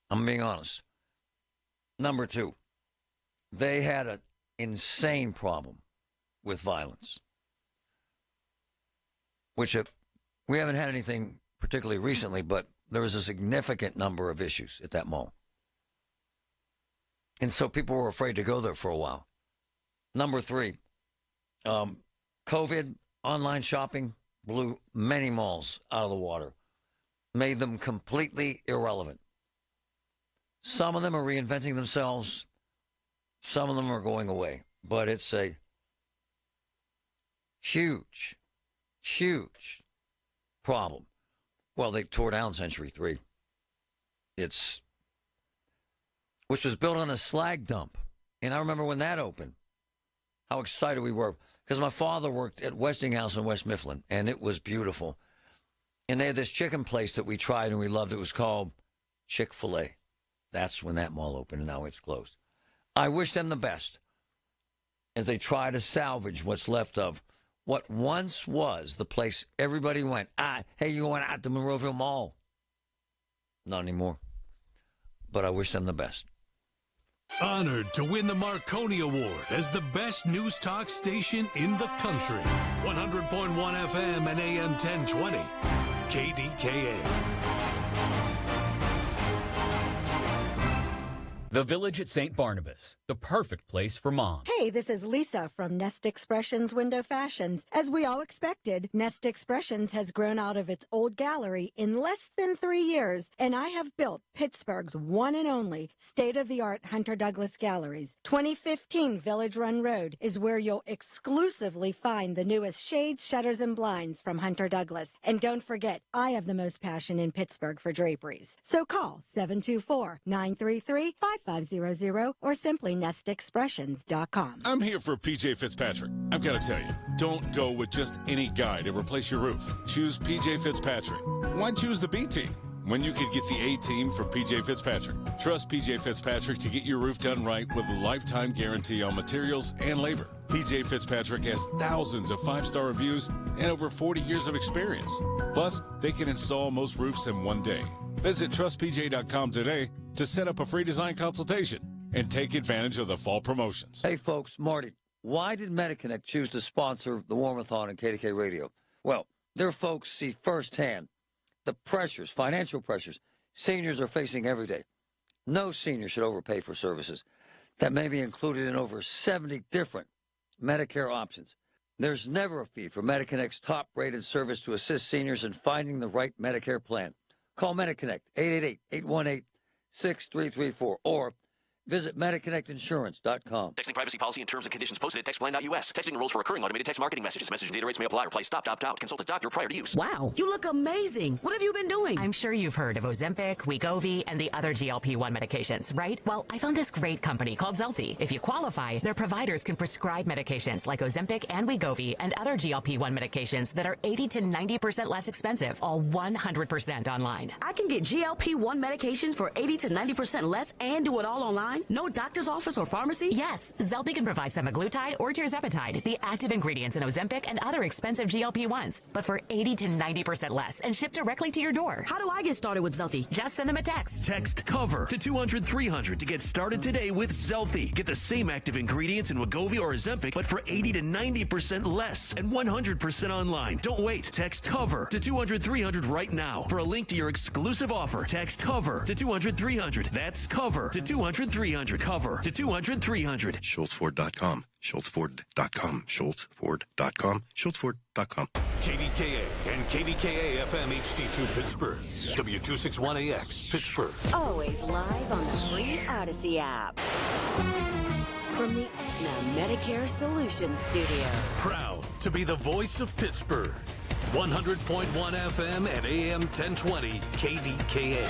I'm being honest. Number 2, they had an insane problem with violence, which we haven't had anything particularly recently, but there was a significant number of issues at that mall. And so people were afraid to go there for a while. Number 3, COVID, online shopping blew many malls out of the water, made them completely irrelevant. Some of them are reinventing themselves. Some of them are going away. But it's a huge, huge problem. Well, they tore down Century 3. Which was built on a slag dump. And I remember when that opened, how excited we were. Because my father worked at Westinghouse in West Mifflin, and it was beautiful. And they had this chicken place that we tried and we loved. It was called Chick-fil-A. That's when that mall opened, and now it's closed. I wish them the best as they try to salvage what's left of what once was the place everybody went. Hey, you going out to Monroeville Mall? Not anymore. But I wish them the best. Honored to win the Marconi Award as the best news talk station in the country. 100.1 FM and AM 1020. KDKA. The Village at St. Barnabas, the perfect place for mom. Hey, this is Lisa from Nest Expressions Window Fashions. As we all expected, Nest Expressions has grown out of its old gallery in less than 3 years, and I have built Pittsburgh's one and only state-of-the-art Hunter Douglas Galleries. 2015 Village Run Road is where you'll exclusively find the newest shades, shutters, and blinds from Hunter Douglas. And don't forget, I have the most passion in Pittsburgh for draperies. So call 724-933-5500 or simply nestexpressions.com. I'm here for PJ Fitzpatrick. I've got to tell you, don't go with just any guy to replace your roof. Choose PJ Fitzpatrick. Why choose the B team when you could get the A team from PJ Fitzpatrick? Trust PJ Fitzpatrick to get your roof done right with a lifetime guarantee on materials and labor. PJ Fitzpatrick has thousands of 5-star reviews and over 40 years of experience. Plus, they can install most roofs in one day. Visit trustpj.com today to set up a free design consultation and take advantage of the fall promotions. Hey, folks, Marty, why did MediConnect choose to sponsor the Warmathon and KDK Radio? Well, their folks see firsthand the pressures, financial pressures, seniors are facing every day. No senior should overpay for services that may be included in over 70 different Medicare options. There's never a fee for MediConnect's top-rated service to assist seniors in finding the right Medicare plan. Call MediConnect, 888-818-6334, or visit MediConnectInsurance.com. Texting privacy policy and terms and conditions posted at textplan.us. Texting enrolls for recurring automated text marketing messages. Message and data rates may apply. Reply stop, opt out. Consult a doctor prior to use. Wow, you look amazing. What have you been doing? I'm sure you've heard of Ozempic, Wegovy, and the other GLP-1 medications, right? Well, I found this great company called Zelty. If you qualify, their providers can prescribe medications like Ozempic and Wegovy and other GLP-1 medications that are 80 to 90% less expensive, all 100% online. I can get GLP-1 medications for 80 to 90% less and do it all online? No doctor's office or pharmacy? Yes, Zelty can provide semaglutide or tirzepatide, the active ingredients in Ozempic and other expensive GLP-1s, but for 80 to 90% less and shipped directly to your door. How do I get started with Zelty? Just send them a text. Text COVER to 200-300 to get started today with Zelty. Get the same active ingredients in Wegovy or Ozempic, but for 80 to 90% less and 100% online. Don't wait. Text COVER to 200-300 right now for a link to your exclusive offer. Text COVER to 200-300. That's COVER to 200-300. 200-300. Cover to 200-300. SchultzFord.com. SchultzFord.com. SchultzFord.com. SchultzFord.com. KDKA and KDKA FM HD2 Pittsburgh. W261AX Pittsburgh. Always live on the free Odyssey app. From the Aetna Medicare Solutions Studio. Proud to be the voice of Pittsburgh. 100.1 FM and AM 1020 KDKA.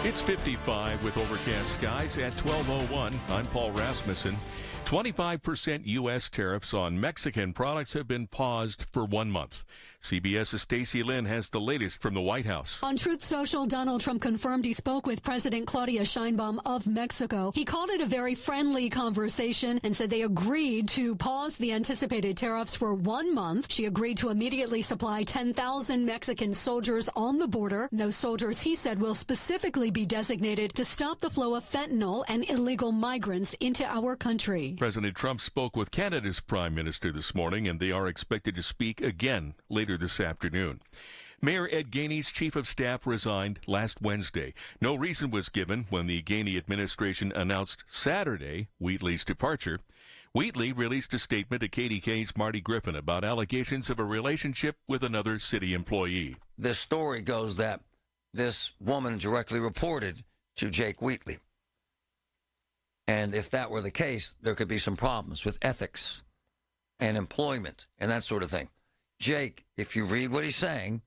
It's 55 with overcast skies at 12:01. I'm Paul Rasmussen. 25% U.S. tariffs on Mexican products have been paused for 1 month. CBS's Stacey Lynn has the latest from the White House. On Truth Social, Donald Trump confirmed he spoke with President Claudia Sheinbaum of Mexico. He called it a very friendly conversation and said they agreed to pause the anticipated tariffs for 1 month. She agreed to immediately supply 10,000 Mexican soldiers on the border. Those soldiers, he said, will specifically be designated to stop the flow of fentanyl and illegal migrants into our country. President Trump spoke with Canada's Prime Minister this morning, and they are expected to speak again later this afternoon. Mayor Ed Gainey's chief of staff resigned last Wednesday. No reason was given when the Gainey administration announced Saturday Wheatley's departure. Wheatley released a statement to KDKA's Marty Griffin about allegations of a relationship with another city employee. The story goes that this woman directly reported to Jake Wheatley. And if that were the case, there could be some problems with ethics and employment and that sort of thing. Jake, if you read what he's saying,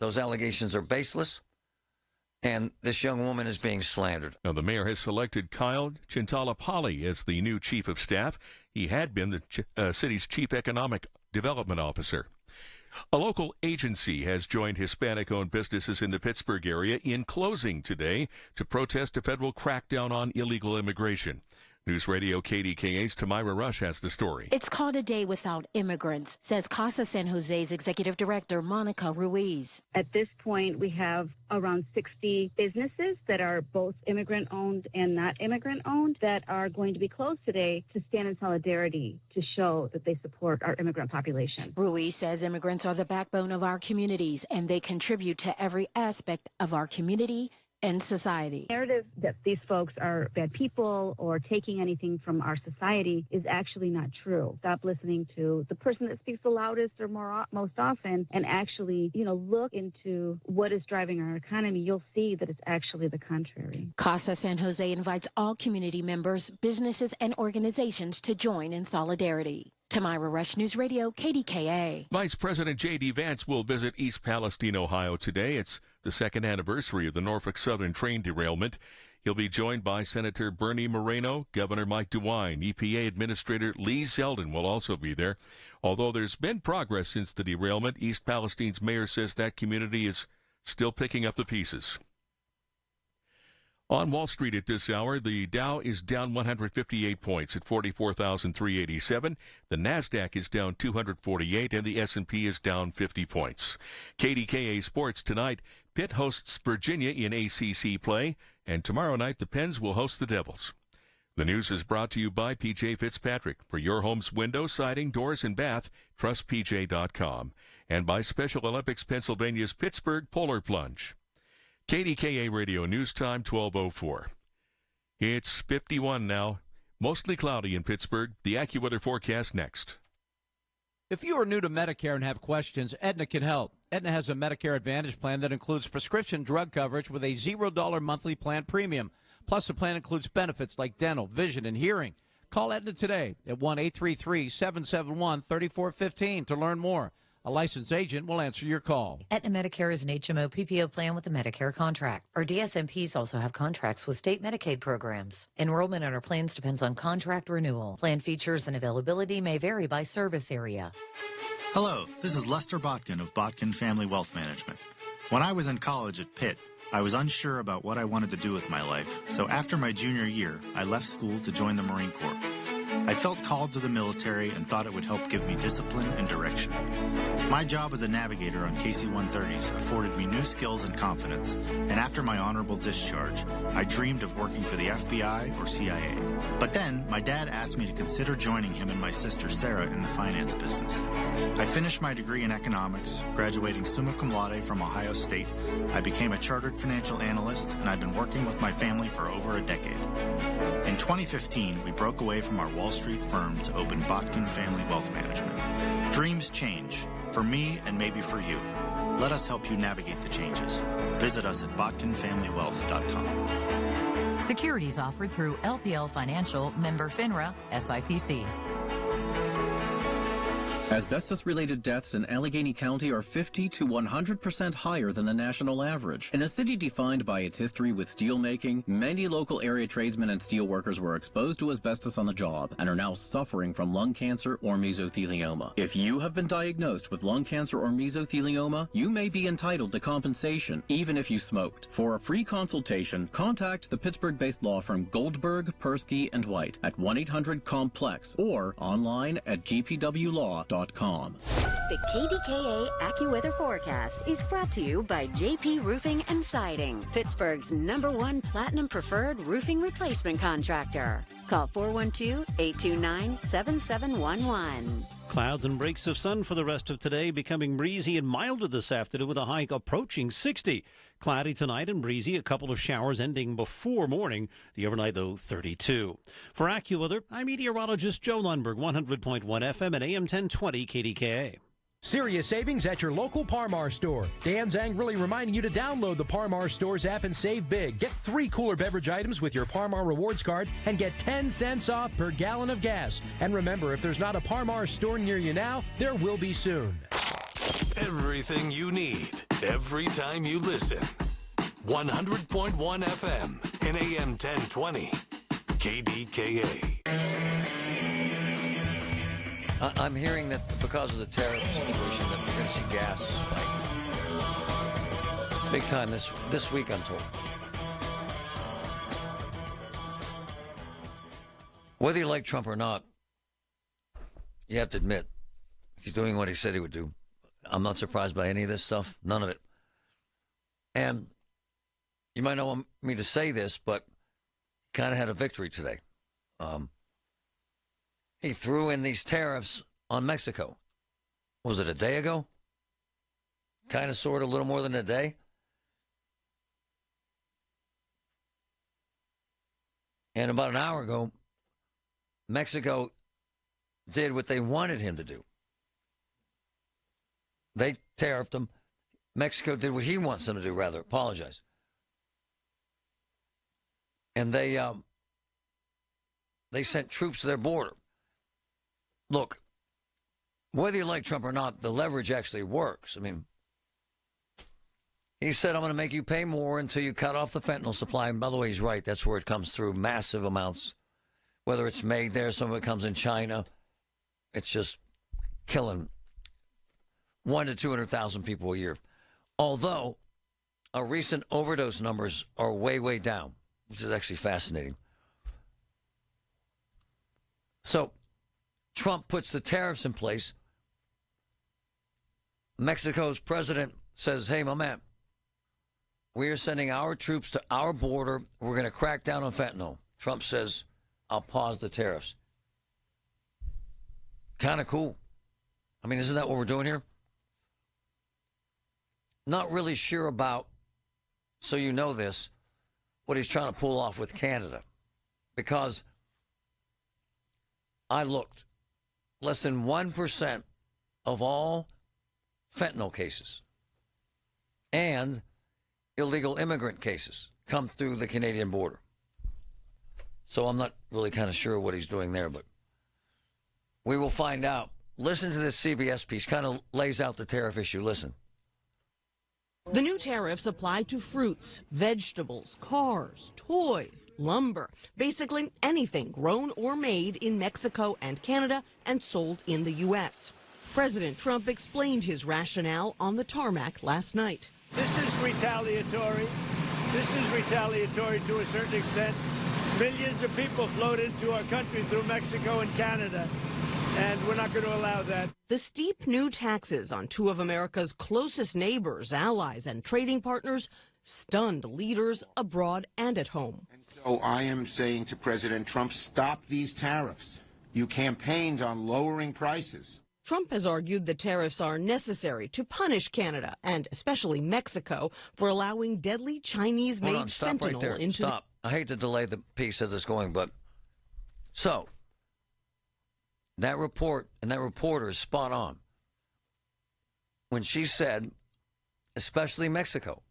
those allegations are baseless, and this young woman is being slandered. Now, the mayor has selected Kyle Chintalapalli as the new chief of staff. He had been the city's chief economic development officer. A local agency has joined Hispanic-owned businesses in the Pittsburgh area in closing today to protest a federal crackdown on illegal immigration. News Radio KDKA's Tamira Rush has the story. It's called A Day Without Immigrants, says Casa San Jose's executive director, Monica Ruiz. At this point, we have around 60 businesses that are both immigrant-owned and not immigrant-owned that are going to be closed today to stand in solidarity to show that they support our immigrant population. Ruiz says immigrants are the backbone of our communities, and they contribute to every aspect of our community and society. The narrative that these folks are bad people or taking anything from our society is actually not true. Stop listening to the person that speaks the loudest or most often and actually, look into what is driving our economy. You'll see that it's actually the contrary. Casa San Jose invites all community members, businesses, and organizations to join in solidarity. Tamira Rush, News Radio, KDKA. Vice President J.D. Vance will visit East Palestine, Ohio today. It's the second anniversary of the Norfolk Southern train derailment. He'll be joined by Senator Bernie Moreno, Governor Mike DeWine. EPA Administrator Lee Zeldin will also be there. Although there's been progress since the derailment, East Palestine's mayor says that community is still picking up the pieces. On Wall Street at this hour, the Dow is down 158 points at 44,387. The Nasdaq is down 248, and the S&P is down 50 points. KDKA Sports tonight. Pitt hosts Virginia in ACC play, and tomorrow night the Pens will host the Devils. The news is brought to you by P.J. Fitzpatrick. For your home's window, siding, doors, and bath, trust PJ.com. And by Special Olympics Pennsylvania's Pittsburgh Polar Plunge. KDKA Radio News Time, 12:04. It's 51 now. Mostly cloudy in Pittsburgh. The AccuWeather forecast next. If you are new to Medicare and have questions, Aetna can help. Aetna has a Medicare Advantage plan that includes prescription drug coverage with a $0 monthly plan premium. Plus, the plan includes benefits like dental, vision, and hearing. Call Aetna today at 1-833-771-3415 to learn more. A licensed agent will answer your call. Aetna Medicare is an HMO PPO plan with a Medicare contract. Our DSMPs also have contracts with state Medicaid programs. Enrollment in our plans depends on contract renewal. Plan features and availability may vary by service area. Hello, this is Lester Botkin of Botkin Family Wealth Management. When I was in college at Pitt, I was unsure about what I wanted to do with my life. So after my junior year, I left school to join the Marine Corps. I felt called to the military and thought it would help give me discipline and direction. My job as a navigator on KC-130s afforded me new skills and confidence, and after my honorable discharge, I dreamed of working for the FBI or CIA. But then, my dad asked me to consider joining him and my sister Sarah in the finance business. I finished my degree in economics, graduating summa cum laude from Ohio State. I became a chartered financial analyst, and I've been working with my family for over a decade. In 2015, we broke away from our Wall Street firm to open Botkin Family Wealth Management. Dreams change, for me and maybe for you. Let us help you navigate the changes. Visit us at botkinfamilwealth.com. Securities offered through LPL Financial, member FINRA, SIPC. Asbestos-related deaths in Allegheny County are 50 to 100% higher than the national average. In a city defined by its history with steelmaking, many local area tradesmen and steelworkers were exposed to asbestos on the job and are now suffering from lung cancer or mesothelioma. If you have been diagnosed with lung cancer or mesothelioma, you may be entitled to compensation even if you smoked. For a free consultation, contact the Pittsburgh-based law firm Goldberg, Persky & White at 1-800-COMPLEX or online at gpwlaw.com. The KDKA AccuWeather forecast is brought to you by JP Roofing and Siding, Pittsburgh's #1 Platinum Preferred Roofing Replacement Contractor. Call 412-829-7711. Clouds and breaks of sun for the rest of today, becoming breezy and milder this afternoon with a high approaching 60. Cloudy tonight and breezy, a couple of showers ending before morning. The overnight, though, 32. For AccuWeather, I'm meteorologist Joe Lundberg, 100.1 FM and AM 1020 KDKA. Serious savings at your local Par-Mar store. Dan's angrily reminding you to download the Par-Mar Stores app and save big. Get 3 cooler beverage items with your Par-Mar Rewards card and get 10 cents off per gallon of gas. And remember, if there's not a Par-Mar store near you now, there will be soon. Everything you need, every time you listen. 100.1 FM and AM 1020. KDKA. I'm hearing that because of the tariff situation that we're going to see gas spike big time this week, I'm told. Whether you like Trump or not, you have to admit he's doing what he said he would do. I'm not surprised by any of this stuff, none of it. And you might not want me to say this, but kind of had a victory today. He threw in these tariffs on Mexico. Was it a day ago? Kind of, sort of, a little more than a day. And about an hour ago, Mexico did what they wanted him to do. They tariffed him. Mexico did what he wants them to do, rather. Apologize. And they sent troops to their border. Look, whether you like Trump or not, the leverage actually works. I mean, he said, I'm going to make you pay more until you cut off the fentanyl supply. And by the way, he's right. That's where it comes through, massive amounts. Whether it's made there, some of it comes in China. It's just killing 100,000 to 200,000 people a year. Although, our recent overdose numbers are way, way down, which is actually fascinating. So, Trump puts the tariffs in place. Mexico's president says, hey, my man, we are sending our troops to our border. We're going to crack down on fentanyl. Trump says, I'll pause the tariffs. Kind of cool. I mean, isn't that what we're doing here? Not really sure about, so you know this, what he's trying to pull off with Canada. Because I looked. Less than 1% of all fentanyl cases and illegal immigrant cases come through the Canadian border. So I'm not really kind of sure what he's doing there, but we will find out. Listen to this CBS piece, kind of lays out the tariff issue. Listen. The new tariffs apply to fruits, vegetables, cars, toys, lumber, basically anything grown or made in Mexico and Canada and sold in the U.S. President Trump explained his rationale on the tarmac last night. This is retaliatory. This is retaliatory to a certain extent Millions of people flowed into our country through Mexico and Canada, and we're not going to allow that. The steep new taxes on two of America's closest neighbors, allies, and trading partners stunned leaders abroad and at home. So I am saying to President Trump, stop these tariffs. You campaigned on lowering prices. Trump has argued the tariffs are necessary to punish Canada and especially Mexico for allowing deadly Chinese-made fentanyl right there. into Stop. I hate to delay the piece as it's going, but so that report and that reporter is spot on when she said, especially Mexico,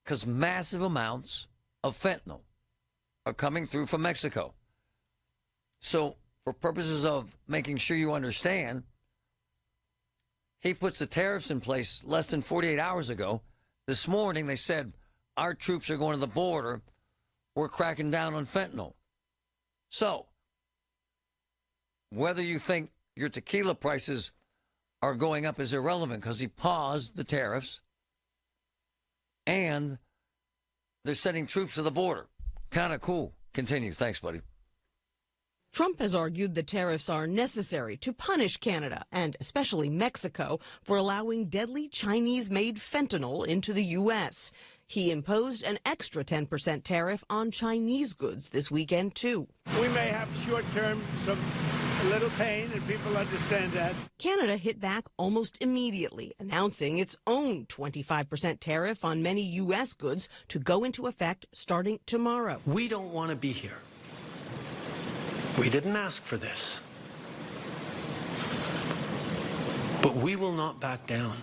because massive amounts of fentanyl are coming through from Mexico. So for purposes of making sure you understand, he puts the tariffs in place less than 48 hours ago. This morning, they said, our troops are going to the border. We're cracking down on fentanyl. So, whether you think your tequila prices are going up is irrelevant because he paused the tariffs and they're sending troops to the border. Kind of cool. Continue. Thanks, buddy. Trump has argued the tariffs are necessary to punish Canada and especially Mexico for allowing deadly Chinese-made fentanyl into the U.S. He imposed an extra 10% tariff on Chinese goods this weekend, too. We may have short-term a little pain, and people understand that. Canada hit back almost immediately, announcing its own 25% tariff on many U.S. goods to go into effect starting tomorrow. We don't want to be here. We didn't ask for this. But we will not back down.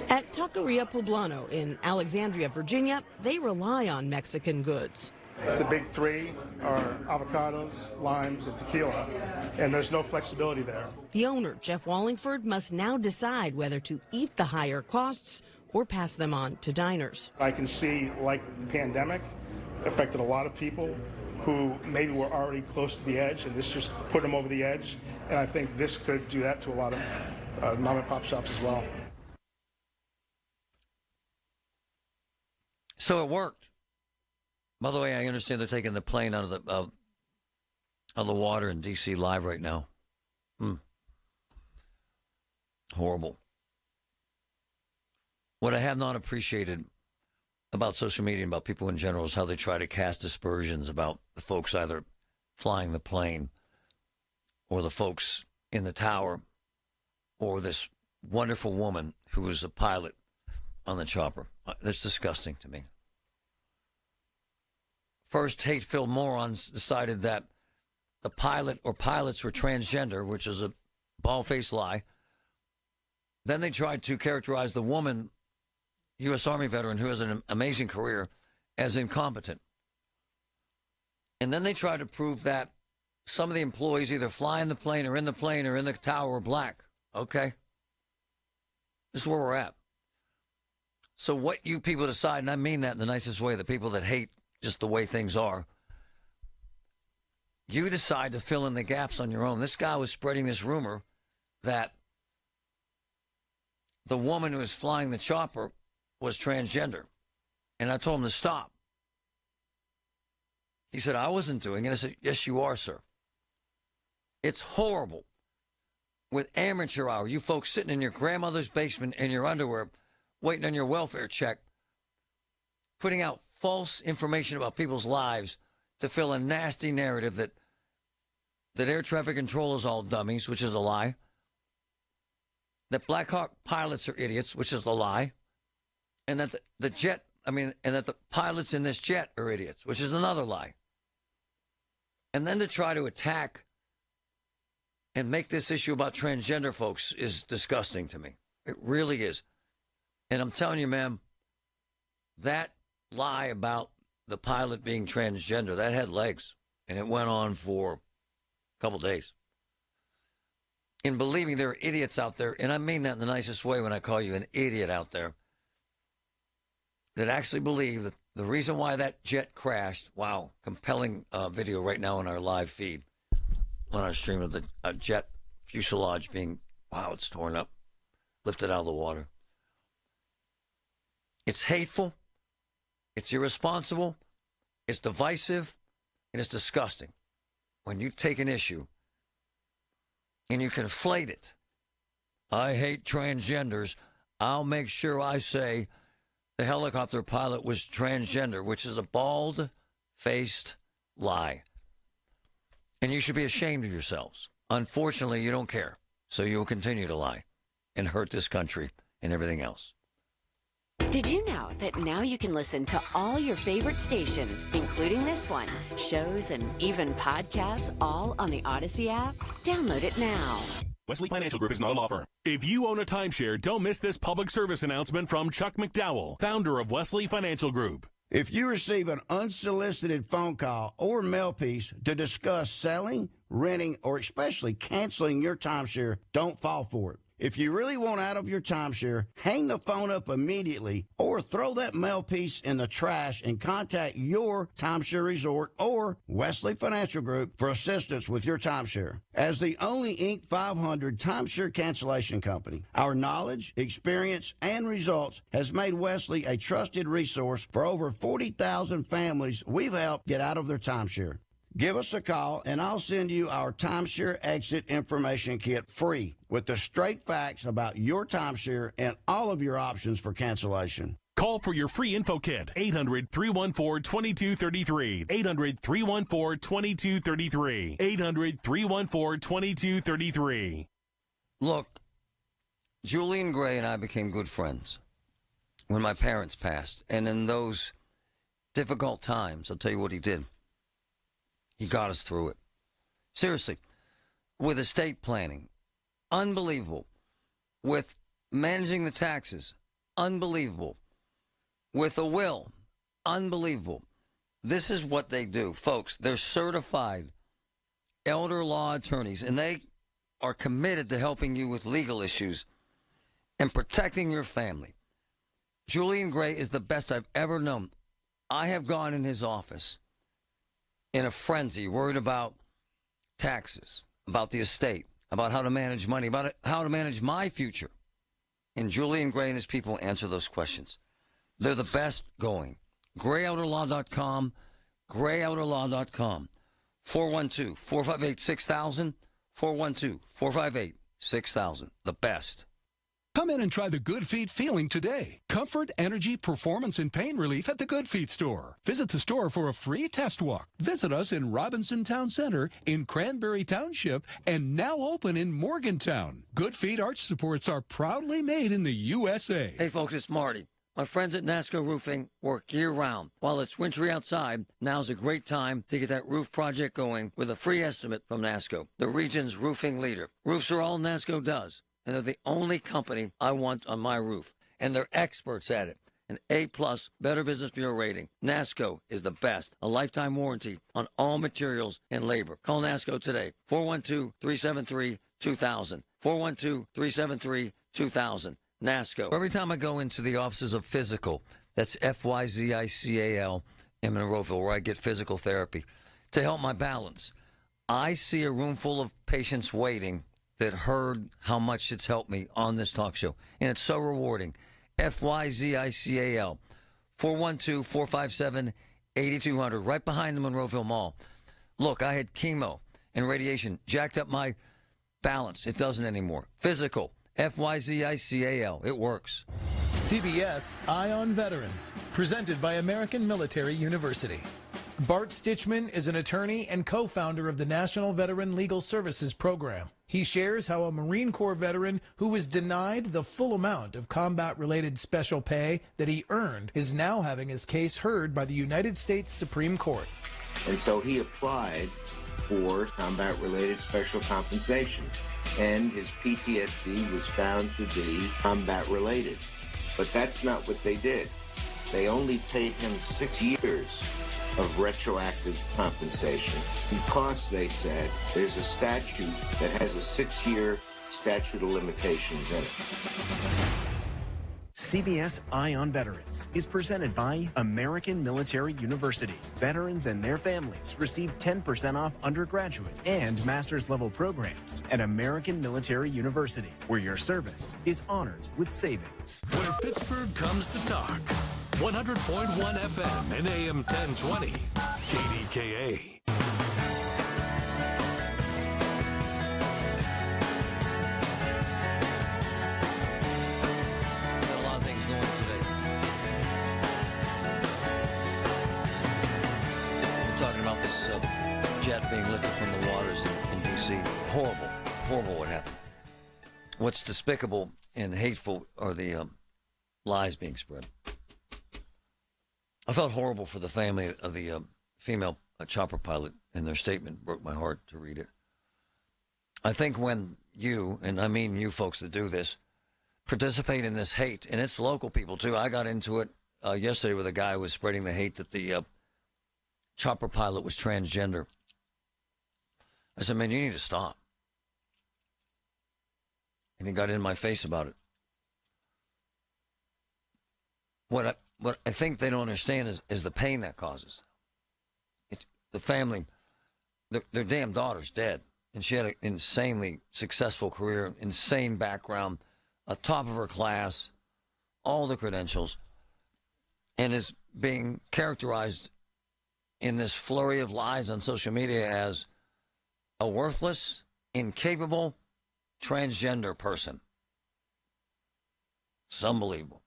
At Taqueria Poblano in Alexandria, Virginia, they rely on Mexican goods. The big three are avocados, limes, and tequila, and there's no flexibility there. The owner, Jeff Wallingford, must now decide whether to eat the higher costs or pass them on to diners. I can see, like the pandemic, affected a lot of people who maybe were already close to the edge, and this just put them over the edge. And I think this could do that to a lot of mom-and-pop shops as well. So it worked. By the way, I understand they're taking the plane out of the water in D.C. live right now. Horrible. What I have not appreciated about social media and about people in general is how they try to cast aspersions about the folks either flying the plane or the folks in the tower or this wonderful woman who was a pilot on the chopper. That's disgusting to me. First, hate-filled morons decided that the pilot or pilots were transgender, which is a bald-faced lie. Then they tried to characterize the woman, U.S. Army veteran who has an amazing career, as incompetent. And then they tried to prove that some of the employees either flying the plane or in the tower were black. Okay. This is where we're at. So what you people decide, and I mean that in the nicest way, the people that hate just the way things are, you decide to fill in the gaps on your own. This guy was spreading this rumor that the woman who was flying the chopper was transgender. And I told him to stop. He said, I wasn't doing it. I said, yes, you are, sir. It's horrible. With amateur hour, you folks sitting in your grandmother's basement in your underwear, waiting on your welfare check, putting out false information about people's lives to fill a nasty narrative that air traffic control is all dummies, which is a lie. That Black Hawk pilots are idiots, which is a lie. And that and that the pilots in this jet are idiots, which is another lie. And then to try to attack and make this issue about transgender folks is disgusting to me. It really is. And I'm telling you, ma'am, that lie about the pilot being transgender, that had legs. And it went on for a couple days. In believing there are idiots out there, and I mean that in the nicest way when I call you an idiot out there, that actually believe that the reason why that jet crashed, wow, compelling video right now on our live feed, on our stream of the jet fuselage being, wow, it's torn up, lifted out of the water. It's hateful. It's irresponsible. It's divisive. And it's disgusting when you take an issue and you conflate it. I hate transgenders. I'll make sure I say the helicopter pilot was transgender, which is a bald-faced lie. And you should be ashamed of yourselves. Unfortunately, you don't care. So you will continue to lie and hurt this country and everything else. Did you know that now you can listen to all your favorite stations, including this one, shows, and even podcasts, all on the Odyssey app? Download it now. Wheatley Financial Group is not a law firm. If you own a timeshare, don't miss this public service announcement from Chuck McDowell, founder of Wheatley Financial Group. If you receive an unsolicited phone call or mail piece to discuss selling, renting, or especially canceling your timeshare, don't fall for it. If you really want out of your timeshare, hang the phone up immediately or throw that mail piece in the trash and contact your timeshare resort or Wheatley Financial Group for assistance with your timeshare. As the only Inc. 500 timeshare cancellation company, our knowledge, experience, and results has made Wheatley a trusted resource for over 40,000 families we've helped get out of their timeshare. Give us a call, and I'll send you our timeshare exit information kit free with the straight facts about your timeshare and all of your options for cancellation. Call for your free info kit, 800-314-2233, 800-314-2233, 800-314-2233. Look, Julian Gray and I became good friends when my parents passed, and in those difficult times, I'll tell you what he did. He got us through it. Seriously, with estate planning, unbelievable. With managing the taxes, unbelievable. With a will, unbelievable. This is what they do, folks. They're certified elder law attorneys, and they are committed to helping you with legal issues and protecting your family. Julian Gray is the best I've ever known. I have gone in his office in a frenzy, worried about taxes, about the estate, about how to manage money, about how to manage my future. And Julian Gray and his people answer those questions. They're the best going. GrayOuterLaw.com, GrayOuterLaw.com, 412-458-6000, 412-458-6000. The best. Come in and try the Good Feet feeling today. Comfort, energy, performance, and pain relief at the Good Feet store. Visit the store for a free test walk. Visit us in Robinson Town Center, in Cranberry Township, and now open in Morgantown. Good Feet arch supports are proudly made in the USA. Hey, folks, it's Marty. My friends at NASCO Roofing work year-round. While it's wintry outside, now's a great time to get that roof project going with a free estimate from NASCO, the region's roofing leader. Roofs are all NASCO does, and they're the only company I want on my roof. And they're experts at it. An A-plus Better Business Bureau rating. NASCO is the best. A lifetime warranty on all materials and labor. Call NASCO today. 412-373-2000. 412-373-2000. NASCO. Every time I go into the offices of Physical, that's F-Y-Z-I-C-A-L, in Monroeville, where I get physical therapy, to help my balance, I see a room full of patients waiting that heard how much it's helped me on this talk show. And it's so rewarding. F-Y-Z-I-C-A-L, 412-457-8200, right behind the Monroeville Mall. Look, I had chemo and radiation, jacked up my balance. It doesn't anymore. Physical, F-Y-Z-I-C-A-L. It works. CBS Eye on Veterans, presented by American Military University. Bart Stitchman is an attorney and co-founder of the National Veteran Legal Services Program. He shares how a Marine Corps veteran who was denied the full amount of combat-related special pay that he earned is now having his case heard by the United States Supreme Court. And so he applied for combat-related special compensation, and his PTSD was found to be combat-related. But that's not what they did. They only paid him 6 years of retroactive compensation because, they said, there's a statute that has a 6-year statute of limitations in it. CBS Eye on Veterans is presented by American Military University. Veterans and their families receive 10% off undergraduate and master's level programs at American Military University, where your service is honored with savings. Where Pittsburgh comes to talk. 100.1 FM and AM 1020. KDKA. horrible what happened. What's despicable and hateful are the lies being spread. I felt horrible for the family of the female chopper pilot, and their statement broke my heart to read it. I think when you, and I mean you folks that do this, participate in this hate, and it's local people too. I got into it yesterday with a guy who was spreading the hate that the chopper pilot was transgender. I said, man, you need to stop. And he got in my face about it. What I think they don't understand is the pain that causes. The family, their damn daughter's dead. And she had an insanely successful career, insane background, a top of her class, all the credentials, and is being characterized in this flurry of lies on social media as a worthless, incapable, transgender person. It's unbelievable.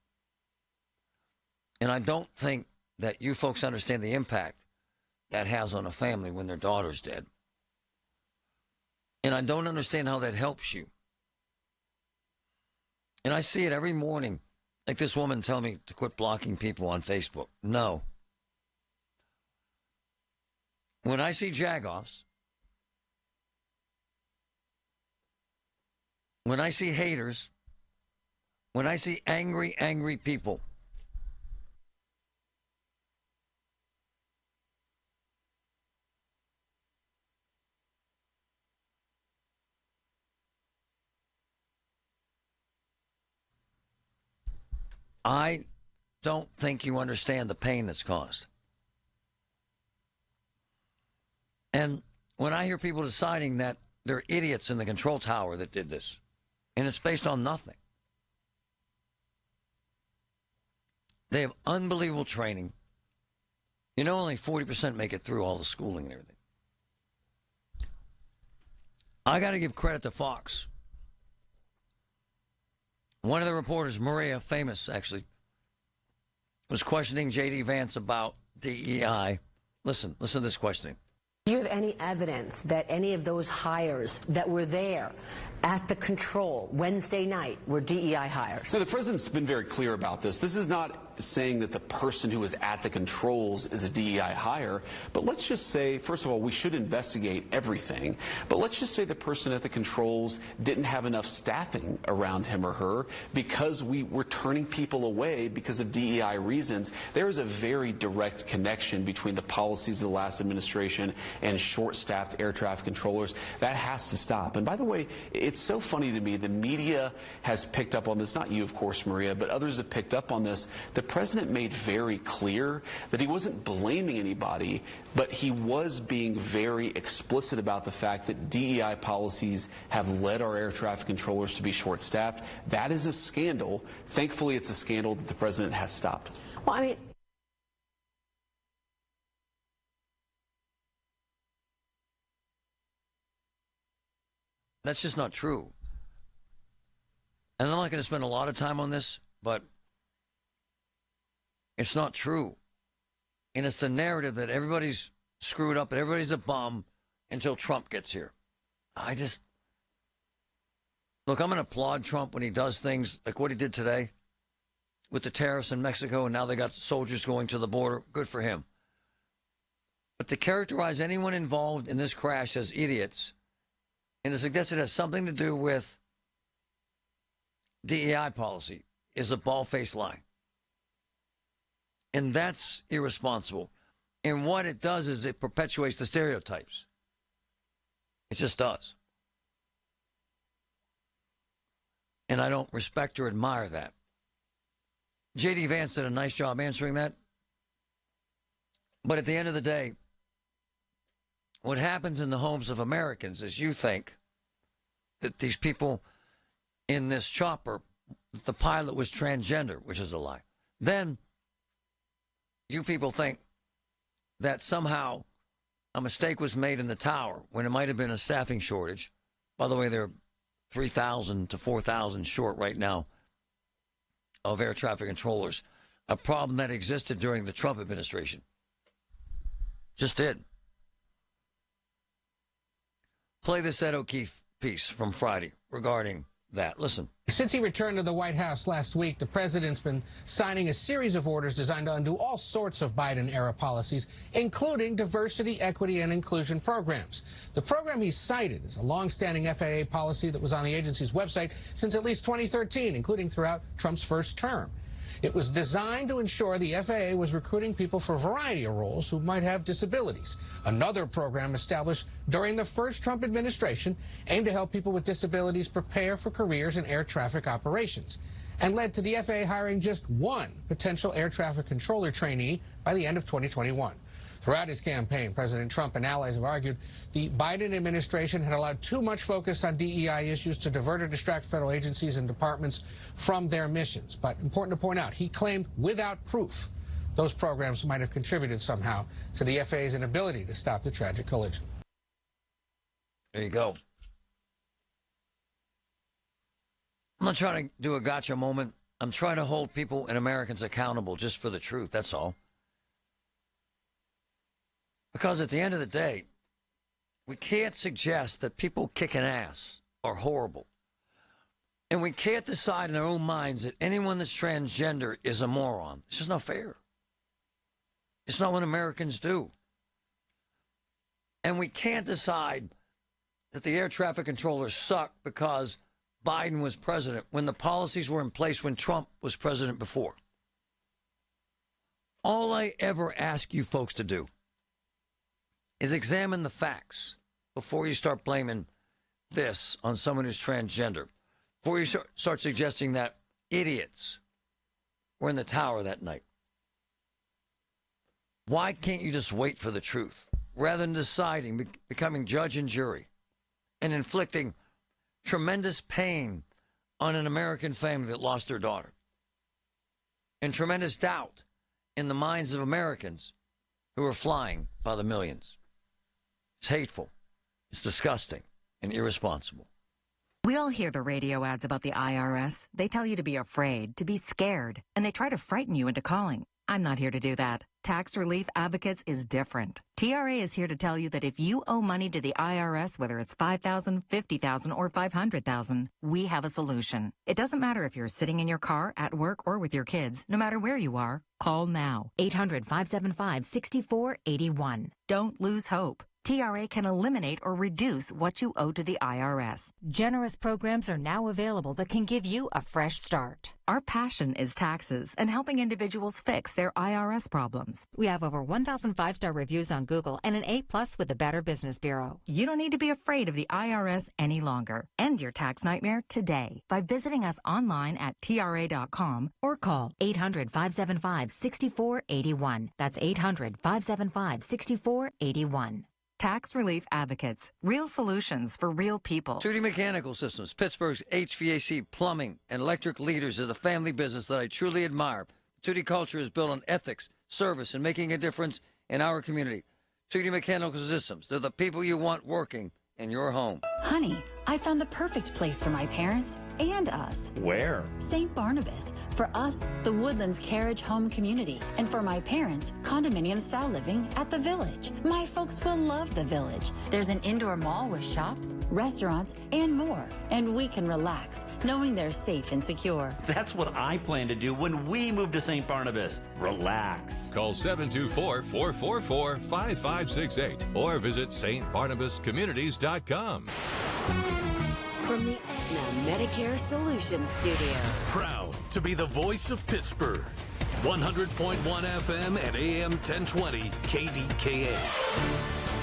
And I don't think that you folks understand the impact that has on a family when their daughter's dead. And I don't understand how that helps you. And I see it every morning, like this woman tell me to quit blocking people on Facebook. No. When I see jagoffs, when I see haters, when I see angry, angry people, I don't think you understand the pain that's caused. And when I hear people deciding that they're idiots in the control tower that did this, and it's based on nothing. They have unbelievable training. You know, only 40% make it through all the schooling and everything. I got to give credit to Fox. One of the reporters, Maria, famous actually, was questioning J.D. Vance about DEI. Listen to this questioning. Do you have any evidence that any of those hires that were there at the control Wednesday night were DEI hires? So the president's been very clear about this. This is not saying that the person who was at the controls is a DEI hire, but let's just say, first of all, we should investigate everything, but let's just say the person at the controls didn't have enough staffing around him or her because we were turning people away because of DEI reasons. There is a very direct connection between the policies of the last administration and short-staffed air traffic controllers. That has to stop. And by the way, it's so funny to me, the media has picked up on this, not you, of course, Maria, but others have picked up on this. The president made very clear that he wasn't blaming anybody, but he was being very explicit about the fact that DEI policies have led our air traffic controllers to be short-staffed. That is a scandal. Thankfully, it's a scandal that the president has stopped. Well, I mean, that's just not true. And I'm not going to spend a lot of time on this, but it's not true. And it's the narrative that everybody's screwed up and everybody's a bum until Trump gets here. Look, I'm going to applaud Trump when he does things like what he did today with the tariffs in Mexico, and now they got soldiers going to the border. Good for him. But to characterize anyone involved in this crash as idiots and to suggest it has something to do with DEI policy is a bald-faced lie. And that's irresponsible. And what it does is it perpetuates the stereotypes. It just does. And I don't respect or admire that. J.D. Vance did a nice job answering that. But at the end of the day, what happens in the homes of Americans is you think that these people in this chopper, the pilot was transgender, which is a lie. Then you people think that somehow a mistake was made in the tower when it might have been a staffing shortage. By the way, they're 3,000 to 4,000 short right now of air traffic controllers, a problem that existed during the Trump administration. Just did. Play this Ed O'Keefe piece from Friday regarding that. Listen. Since he returned to the White House last week, the president's been signing a series of orders designed to undo all sorts of Biden-era policies, including diversity, equity, and inclusion programs. The program he cited is a long-standing FAA policy that was on the agency's website since at least 2013, including throughout Trump's first term. It was designed to ensure the FAA was recruiting people for a variety of roles who might have disabilities. Another program established during the first Trump administration aimed to help people with disabilities prepare for careers in air traffic operations, and led to the FAA hiring just one potential air traffic controller trainee by the end of 2021. Throughout his campaign, President Trump and allies have argued the Biden administration had allowed too much focus on DEI issues to divert or distract federal agencies and departments from their missions. But important to point out, he claimed without proof those programs might have contributed somehow to the FAA's inability to stop the tragic collision. There you go. I'm not trying to do a gotcha moment. I'm trying to hold people and Americans accountable just for the truth. That's all. Because at the end of the day, we can't suggest that people kicking ass are horrible. And we can't decide in our own minds that anyone that's transgender is a moron. It's just not fair. It's not what Americans do. And we can't decide that the air traffic controllers suck because Biden was president when the policies were in place when Trump was president before. All I ever ask you folks to do is examine the facts before you start blaming this on someone who's transgender. Before you start suggesting that idiots were in the tower that night. Why can't you just wait for the truth rather than deciding, becoming judge and jury, and inflicting tremendous pain on an American family that lost their daughter, and tremendous doubt in the minds of Americans who are flying by the millions? It's hateful, it's disgusting, and irresponsible. We all hear the radio ads about the IRS. They tell you to be afraid, to be scared, and they try to frighten you into calling. I'm not here to do that. Tax Relief Advocates is different. TRA is here to tell you that if you owe money to the IRS, whether it's $5,000, $50,000, or $500,000, we have a solution. It doesn't matter if you're sitting in your car, at work, or with your kids. No matter where you are, call now. 800-575-6481. Don't lose hope. TRA can eliminate or reduce what you owe to the IRS. Generous programs are now available that can give you a fresh start. Our passion is taxes and helping individuals fix their IRS problems. We have over 1,000 5-star reviews on Google and an A+ with the Better Business Bureau. You don't need to be afraid of the IRS any longer. End your tax nightmare today by visiting us online at TRA.com or call 800-575-6481. That's 800-575-6481. Tax Relief Advocates. Real solutions for real people. 2D Mechanical Systems, Pittsburgh's HVAC, plumbing, and electric leaders, is a family business that I truly admire. 2D culture is built on ethics, service, and making a difference in our community. 2D Mechanical Systems, they're the people you want working in your home. Honey, I found the perfect place for my parents and us. Where? St. Barnabas. For us, the Woodlands Carriage Home Community. And for my parents, condominium-style living at the Village. My folks will love the Village. There's an indoor mall with shops, restaurants, and more. And we can relax, knowing they're safe and secure. That's what I plan to do when we move to St. Barnabas. Relax. Call 724-444-5568 or visit stbarnabascommunities.com. From the Aetna Medicare Solutions Studio. Proud to be the voice of Pittsburgh. 100.1 FM and AM 1020 KDKA.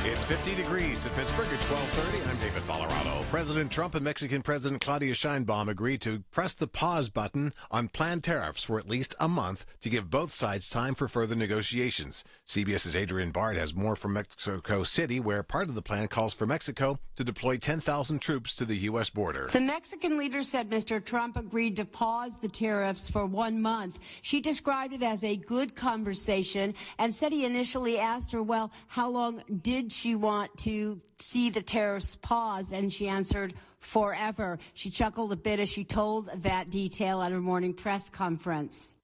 It's 50 degrees in Pittsburgh at 12:30. I'm David Colorado. President Trump and Mexican President Claudia Sheinbaum agreed to press the pause button on planned tariffs for at least a month to give both sides time for further negotiations. CBS's Adrian Bard has more from Mexico City, where part of the plan calls for Mexico to deploy 10,000 troops to the U.S. border. The Mexican leader said Mr. Trump agreed to pause the tariffs for 1 month. She described it as a good conversation and said he initially asked her, well, how long did she want to see the tariffs paused? And she answered, forever. She chuckled a bit as she told that detail at her morning press conference.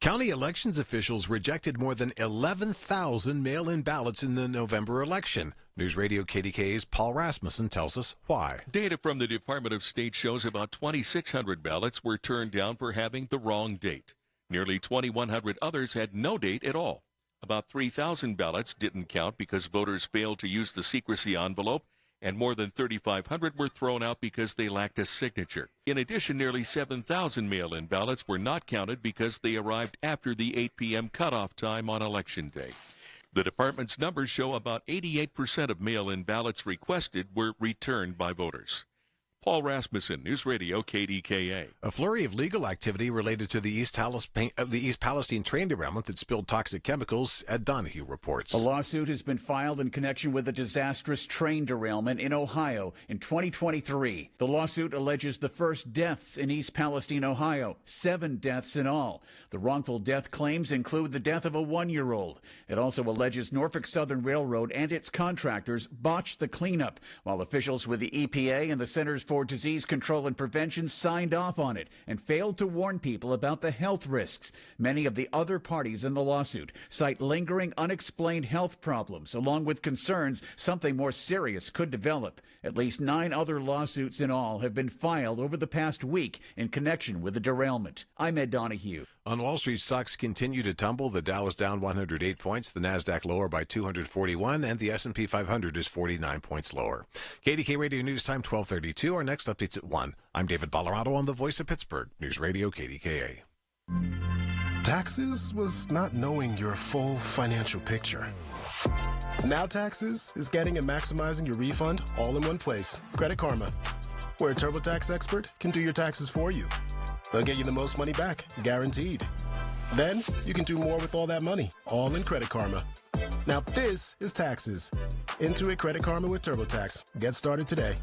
County elections officials rejected more than 11,000 mail-in ballots in the November election. News Radio KDKA's Paul Rasmussen tells us why. Data from the Department of State shows about 2,600 ballots were turned down for having the wrong date. Nearly 2,100 others had no date at all. About 3,000 ballots didn't count because voters failed to use the secrecy envelope, and more than 3,500 were thrown out because they lacked a signature. In addition, nearly 7,000 mail-in ballots were not counted because they arrived after the 8 p.m. cutoff time on Election Day. The department's numbers show about 88% of mail-in ballots requested were returned by voters. Paul Rasmussen, News Radio KDKA. A flurry of legal activity related to the East Palestine train derailment that spilled toxic chemicals, Ed Donahue reports. A lawsuit has been filed in connection with a disastrous train derailment in Ohio in 2023. The lawsuit alleges the first deaths in East Palestine, Ohio, 7 deaths in all. The wrongful death claims include the death of a 1-year-old. It also alleges Norfolk Southern Railroad and its contractors botched the cleanup, while officials with the EPA and the Centers for Disease Control and Prevention signed off on it and failed to warn people about the health risks. Many of the other parties in the lawsuit cite lingering unexplained health problems, along with concerns something more serious could develop. At least 9 other lawsuits in all have been filed over the past week in connection with the derailment. I'm Ed Donahue. On Wall Street, stocks continue to tumble. The Dow is down 108 points, the Nasdaq lower by 241, and the S&P 500 is 49 points lower. KDK Radio News Time 12:32. Our next update's at 1. I'm David Ballarado on the Voice of Pittsburgh, News Radio KDKA. Taxes was not knowing your full financial picture. Now Taxes is getting and maximizing your refund all in one place. Credit Karma, where a TurboTax expert can do your taxes for you. They'll get you the most money back, guaranteed. Then you can do more with all that money, all in Credit Karma. Now this is Taxes. Intuit Credit Karma with TurboTax. Get started today.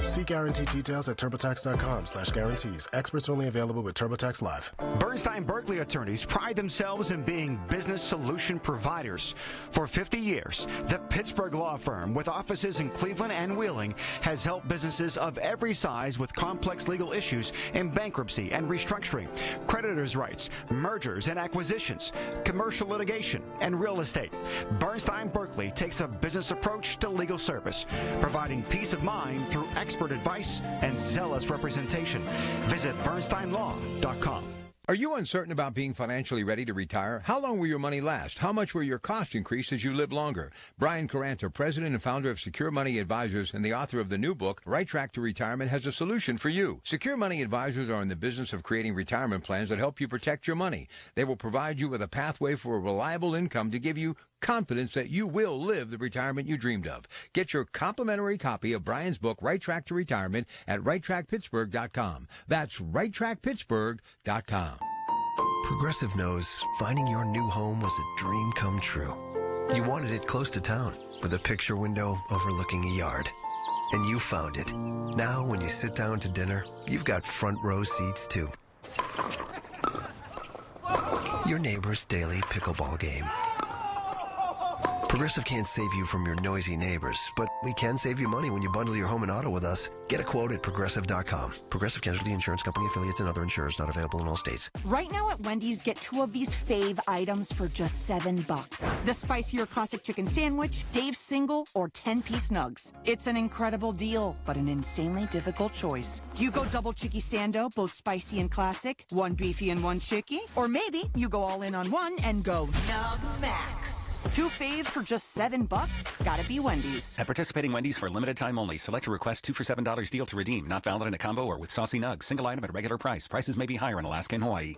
See guarantee details at TurboTax.com/guarantees. Experts only available with TurboTax Live. Bernstein Berkeley attorneys pride themselves in being business solution providers. For 50 years, the Pittsburgh law firm, with offices in Cleveland and Wheeling, has helped businesses of every size with complex legal issues in bankruptcy and restructuring, creditors' rights, mergers and acquisitions, commercial litigation, and real estate. Bernstein Berkeley takes a business approach to legal service, providing peace of mind through expert advice and zealous representation. Visit bernsteinlaw.com. Are you uncertain about being financially ready to retire? How long will your money last? How much will your costs increase as you live longer? Brian Caranta, president and founder of Secure Money Advisors and the author of the new book, Right Track to Retirement, has a solution for you. Secure Money Advisors are in the business of creating retirement plans that help you protect your money. They will provide you with a pathway for a reliable income to give you confidence that you will live the retirement you dreamed of. Get your complimentary copy of Brian's book, Right Track to Retirement, at righttrackpittsburgh.com. That's righttrackpittsburgh.com. Progressive knows finding your new home was a dream come true. You wanted it close to town, with a picture window overlooking a yard. And you found it. Now, when you sit down to dinner, you've got front row seats, too. Your neighbor's daily pickleball game. Progressive can't save you from your noisy neighbors, but we can save you money when you bundle your home and auto with us. Get a quote at Progressive.com. Progressive Casualty Insurance Company affiliates and other insurers not available in all states. Right now at Wendy's, get 2 of these fave items for just $7. The spicier classic chicken sandwich, Dave's single, or 10-piece nugs. It's an incredible deal, but an insanely difficult choice. Do you go double chicky sando, both spicy and classic, 1 beefy and 1 chicky? Or maybe you go all in on one and go Nug Max. 2 faves for just $7? Gotta be Wendy's. At participating Wendy's for a limited time only. Select a request 2 for $7 deal to redeem. Not valid in a combo or with saucy nugs. Single item at regular price. Prices may be higher in Alaska and Hawaii.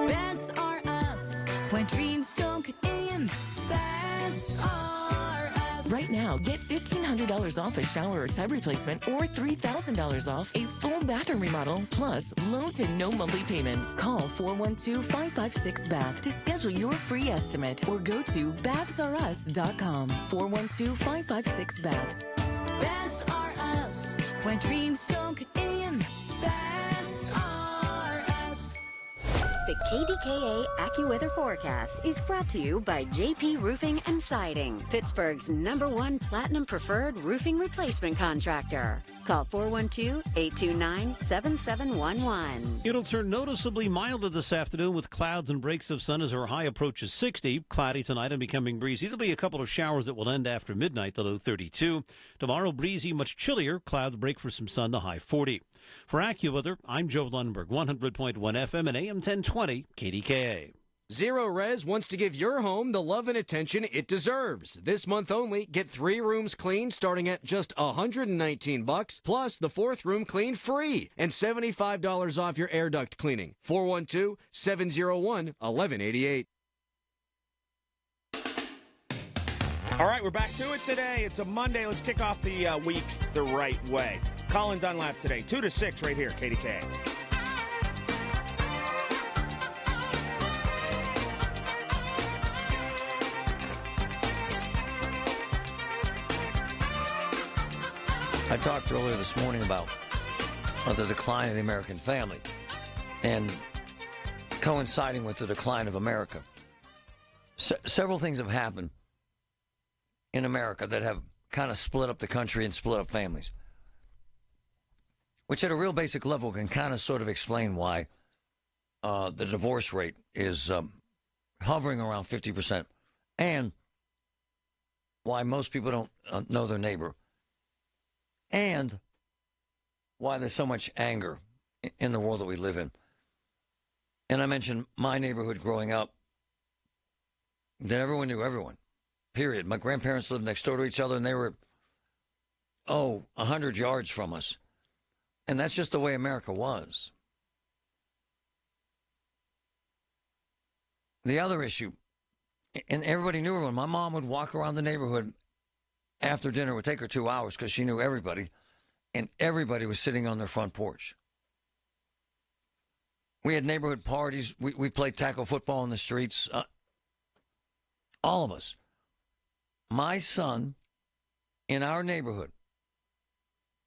Best are us when dreams sunk in. Best are us. Right now, get $1,500 off a shower or tub replacement or $3,000 off a full bathroom remodel, plus low to no monthly payments. Call 412-556-BATH to schedule your free estimate or go to bathsareus.com. 412-556-BATH. Baths are us when dreams sunk in. Baths are us. The KDKA AccuWeather forecast is brought to you by JP Roofing and Siding, Pittsburgh's #1 Platinum Preferred Roofing Replacement Contractor. Call 412-829-7711. It'll turn noticeably milder this afternoon with clouds and breaks of sun as our high approaches 60. Cloudy tonight and becoming breezy. There'll be a couple of showers that will end after midnight, the low 32. Tomorrow, breezy, much chillier. Clouds break for some sun, the high 40. For AccuWeather, I'm Joe Lundberg, 100.1 FM and AM 1020, KDKA. Zero Res wants to give your home the love and attention it deserves. This month only, get 3 rooms cleaned starting at just $119, plus the 4th room clean free, and $75 off your air duct cleaning. 412-701-1188. All right, we're back to it today. It's a Monday. Let's kick off the week the right way. Colin Dunlap today, 2 to 6 right here, KDKA. I talked earlier this morning about the decline of the American family and coinciding with the decline of America. Several things have happened in America that have kind of split up the country and split up families, which at a real basic level can kind of sort of explain why the divorce rate is hovering around 50% and why most people don't know their neighbor. And why there's so much anger in the world that we live in. And I mentioned my neighborhood growing up, that everyone knew everyone, period. My grandparents lived next door to each other, and they were, 100 yards from us. And that's just the way America was. The other issue, and everybody knew everyone. My mom would walk around the neighborhood after dinner. It would take her 2 hours because she knew everybody, and everybody was sitting on their front porch. We had neighborhood parties. We played tackle football in the streets. All of us. My son in our neighborhood,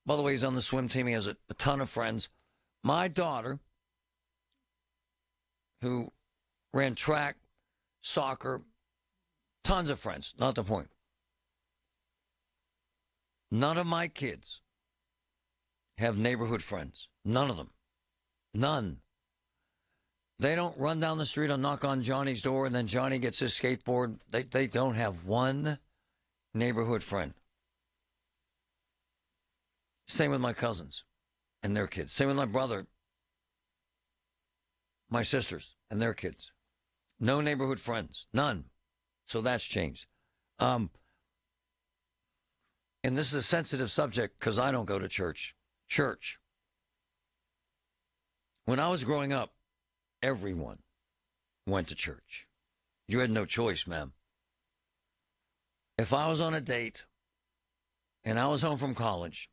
by the way, he's on the swim team. He has a ton of friends. My daughter, who ran track, soccer, tons of friends, not the point. None of my kids have neighborhood friends. None of them. None. They don't run down the street and knock on Johnny's door and then Johnny gets his skateboard. They don't have one neighborhood friend. Same with my cousins and their kids. Same with my brother, my sisters and their kids. No neighborhood friends. None. So that's changed. And this is a sensitive subject because I don't go to church. Church. When I was growing up, everyone went to church. You had no choice, ma'am. If I was on a date and I was home from college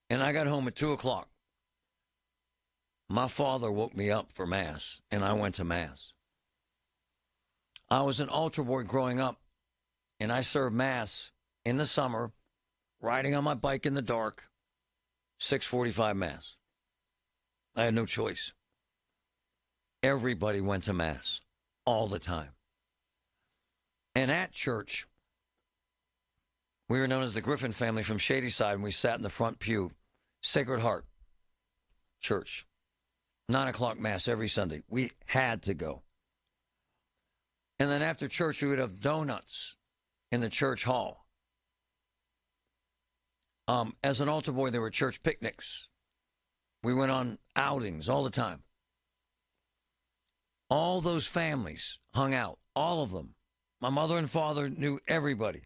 and I got home at 2 o'clock, my father woke me up for Mass and I went to Mass. I was an altar boy growing up and I served Mass in the summer, riding on my bike in the dark, 6:45 Mass. I had no choice. Everybody went to Mass all the time. And at church, we were known as the Griffin family from Shadyside, and we sat in the front pew, Sacred Heart Church, 9 o'clock Mass every Sunday. We had to go. And then after church, we would have donuts in the church hall. As an altar boy, there were church picnics. We went on outings all the time. All those families hung out, all of them. My mother and father knew everybody.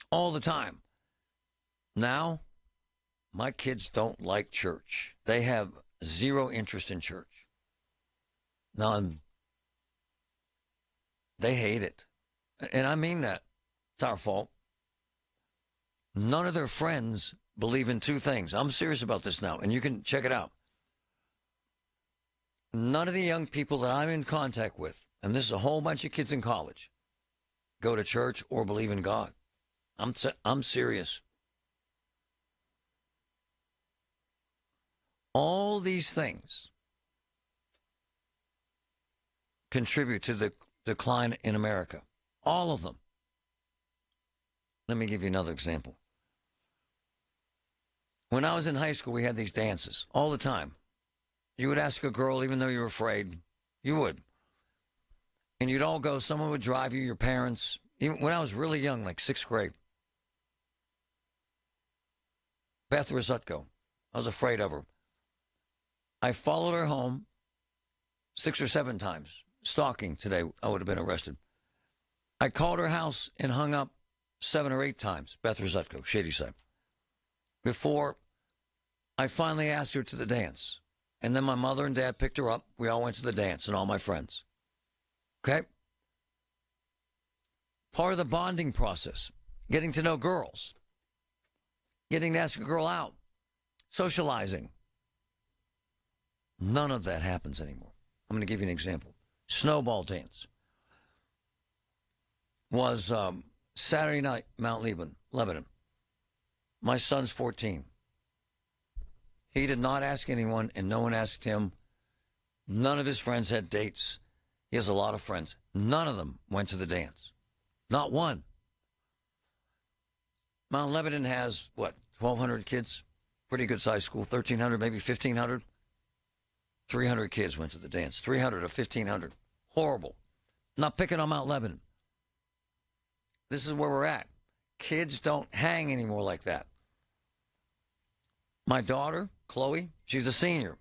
All the time. Now, my kids don't like church. They have zero interest in church. None. They hate it. And I mean that. It's our fault. None of their friends believe in 2 things. I'm serious about this now, and you can check it out. None of the young people that I'm in contact with, and this is a whole bunch of kids in college, go to church or believe in God. I'm serious. All these things contribute to the decline in America. All of them. Let me give you another example. When I was in high school, we had these dances all the time. You would ask a girl, even though you were afraid, you would. And you'd all go, someone would drive you, your parents. Even when I was really young, like 6th grade. Beth Rosutko, I was afraid of her. I followed her home 6 or 7 times. Stalking today, I would have been arrested. I called her house and hung up 7 or 8 times, Beth Rosutko, Shadyside, before I finally asked her to the dance. And then my mother and dad picked her up. We all went to the dance, and all my friends. Okay? Part of the bonding process, getting to know girls, getting to ask a girl out, socializing. None of that happens anymore. I'm going to give you an example. Snowball dance was Saturday night, Mount Lebanon. My son's 14. He did not ask anyone, and no one asked him. None of his friends had dates. He has a lot of friends. None of them went to the dance. Not one. Mount Lebanon has, 1,200 kids? Pretty good sized school. 1,300, maybe 1,500? 300 kids went to the dance. 300 or 1,500. Horrible. Not picking on Mount Lebanon. This is where we're at. Kids don't hang anymore like that. My daughter, Chloe, she's a senior.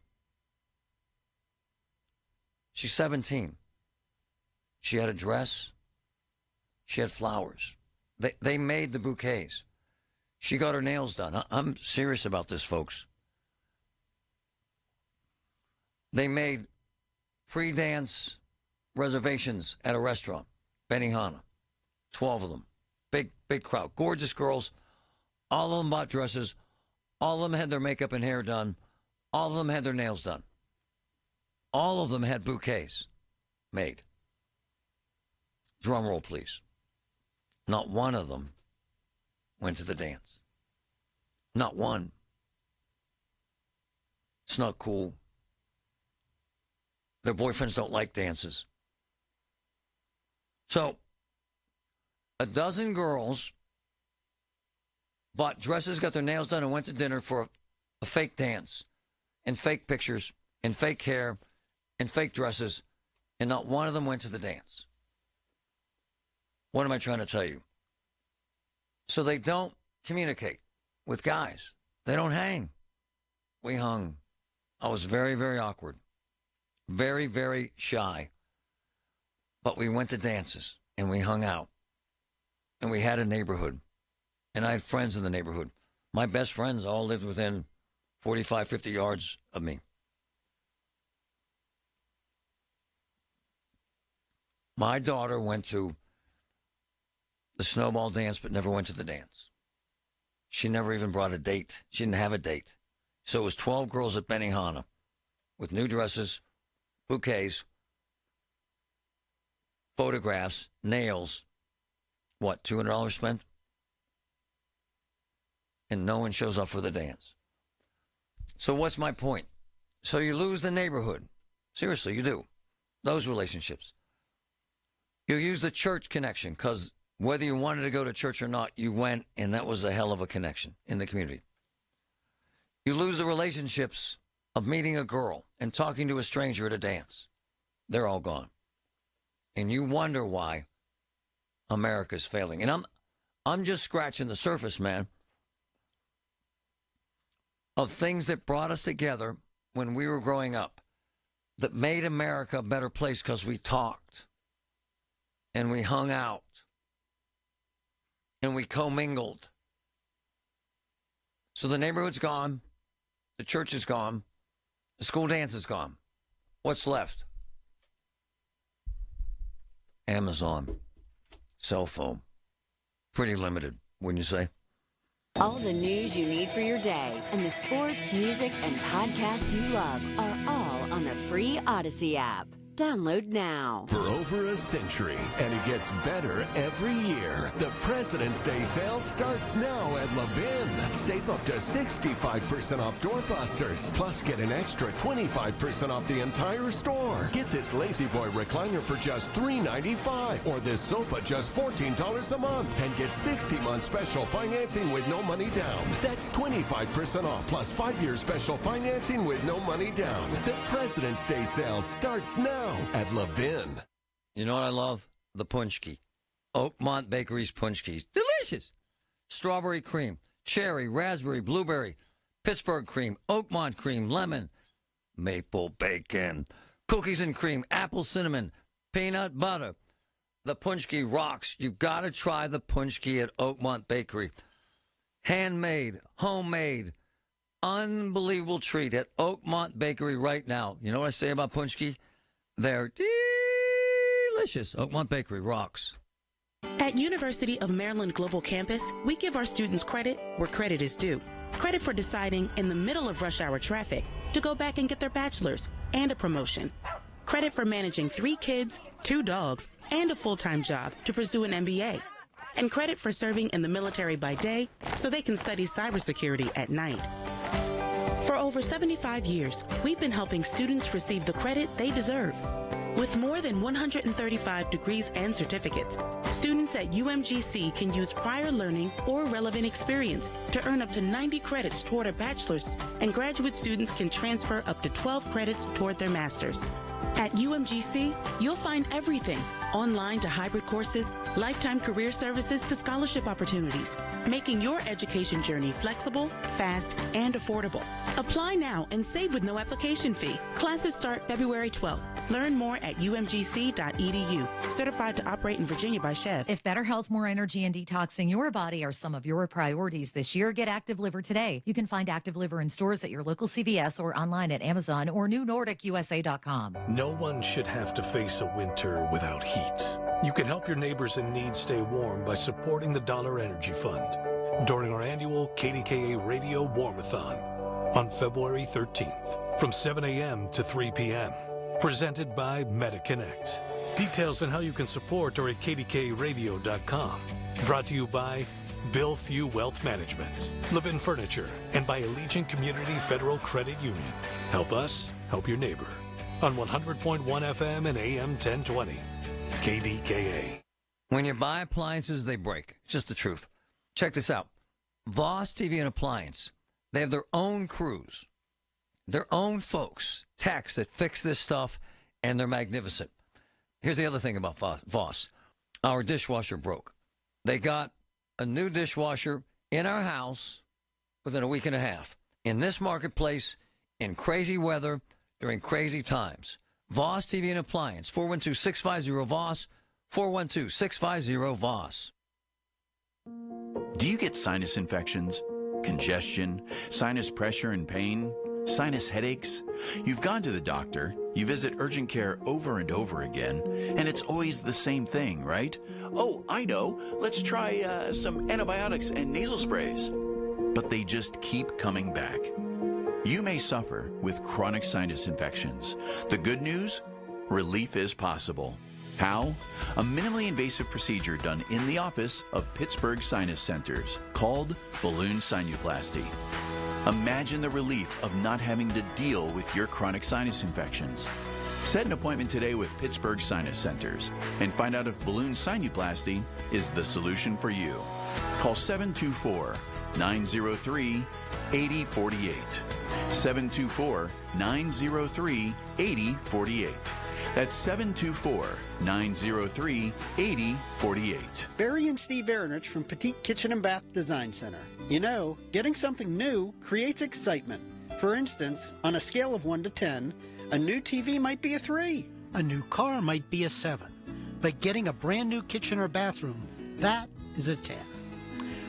She's 17. She had a dress. She had flowers. They made the bouquets. She got her nails done. I'm serious about this, folks. They made pre-dance reservations at a restaurant, Benihana. 12 of them. Big crowd. Gorgeous girls. All of them bought dresses. All of them had their makeup and hair done. All of them had their nails done. All of them had bouquets made. Drum roll, please. Not one of them went to the dance. Not one. It's not cool. Their boyfriends don't like dances. So, a dozen girls bought dresses, got their nails done, and went to dinner for a fake dance, and fake pictures, and fake hair, and fake dresses, and not one of them went to the dance. What am I trying to tell you? So they don't communicate with guys. They don't hang. We hung. I was very, very awkward. Very, very shy. But we went to dances, and we hung out. And we had a neighborhood. And I had friends in the neighborhood. My best friends all lived within 45, 50 yards of me. My daughter went to the snowball dance, but never went to the dance. She never even brought a date. She didn't have a date. So it was 12 girls at Benihana with new dresses, bouquets, photographs, nails. What, $200 spent? And no one shows up for the dance. So what's my point? So you lose the neighborhood. Seriously, you do. Those relationships. You use the church connection because whether you wanted to go to church or not, you went, and that was a hell of a connection in the community. You lose the relationships of meeting a girl and talking to a stranger at a dance. They're all gone. And you wonder why America's failing. And I'm just scratching the surface, man, of things that brought us together when we were growing up, that made America a better place because we talked and we hung out and we commingled. So the neighborhood's gone, the church is gone, the school dance is gone. What's left? Amazon, cell phone. Pretty limited, wouldn't you say? All the news you need for your day and the sports, music, and podcasts you love are all on the free Odyssey app. Download now. For over a century, and it gets better every year. The President's Day sale starts now at Levin. Save up to 65% off doorbusters. Plus, get an extra 25% off the entire store. Get this Lazy Boy recliner for just $3.95, or this sofa just $14 a month, and get 60-month special financing with no money down. That's 25% off, plus 5-year special financing with no money down. The President's Day sale starts now at Levin. You know what I love? The punchki. Oakmont Bakery's punchkis. Delicious. Strawberry cream, cherry, raspberry, blueberry, Pittsburgh cream, Oakmont cream, lemon, maple bacon, cookies and cream, apple cinnamon, peanut butter. The punchki rocks. You've got to try the punchki at Oakmont Bakery. Handmade, homemade, unbelievable treat at Oakmont Bakery right now. You know what I say about punchki? They're delicious. Oakmont Bakery rocks. At University of Maryland Global Campus, we give our students credit where credit is due. Credit for deciding in the middle of rush hour traffic to go back and get their bachelor's and a promotion. Credit for managing 3 kids, 2 dogs, and a full-time job to pursue an MBA. And credit for serving in the military by day so they can study cybersecurity at night. For over 75 years, we've been helping students receive the credit they deserve. With more than 135 degrees and certificates, students at UMGC can use prior learning or relevant experience to earn up to 90 credits toward a bachelor's, and graduate students can transfer up to 12 credits toward their master's. At UMGC, you'll find everything, online to hybrid courses, lifetime career services to scholarship opportunities, making your education journey flexible, fast, and affordable. Apply now and save with no application fee. Classes start February 12th. Learn more at umgc.edu. Certified to operate in Virginia by Chev. If better health, more energy, and detoxing your body are some of your priorities this year, get Active Liver today. You can find Active Liver in stores at your local CVS or online at Amazon or newnordicusa.com. No one should have to face a winter without heat. You can help your neighbors in need stay warm by supporting the Dollar Energy Fund during our annual KDKA Radio Warmathon on February 13th from 7 a.m. to 3 p.m. Presented by MetaConnect. Details on how you can support are at kdkaradio.com. Brought to you by Bill Few Wealth Management, Levin Furniture, and by Allegiant Community Federal Credit Union. Help us, help your neighbor. On 100.1 FM and AM 1020. KDKA. When you buy appliances, they break. It's just the truth. Check this out. Voss TV and Appliance. They have their own crews, their own folks, techs that fix this stuff, and they're magnificent. Here's the other thing about Voss. Our dishwasher broke. They got a new dishwasher in our house within a week and a half. In this marketplace, in crazy weather, during crazy times. Voss TV and Appliance, 412-650-VOSS, 412-650-VOSS. Do you get sinus infections, congestion, sinus pressure and pain, sinus headaches? You've gone to the doctor, you visit urgent care over and over again, and it's always the same thing, right? Oh, I know. Let's try some antibiotics and nasal sprays. But they just keep coming back. You may suffer with chronic sinus infections. The good news? Relief is possible. How? A minimally invasive procedure done in the office of Pittsburgh Sinus Centers called balloon sinuplasty. Imagine the relief of not having to deal with your chronic sinus infections. Set an appointment today with Pittsburgh Sinus Centers and find out if balloon sinuplasty is the solution for you. Call 724-903-8048. 724-903-8048. That's 724-903-8048. Barry and Steve Aaronich from Petite Kitchen and Bath Design Center. You know, getting something new creates excitement. For instance, on a scale of 1 to 10, a new TV might be a 3. A new car might be a 7. But getting a brand new kitchen or bathroom, that is a 10.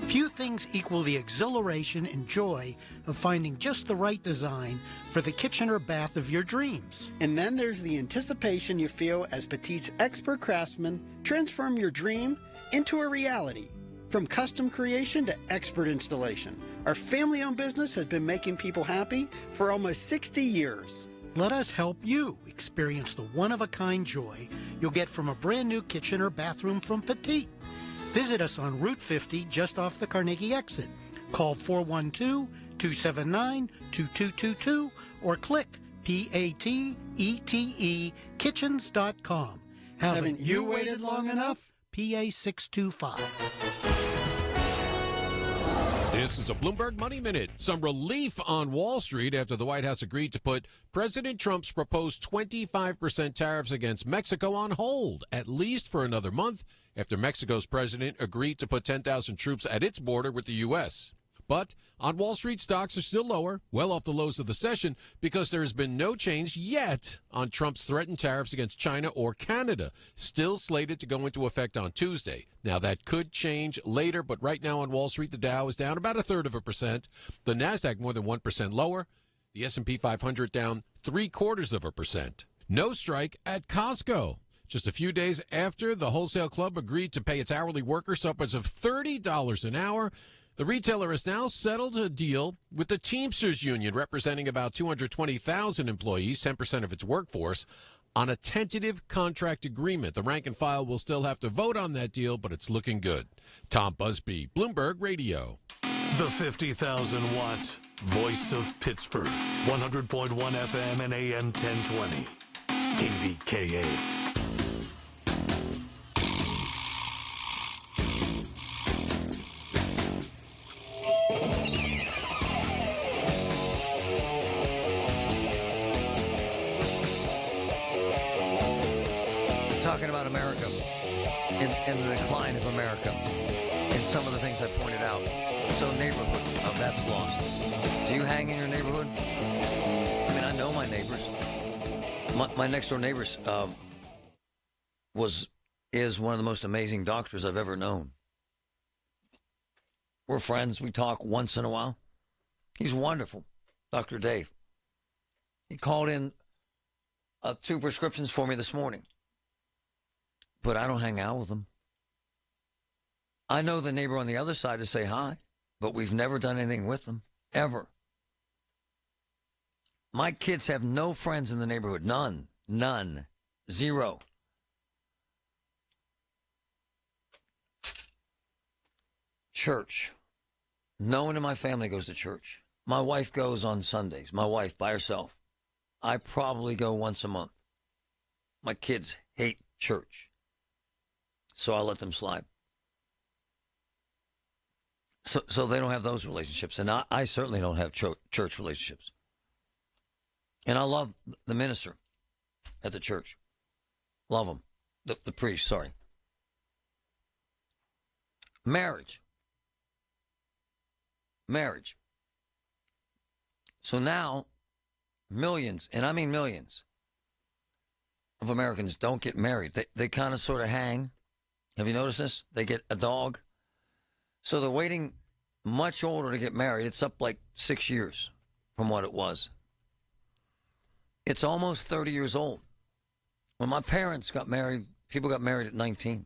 Few things equal the exhilaration and joy of finding just the right design for the kitchen or bath of your dreams. And then there's the anticipation you feel as Petite's expert craftsmen transform your dream into a reality. From custom creation to expert installation, our family-owned business has been making people happy for almost 60 years. Let us help you experience the one-of-a-kind joy you'll get from a brand new kitchen or bathroom from Petite. Visit us on Route 50 just off the Carnegie exit. Call 412-279-2222 or click PATETE kitchens.com. Haven't you waited long enough? PA 625. This is a Bloomberg Money Minute. Some relief on Wall Street after the White House agreed to put President Trump's proposed 25% tariffs against Mexico on hold, at least for another month, after Mexico's president agreed to put 10,000 troops at its border with the U.S. But on Wall Street, stocks are still lower, well off the lows of the session, because there has been no change yet on Trump's threatened tariffs against China or Canada, still slated to go into effect on Tuesday. Now, that could change later, but right now on Wall Street, the Dow is down about 1/3%. The Nasdaq more than 1% lower. The S&P 500 down 0.75%. No strike at Costco. Just a few days after the wholesale club agreed to pay its hourly workers upwards of $30 an hour, the retailer has now settled a deal with the Teamsters Union, representing about 220,000 employees, 10% of its workforce, on a tentative contract agreement. The rank and file will still have to vote on that deal, but it's looking good. Tom Busby, Bloomberg Radio. The 50,000-watt voice of Pittsburgh, 100.1 FM and AM 1020, KDKA. Talking about America and the decline of America and some of the things I pointed out. So neighborhood, that's lost. Do you hang in your neighborhood? I mean, I know my neighbors. My next door neighbors is one of the most amazing doctors I've ever known. We're friends. We talk once in a while. He's wonderful, Dr. Dave. He called in 2 prescriptions for me this morning. But I don't hang out with them. I know the neighbor on the other side to say hi, but we've never done anything with them, ever. My kids have no friends in the neighborhood. None. 0. Church. No one in my family goes to church. My wife goes on Sundays. My wife by herself. I probably go once a month. My kids hate church. So I let them slide. So they don't have those relationships. And I certainly don't have church relationships. And I love the minister at the church. Love him. The priest, sorry. Marriage. So now, millions, and I mean millions, of Americans don't get married. They kind of sort of hang. Have you noticed this? They get a dog. So they're waiting much older to get married. It's up like 6 years from what it was. It's almost 30 years old. When my parents got married, people got married at 19.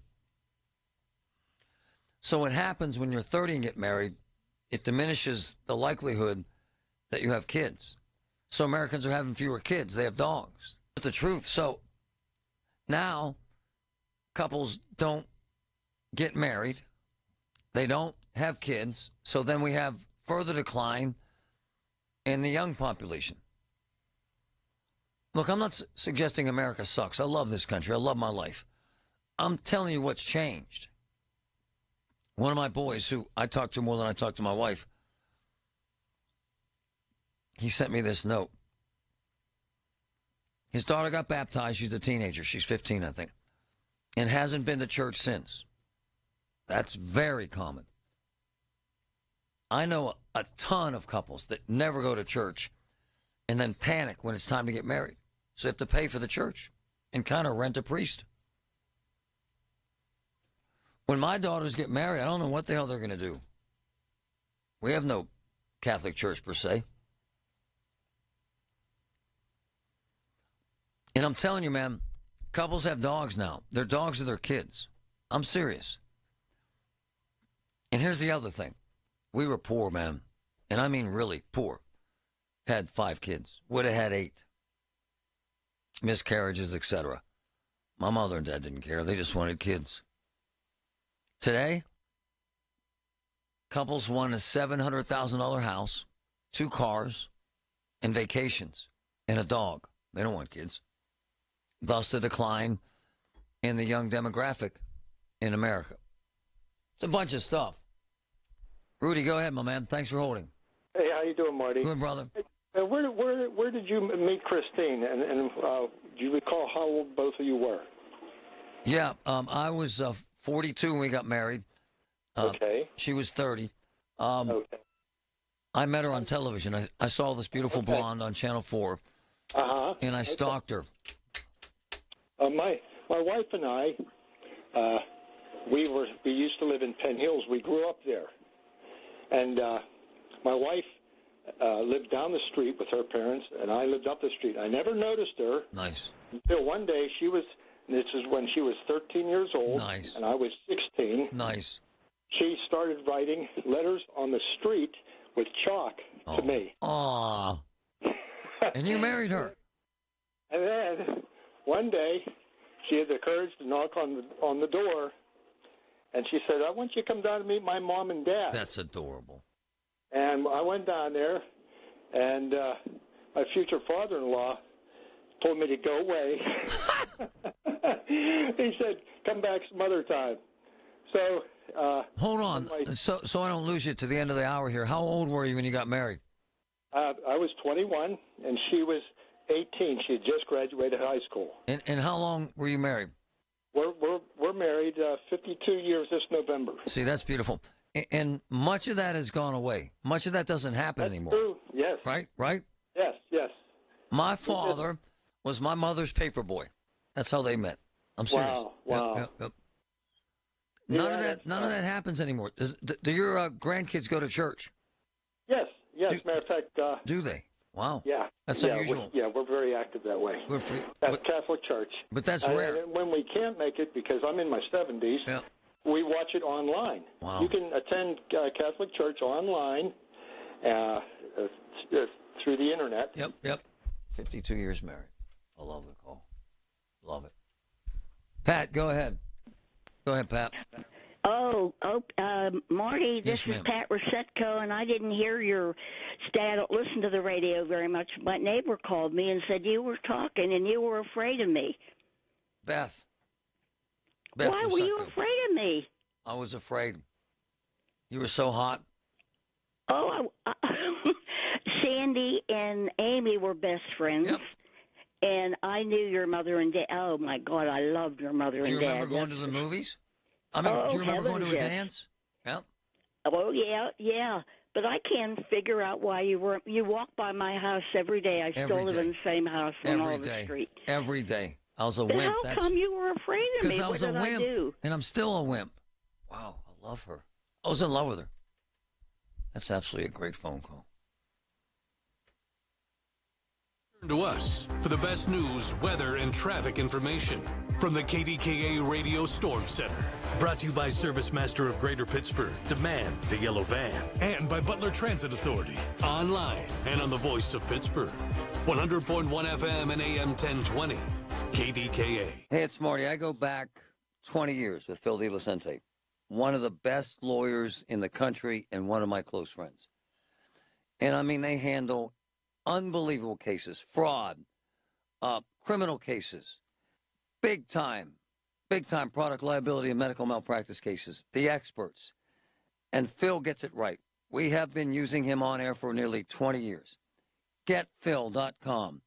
So what happens when you're 30 and get married, it diminishes the likelihood that you have kids. So Americans are having fewer kids. They have dogs. That's the truth. So now couples don't get married. They don't have kids. So then we have further decline in the young population. Look, I'm not suggesting America sucks. I love this country. I love my life. I'm telling you what's changed. One of my boys, who I talk to more than I talk to my wife, he sent me this note. His daughter got baptized. She's a teenager. She's 15, I think, and hasn't been to church since. That's very common. I know a ton of couples that never go to church and then panic when it's time to get married. So they have to pay for the church and kind of rent a priest. When my daughters get married, I don't know what the hell they're going to do. We have no Catholic church per se. And I'm telling you, man, couples have dogs now. Their dogs are their kids. I'm serious. And here's the other thing. We were poor, man. And I mean really poor. Had 5 kids. Would have had 8. miscarriages, etc. My mother and dad didn't care. They just wanted kids. Today, couples want a $700,000 house, 2 cars, and vacations, and a dog. They don't want kids. Thus the decline in the young demographic in America. It's a bunch of stuff. Rudy, go ahead, my man. Thanks for holding. Hey, how you doing, Marty? Good, brother. Where did you meet Christine? And do you recall how old both of you were? Yeah, I was 42 when we got married. Okay. She was 30. Okay. I met her on television. I saw this beautiful blonde on Channel 4. Uh-huh. And I stalked her. My wife and I, we used to live in Penn Hills. We grew up there. And my wife lived down the street with her parents, and I lived up the street. I never noticed her. Nice. Until one day this is when she was 13 years old. Nice. And I was 16. Nice. She started writing letters on the street with chalk to me. Aw. And you married her. And then one day, she had the courage to knock on the door, and she said, "I want you to come down to meet my mom and dad." That's adorable. And I went down there, and my future father-in-law told me to go away. He said, "Come back some other time." So hold on, so I don't lose you to the end of the hour here. How old were you when you got married? I was 21, and she was 18. She had just graduated high school. And how long were you married? We're married 52 years this November. See, that's beautiful. And much of that has gone away. Much of that doesn't happen anymore. True. Yes. Right? Yes. My father was my mother's paper boy. That's how they met. I'm serious. Wow. Yep. None of that happens anymore. Do your grandkids go to church? Yes. Matter of fact. Do they? Wow. Yeah. That's unusual. We're very active that way. We're free. That's Catholic Church. But that's rare. And when we can't make it, because I'm in my 70s, we watch it online. Wow. You can attend Catholic Church online through the internet. Yep. 52 years married. I love the call. Love it. Pat, go ahead. Go ahead, Pat. Marty, this Yes, is Pat Rosetko, and I didn't hear your I don't listen to the radio very much. My neighbor called me and said you were talking and you were afraid of me. Beth Why were you Rosetko. afraid of me? I was afraid. You were so hot. Sandy and Amy were best friends. Yep. And I knew your mother and dad. Oh, my God, I loved your mother and dad. Do you remember going to the movies? I mean, do you remember going to a dance? Yeah. Oh, yeah. But I can't figure out why you walk by my house every day. I still live in the same house on Olive Street. Every day. I was a but wimp. How come you were afraid of me? Because I was a wimp. I do? And I'm still a wimp. Wow, I love her. I was in love with her. That's absolutely a great phone call. Turn to us for the best news, weather, and traffic information from the KDKA Radio Storm Center. Brought to you by Service Master of Greater Pittsburgh, Demand the Yellow Van, and by Butler Transit Authority, online and on the Voice of Pittsburgh. 100.1 FM and AM 1020, KDKA. Hey, it's Marty. I go back 20 years with Phil DeVicente, one of the best lawyers in the country and one of my close friends. And, I mean, they handle unbelievable cases, fraud, criminal cases, big time product liability and medical malpractice cases, the experts. And Phil gets it right. We have been using him on air for nearly 20 years. GetPhil.com,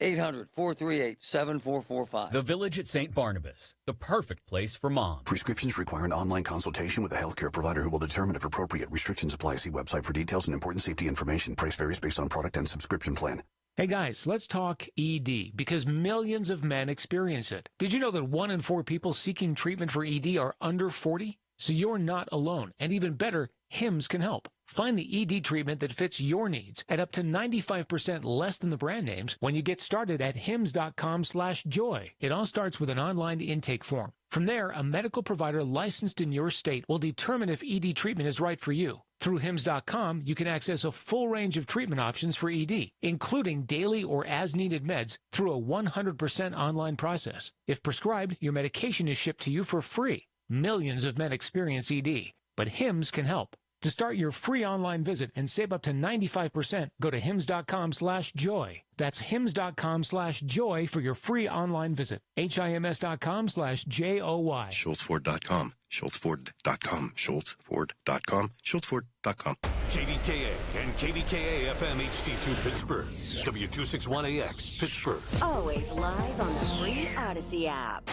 800-438-7445. The Village at St. Barnabas, the perfect place for moms. Prescriptions require an online consultation with a healthcare provider who will determine if appropriate. Restrictions apply. See website for details and important safety information. Price varies based on product and subscription plan. Hey guys, let's talk ED, because millions of men experience it. Did you know that 1 in 4 people seeking treatment for ED are under 40? So you're not alone. And even better, HIMS can help. Find the ED treatment that fits your needs at up to 95% less than the brand names when you get started at hims.com/joy. It all starts with an online intake form. From there, a medical provider licensed in your state will determine if ED treatment is right for you. Through HIMS.com, you can access a full range of treatment options for ED, including daily or as-needed meds through a 100% online process. If prescribed, your medication is shipped to you for free. Millions of men experience ED, but HIMS can help. To start your free online visit and save up to 95%, go to hims.com/joy. That's hims.com/joy for your free online visit. HIMS.com/JOY. SchultzFord.com. SchultzFord.com. SchultzFord.com. SchultzFord.com. KDKA and KDKA FM HD2 Pittsburgh. W261AX Pittsburgh. Always live on the free Odyssey app.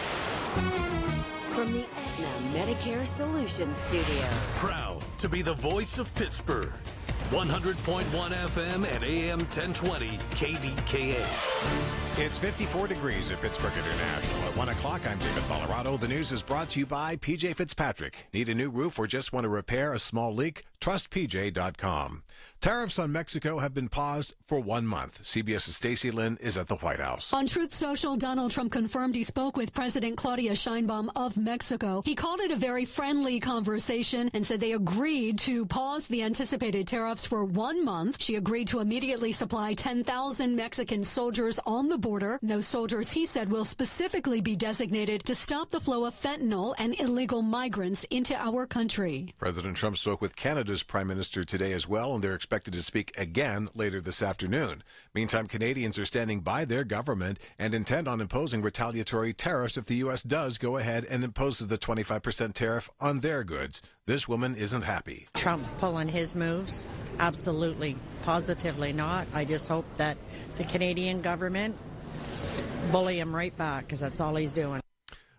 From the Aetna Medicare Solutions Studio. Proud to be the voice of Pittsburgh. 100.1 FM and AM 1020 KDKA. It's 54 degrees at Pittsburgh International. At 1 o'clock, I'm David Colorado. The news is brought to you by PJ Fitzpatrick. Need a new roof or just want to repair a small leak? TrustPJ.com. Tariffs on Mexico have been paused for 1 month. CBS's Stacey Lynn is at the White House. On Truth Social, Donald Trump confirmed he spoke with President Claudia Sheinbaum of Mexico. He called it a very friendly conversation and said they agreed to pause the anticipated tariffs for 1 month. She agreed to immediately supply 10,000 Mexican soldiers on the border. Those soldiers, he said, will specifically be designated to stop the flow of fentanyl and illegal migrants into our country. President Trump spoke with Canada's Prime Minister today as well, and they're expected to speak again later this afternoon. Meantime, Canadians are standing by their government and intend on imposing retaliatory tariffs if the U.S. does go ahead and imposes the 25% tariff on their goods. This woman isn't happy. Trump's pulling his moves? Absolutely, positively not. I just hope that the Canadian government bully him right back, because that's all he's doing.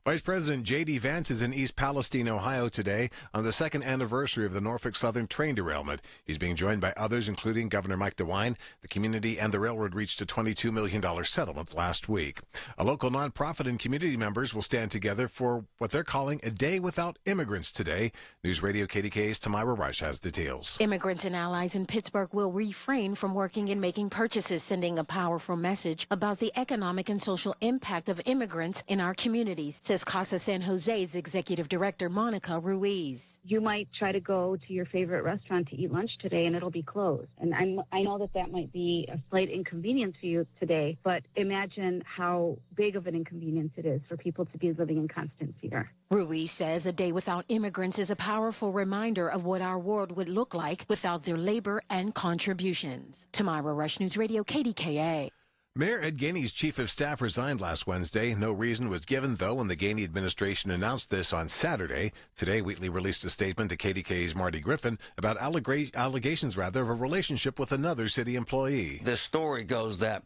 Vice President J.D. Vance is in East Palestine, Ohio today on the second anniversary of the Norfolk Southern train derailment. He's being joined by others, including Governor Mike DeWine. The community and the railroad reached a $22 million settlement last week. A local nonprofit and community members will stand together for what they're calling a day without immigrants today. News Radio KDKA's Tamira Rush has details. Immigrants and allies in Pittsburgh will refrain from working and making purchases, sending a powerful message about the economic and social impact of immigrants in our communities, says Casa San Jose's executive director, Monica Ruiz. You might try to go to your favorite restaurant to eat lunch today and it'll be closed. And I know that might be a slight inconvenience for you today, but imagine how big of an inconvenience it is for people to be living in constant fear. Ruiz says a day without immigrants is a powerful reminder of what our world would look like without their labor and contributions. Tamira Rush, News Radio, KDKA. Mayor Ed Gainey's chief of staff resigned last Wednesday. No reason was given, though, when the Gainey administration announced this on Saturday. Today, Wheatley released a statement to KDKA's Marty Griffin about allegations of a relationship with another city employee. The story goes that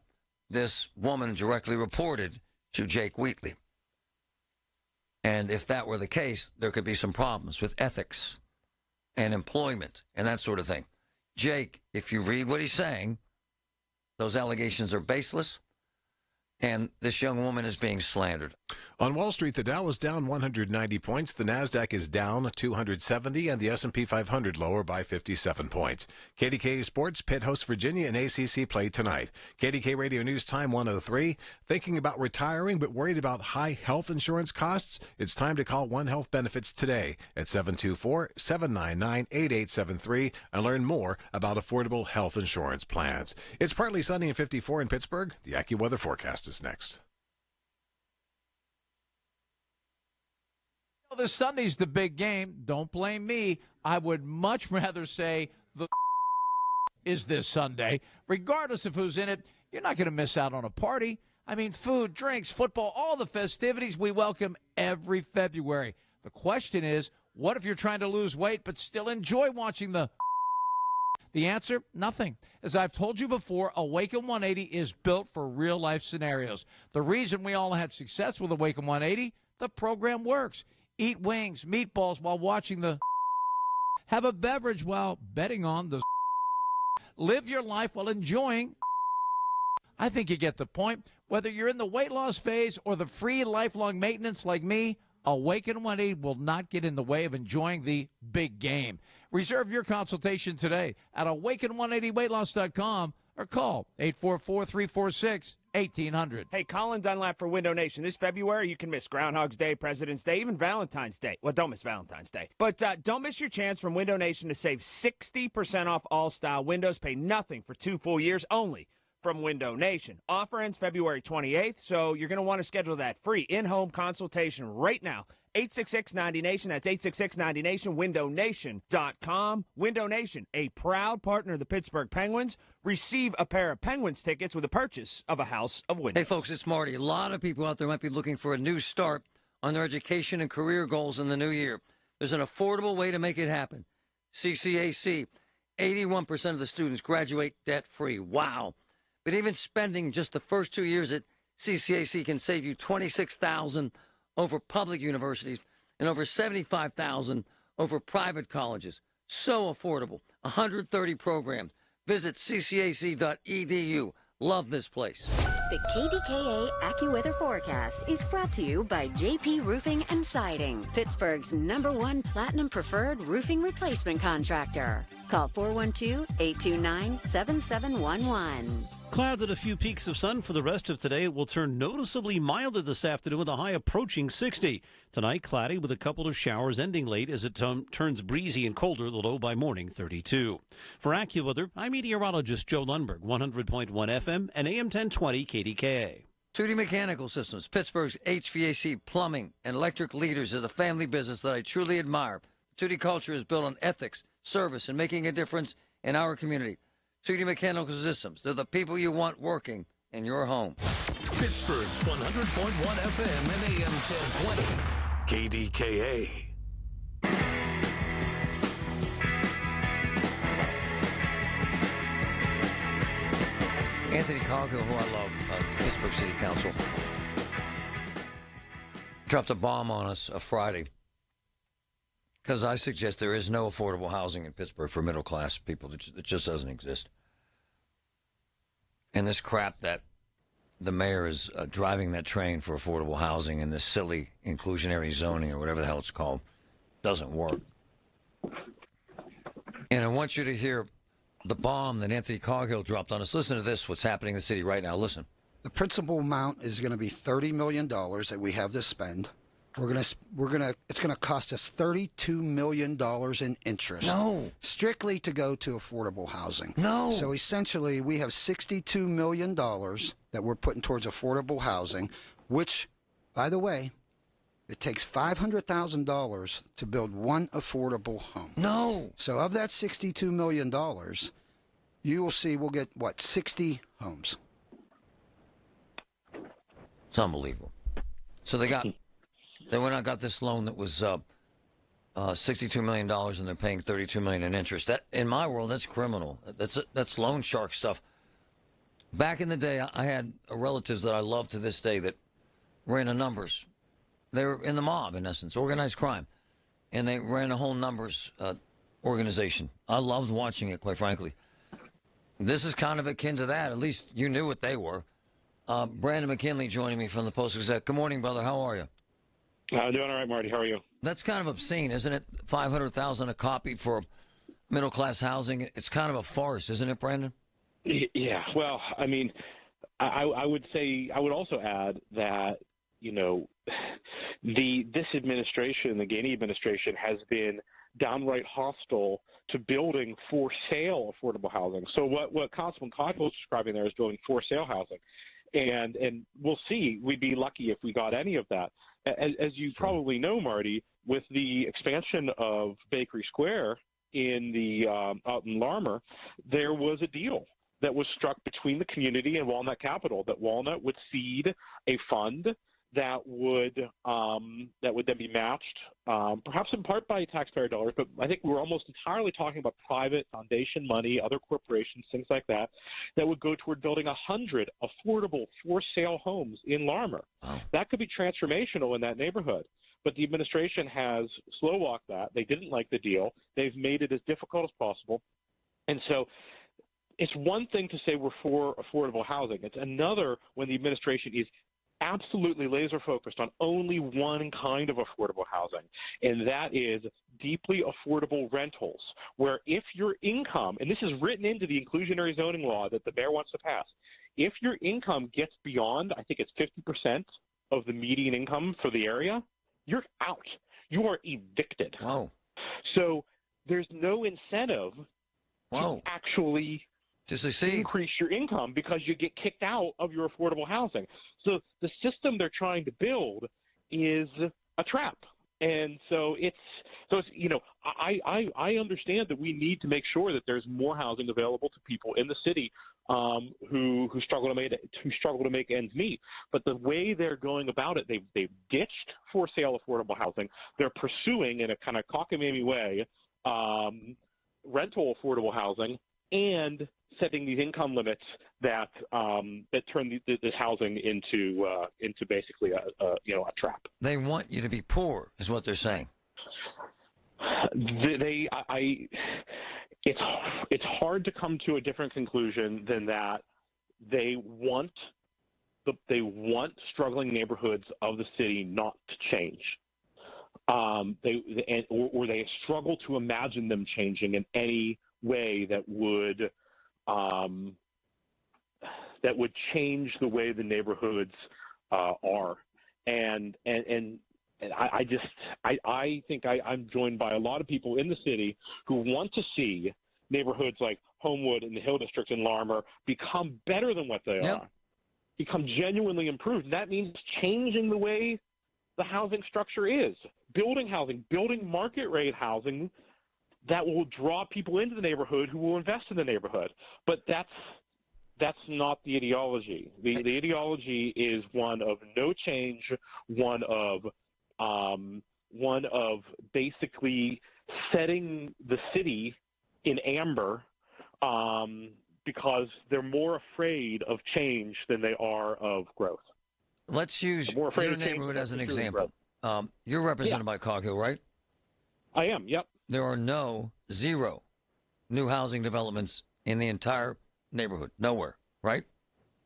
this woman directly reported to Jake Wheatley. And if that were the case, there could be some problems with ethics and employment and that sort of thing. Jake, if you read what he's saying, those allegations are baseless, and this young woman is being slandered. On Wall Street, the Dow is down 190 points, the Nasdaq is down 270, and the S&P 500 lower by 57 points. KDKA Sports, Pitt hosts Virginia and ACC play tonight. KDK Radio News Time 103. Thinking about retiring but worried about high health insurance costs? It's time to call One Health Benefits today at 724-799-8873 and learn more about affordable health insurance plans. It's partly sunny and 54 in Pittsburgh. The AccuWeather forecast is next. This Sunday's the big game. Don't blame me. I would much rather say the is this Sunday. Regardless of who's in it, you're not going to miss out on a party. I mean, food, drinks, football, all the festivities we welcome every February. The question is, what if you're trying to lose weight but still enjoy watching the answer? Nothing. As I've told you before, Awaken 180 is built for real-life scenarios. The reason we all had success with Awaken 180, the program works. Eat wings, meatballs while watching the have a beverage while betting on the live your life while enjoying. I think you get the point. Whether you're in the weight loss phase or the free lifelong maintenance like me, Awaken 180 will not get in the way of enjoying the big game. Reserve your consultation today at awaken180weightloss.com or call 844-346-8883. 1800. Hey, Colin Dunlap for Window Nation. This February, you can miss Groundhog's Day, President's Day, even Valentine's Day. Well, don't miss Valentine's Day. But don't miss your chance from Window Nation to save 60% off all style windows. Pay nothing for 2 full years only from Window Nation. Offer ends February 28th, so you're going to want to schedule that free in-home consultation right now. 866-90-NATION. That's 866-90-NATION. WindowNation.com. Window Nation, a proud partner of the Pittsburgh Penguins. Receive a pair of Penguins tickets with a purchase of a house of windows. Hey, folks, it's Marty. A lot of people out there might be looking for a new start on their education and career goals in the new year. There's an affordable way to make it happen. CCAC. 81% of the students graduate debt-free. Wow. But even spending just the first 2 years at CCAC can save you $26,000 over public universities and over $75,000 over private colleges. So affordable. 130 programs. Visit ccac.edu. Love this place. The KDKA AccuWeather forecast is brought to you by JP Roofing and Siding, Pittsburgh's #1 Platinum Preferred Roofing Replacement Contractor. Call 412-829-7711. Clouds and a few peaks of sun for the rest of today. It will turn noticeably milder this afternoon with a high approaching 60. Tonight, cloudy with a couple of showers ending late as it turns breezy and colder, the low by morning 32. For AccuWeather, I'm meteorologist Joe Lundberg, 100.1 FM and AM 1020 KDKA. 2D Mechanical Systems, Pittsburgh's HVAC, plumbing, and electric leaders, is a family business that I truly admire. 2D culture is built on ethics, service, and making a difference in our community. 2D Mechanical Systems, they're the people you want working in your home. Pittsburgh's 100.1 FM and AM 1020. KDKA. Anthony Coghill, who I love, Pittsburgh City Council, dropped a bomb on us Friday because I suggest there is no affordable housing in Pittsburgh for middle-class people. It just doesn't exist. And this crap that the mayor is driving that train for affordable housing and this silly inclusionary zoning or whatever the hell it's called doesn't work. And I want you to hear the bomb that Anthony Coghill dropped on us. Listen to this, what's happening in the city right now. Listen. The principal amount is going to be $30 million that we have to spend. It's going to cost us $32 million in interest. No. Strictly to go to affordable housing. No. So essentially, we have $62 million that we're putting towards affordable housing, which, by the way, it takes $500,000 to build one affordable home. No. So of that $62 million, you will see we'll get, 60 homes. It's unbelievable. So they went out and got this loan that was $62 million, and they're paying $32 million in interest. That, in my world, that's criminal. That's loan shark stuff. Back in the day, I had relatives that I love to this day that ran the numbers. They were in the mob, in essence, organized crime. And they ran a whole numbers organization. I loved watching it, quite frankly. This is kind of akin to that. At least you knew what they were. Brandon McKinley joining me from the Post-Gazette. Good morning, brother. How are you? I'm doing all right, Marty. How are you? That's kind of obscene, isn't it? $500,000 a copy for middle-class housing. It's kind of a farce, isn't it, Brandon? Yeah. Well, I mean, I would say, I would also add that, this administration, the Gainey administration, has been downright hostile to building for sale affordable housing. So what Councilman Coghill is describing there is building for sale housing. And we'll see. We'd be lucky if we got any of that. As you probably know, Marty, with the expansion of Bakery Square out in Larmer, there was a deal that was struck between the community and Walnut Capital that Walnut would seed a fund that would then be matched, perhaps in part by taxpayer dollars, but I think we're almost entirely talking about private foundation money, other corporations, things like that would go toward building 100 affordable for-sale homes in Larmer. Wow. That could be transformational in that neighborhood. But the administration has slow-walked that. They didn't like the deal. They've made it as difficult as possible. And so it's one thing to say we're for affordable housing. It's another when the administration is absolutely laser focused on only one kind of affordable housing, and that is deeply affordable rentals, where if your income, and this is written into the inclusionary zoning law that the mayor wants to pass, if your income gets beyond, I think it's 50% of the median income for the area, you're out. You are evicted. Wow. So there's no incentive to actually increase your income because you get kicked out of your affordable housing. So the system they're trying to build is a trap. And so it's I understand that we need to make sure that there's more housing available to people in the city who struggle to make ends meet. But the way they're going about it, they've ditched for sale affordable housing. They're pursuing in a kind of cockamamie way rental affordable housing and setting these income limits that turn this housing into basically a trap. They want you to be poor, is what they're saying. It's hard to come to a different conclusion than that. They want struggling neighborhoods of the city not to change. They struggle to imagine them changing in any way that would change the way the neighborhoods are. And I think I'm joined by a lot of people in the city who want to see neighborhoods like Homewood and the Hill District and Larmer become better than what they are, become genuinely improved. And that means changing the way the housing structure is, building market rate housing that will draw people into the neighborhood who will invest in the neighborhood. But that's not the ideology. The ideology is one of no change, one of basically setting the city in amber because they're more afraid of change than they are of growth. Let's use your neighborhood as an example. You're represented by Cog Hill, right? I am, yep. There are zero new housing developments in the entire neighborhood. Nowhere, right?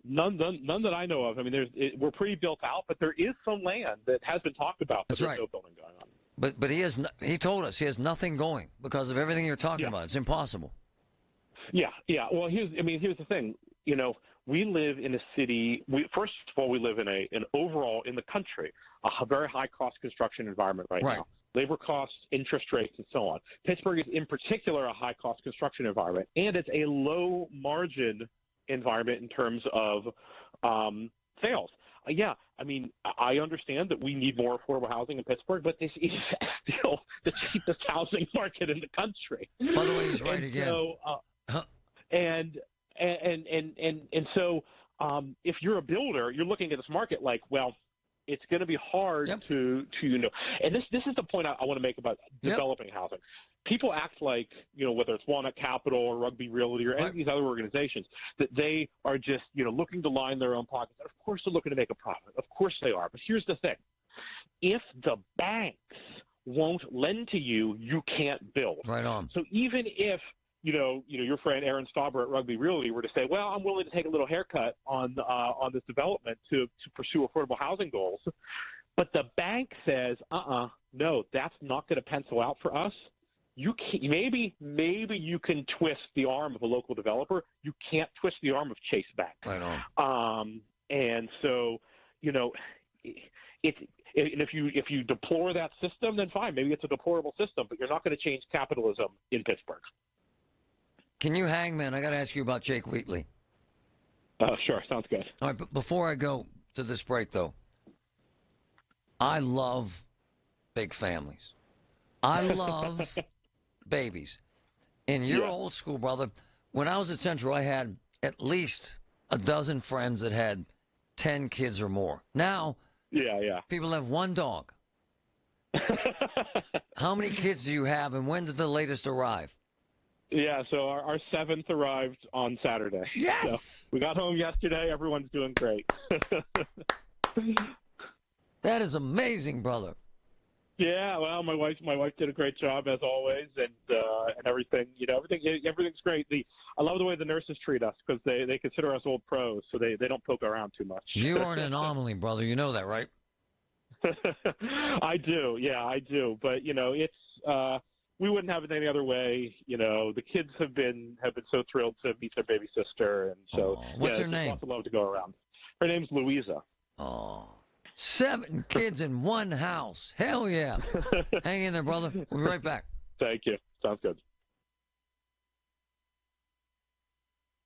None that I know of. I mean, we're pretty built out, but there is some land that has been talked about. But there's no building going on. But he told us he has nothing going because of everything you're talking about. It's impossible. Yeah. Well, here's the thing. We live in a city. First of all, we live in an overall in the country a very high cost construction environment right now. Labor costs, interest rates, and so on. Pittsburgh is in particular a high cost construction environment, and it's a low margin environment in terms of sales. I mean, I understand that we need more affordable housing in Pittsburgh, but this is still the cheapest housing market in the country. By the way, he's right again. So, and so if you're a builder, you're looking at this market like, well, it's going to be hard to and this is the point I want to make about developing housing. People act like, whether it's Walnut Capital or Rugby Realty or any of these other organizations, that they are just, looking to line their own pockets. Of course they're looking to make a profit. Of course they are. But here's the thing. If the banks won't lend to you, you can't build. Right on. So even if your friend Aaron Stauber at Rugby Realty were to say, well, I'm willing to take a little haircut on this development to pursue affordable housing goals, but the bank says, no, that's not going to pencil out for us. You can't, maybe you can twist the arm of a local developer. You can't twist the arm of Chase Bank. Right on. And so, if you deplore that system, then fine. Maybe it's a deplorable system, but you're not going to change capitalism in Pittsburgh. Can you hang, man? I got to ask you about Jake Wheatley. Sure, sounds good. All right, but before I go to this break, though, I love big families. I love babies. In your old school, brother, when I was at Central, I had at least a dozen friends that had 10 kids or more. Now, people have one dog. How many kids do you have, and when did the latest arrive? Yeah, so our seventh arrived on Saturday. Yes! So we got home yesterday. Everyone's doing great. That is amazing, brother. Yeah, well, my wife did a great job as always, and everything. Everything's great. I love the way the nurses treat us because they consider us old pros, so they don't poke around too much. You are an anomaly, brother. You know that, right? I do. Yeah, I do. But it's we wouldn't have it any other way. You know, the kids have been so thrilled to meet their baby sister, and so what's her just name? Lots of love to go around. Her name's Louisa. Oh, 7 kids in one house. Hell yeah! Hang in there, brother. We'll be right back. Thank you. Sounds good.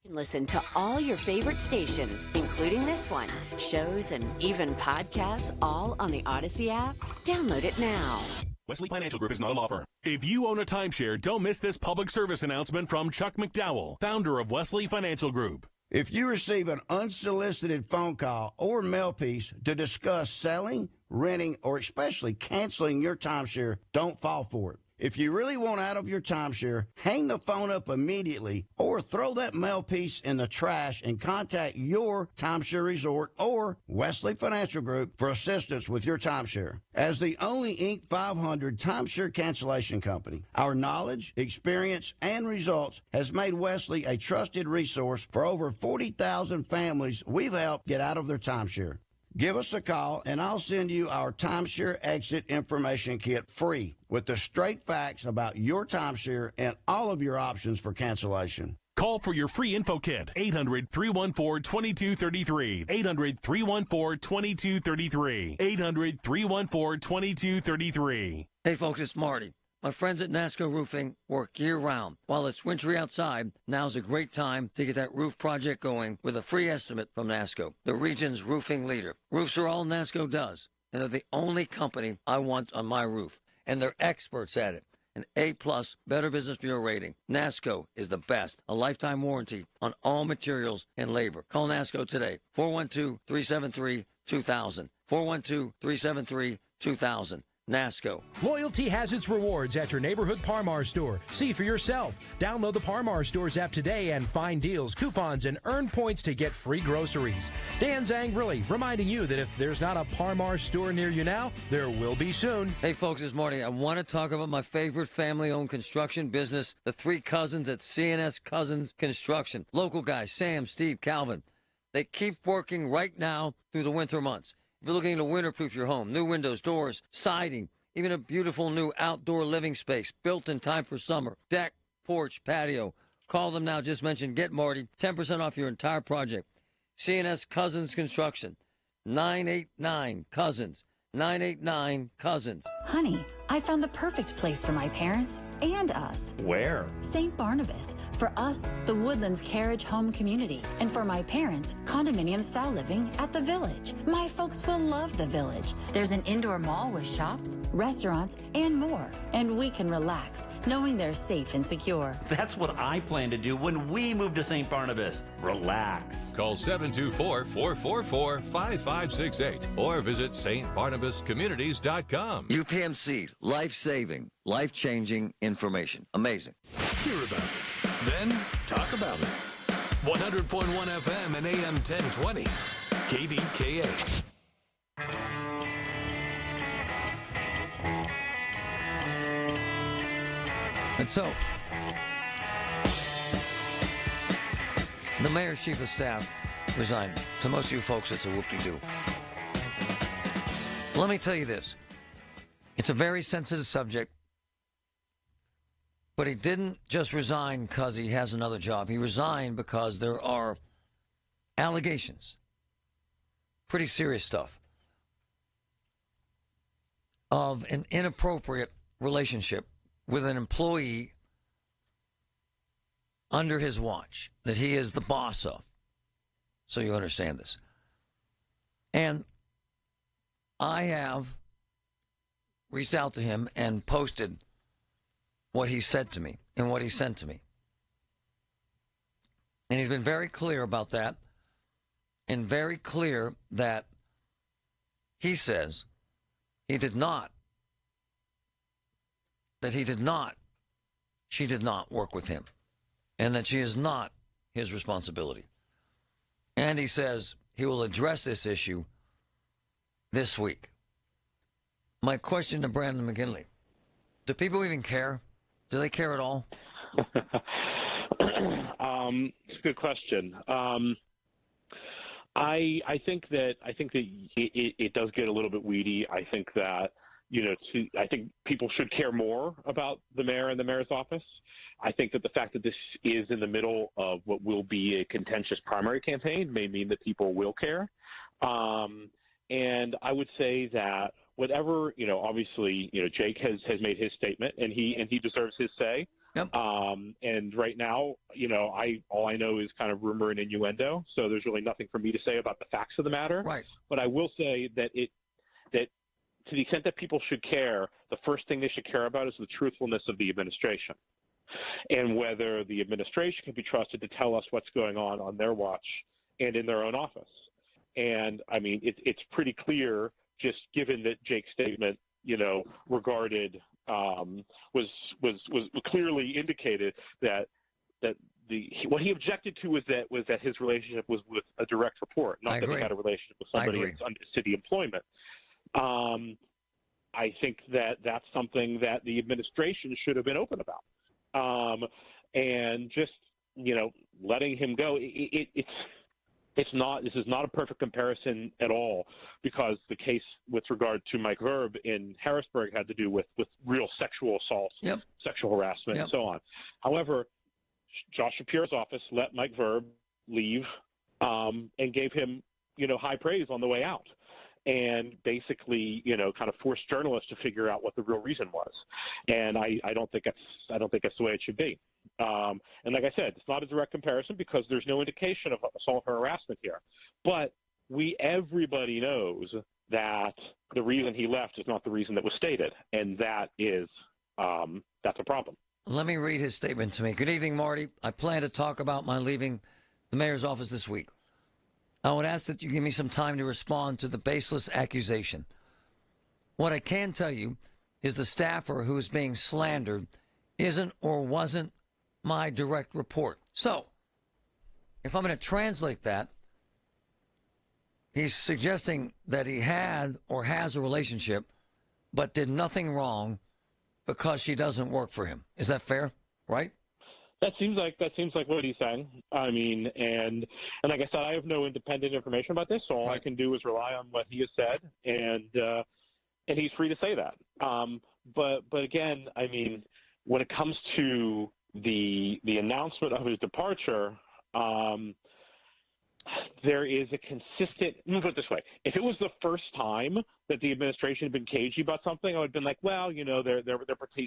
You can listen to all your favorite stations, including this one, shows, and even podcasts, all on the Odyssey app. Download it now. Wheatley Financial Group is not a law firm. If you own a timeshare, don't miss this public service announcement from Chuck McDowell, founder of Wheatley Financial Group. If you receive an unsolicited phone call or mail piece to discuss selling, renting, or especially canceling your timeshare, don't fall for it. If you really want out of your timeshare, hang the phone up immediately or throw that mail piece in the trash and contact your timeshare resort or Wheatley Financial Group for assistance with your timeshare. As the only Inc. 500 timeshare cancellation company, our knowledge, experience, and results has made Wheatley a trusted resource for over 40,000 families we've helped get out of their timeshare. Give us a call, and I'll send you our timeshare exit information kit free with the straight facts about your timeshare and all of your options for cancellation. Call for your free info kit, 800-314-2233, 800-314-2233, 800-314-2233. Hey, folks, it's Marty. My friends at NASCO Roofing work year-round. While it's wintry outside, now's a great time to get that roof project going with a free estimate from NASCO, the region's roofing leader. Roofs are all NASCO does, and they're the only company I want on my roof. And they're experts at it. An A-plus Better Business Bureau rating. NASCO is the best. A lifetime warranty on all materials and labor. Call NASCO today. 412-373-2000. 412-373-2000. NASCO. Loyalty has its rewards at your neighborhood Par-Mar store. See for yourself. Download the Par-Mar stores app today and find deals, coupons, and earn points to get free groceries. Dan Zangrilli reminding you that if there's not a Par-Mar store near you now, there will be soon. Hey, folks, this morning I want to talk about my favorite family-owned construction business, the 3 cousins at C&S Cousins Construction. Local guys, Sam, Steve, Calvin. They keep working right now through the winter months. If you're looking to winterproof your home, new windows, doors, siding, even a beautiful new outdoor living space built in time for summer, deck, porch, patio, call them now. Just mention Get Marty, 10% off your entire project. C&S Cousins Construction, 989-COUSINS, 989-COUSINS. Honey, I found the perfect place for my parents and us. Where? St. Barnabas. For us, the Woodlands Carriage Home Community. And for my parents, condominium-style living at the Village. My folks will love the Village. There's an indoor mall with shops, restaurants, and more. And we can relax, knowing they're safe and secure. That's what I plan to do when we move to St. Barnabas. Relax. Call 724-444-5568 or visit stbarnabascommunities.com. UPMC, life-saving, life-changing information. Amazing. Hear about it, then talk about it. 100.1 FM and AM 1020. KDKA. And so, the mayor's chief of staff resigned. To most of you folks, it's a whoop-de-doo. Let me tell you this. It's a very sensitive subject, but he didn't just resign because he has another job. He resigned because there are allegations, pretty serious stuff, of an inappropriate relationship with an employee under his watch that he is the boss of. So you understand this. And I have reached out to him and posted what he said to me and what he sent to me. And he's been very clear about that, and very clear that he says she did not work with him, and that she is not his responsibility. And he says he will address this issue this week. My question to Brandon McGinley, do people even care? Do they care at all? It's a good question. I think that it does get a little bit weedy. I think that I think people should care more about the mayor and the mayor's office. I think that the fact that this is in the middle of what will be a contentious primary campaign may mean that people will care. And I would say that whatever, obviously, Jake has made his statement, and he deserves his say. Yep. And right now, all I know is kind of rumor and innuendo, so there's really nothing for me to say about the facts of the matter. Right. But I will say that to the extent that people should care, the first thing they should care about is the truthfulness of the administration and whether the administration can be trusted to tell us what's going on their watch and in their own office. And, I mean, it's pretty clear, just given that Jake's statement, regarded was clearly indicated that what he objected to was that his relationship was with a direct report, not that he had a relationship with somebody under city employment. I think that that's something that the administration should have been open about. And just, letting him go, this is not a perfect comparison at all, because the case with regard to Mike Verb in Harrisburg had to do with real sexual assault, sexual harassment, and so on. However, Josh Shapiro's office let Mike Verb leave and gave him, high praise on the way out, and basically, kind of forced journalists to figure out what the real reason was. And I don't think that's the way it should be. And like I said, it's not a direct comparison because there's no indication of assault or harassment here. But everybody knows that the reason he left is not the reason that was stated, and that's a problem. Let me read his statement to me. Good evening, Marty. I plan to talk about my leaving the mayor's office this week. I would ask that you give me some time to respond to the baseless accusation. What I can tell you is the staffer who is being slandered isn't or wasn't my direct report. So, if I'm going to translate that, he's suggesting that he had or has a relationship but did nothing wrong because she doesn't work for him. Is that fair? Right? That seems like what he's saying. I mean, and like I said, I have no independent information about this, so all I can do is rely on what he has said, and he's free to say that. But again, I mean, when it comes to the announcement of his departure, there is a consistent. Let me put it this way: if it was the first time that the administration had been cagey about something, I would have been like, well, they're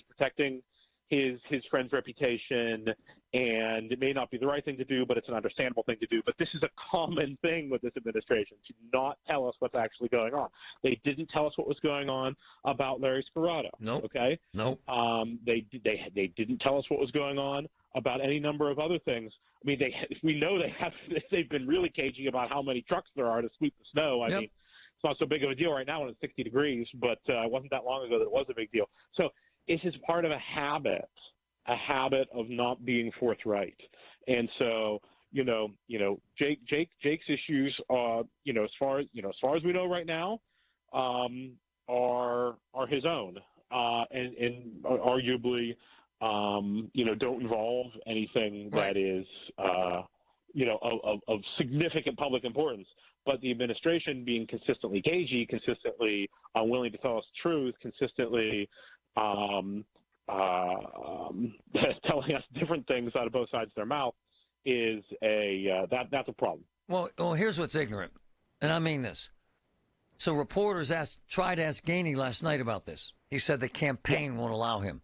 protecting his friend's reputation, and it may not be the right thing to do, but it's an understandable thing to do. But this is a common thing with this administration, to not tell us what's actually going on. They didn't tell us what was going on about Larry Scirotto. Nope. Okay? Nope. They didn't tell us what was going on about any number of other things. I mean, we know they've been really cagey about how many trucks there are to sweep the snow. I mean, it's not so big of a deal right now when it's 60 degrees, but it wasn't that long ago that it was a big deal. So this is part of a habit of not being forthright. And so, Jake's issues, as far as we know right now, are his own, and arguably, don't involve anything that is, of significant public importance. But the administration being consistently cagey, consistently unwilling to tell us the truth, consistently telling us different things out of both sides of their mouth is that's a problem. Well, here's what's ignorant, and I mean this. So reporters tried to ask Gainey last night about this. He said the campaign won't allow him.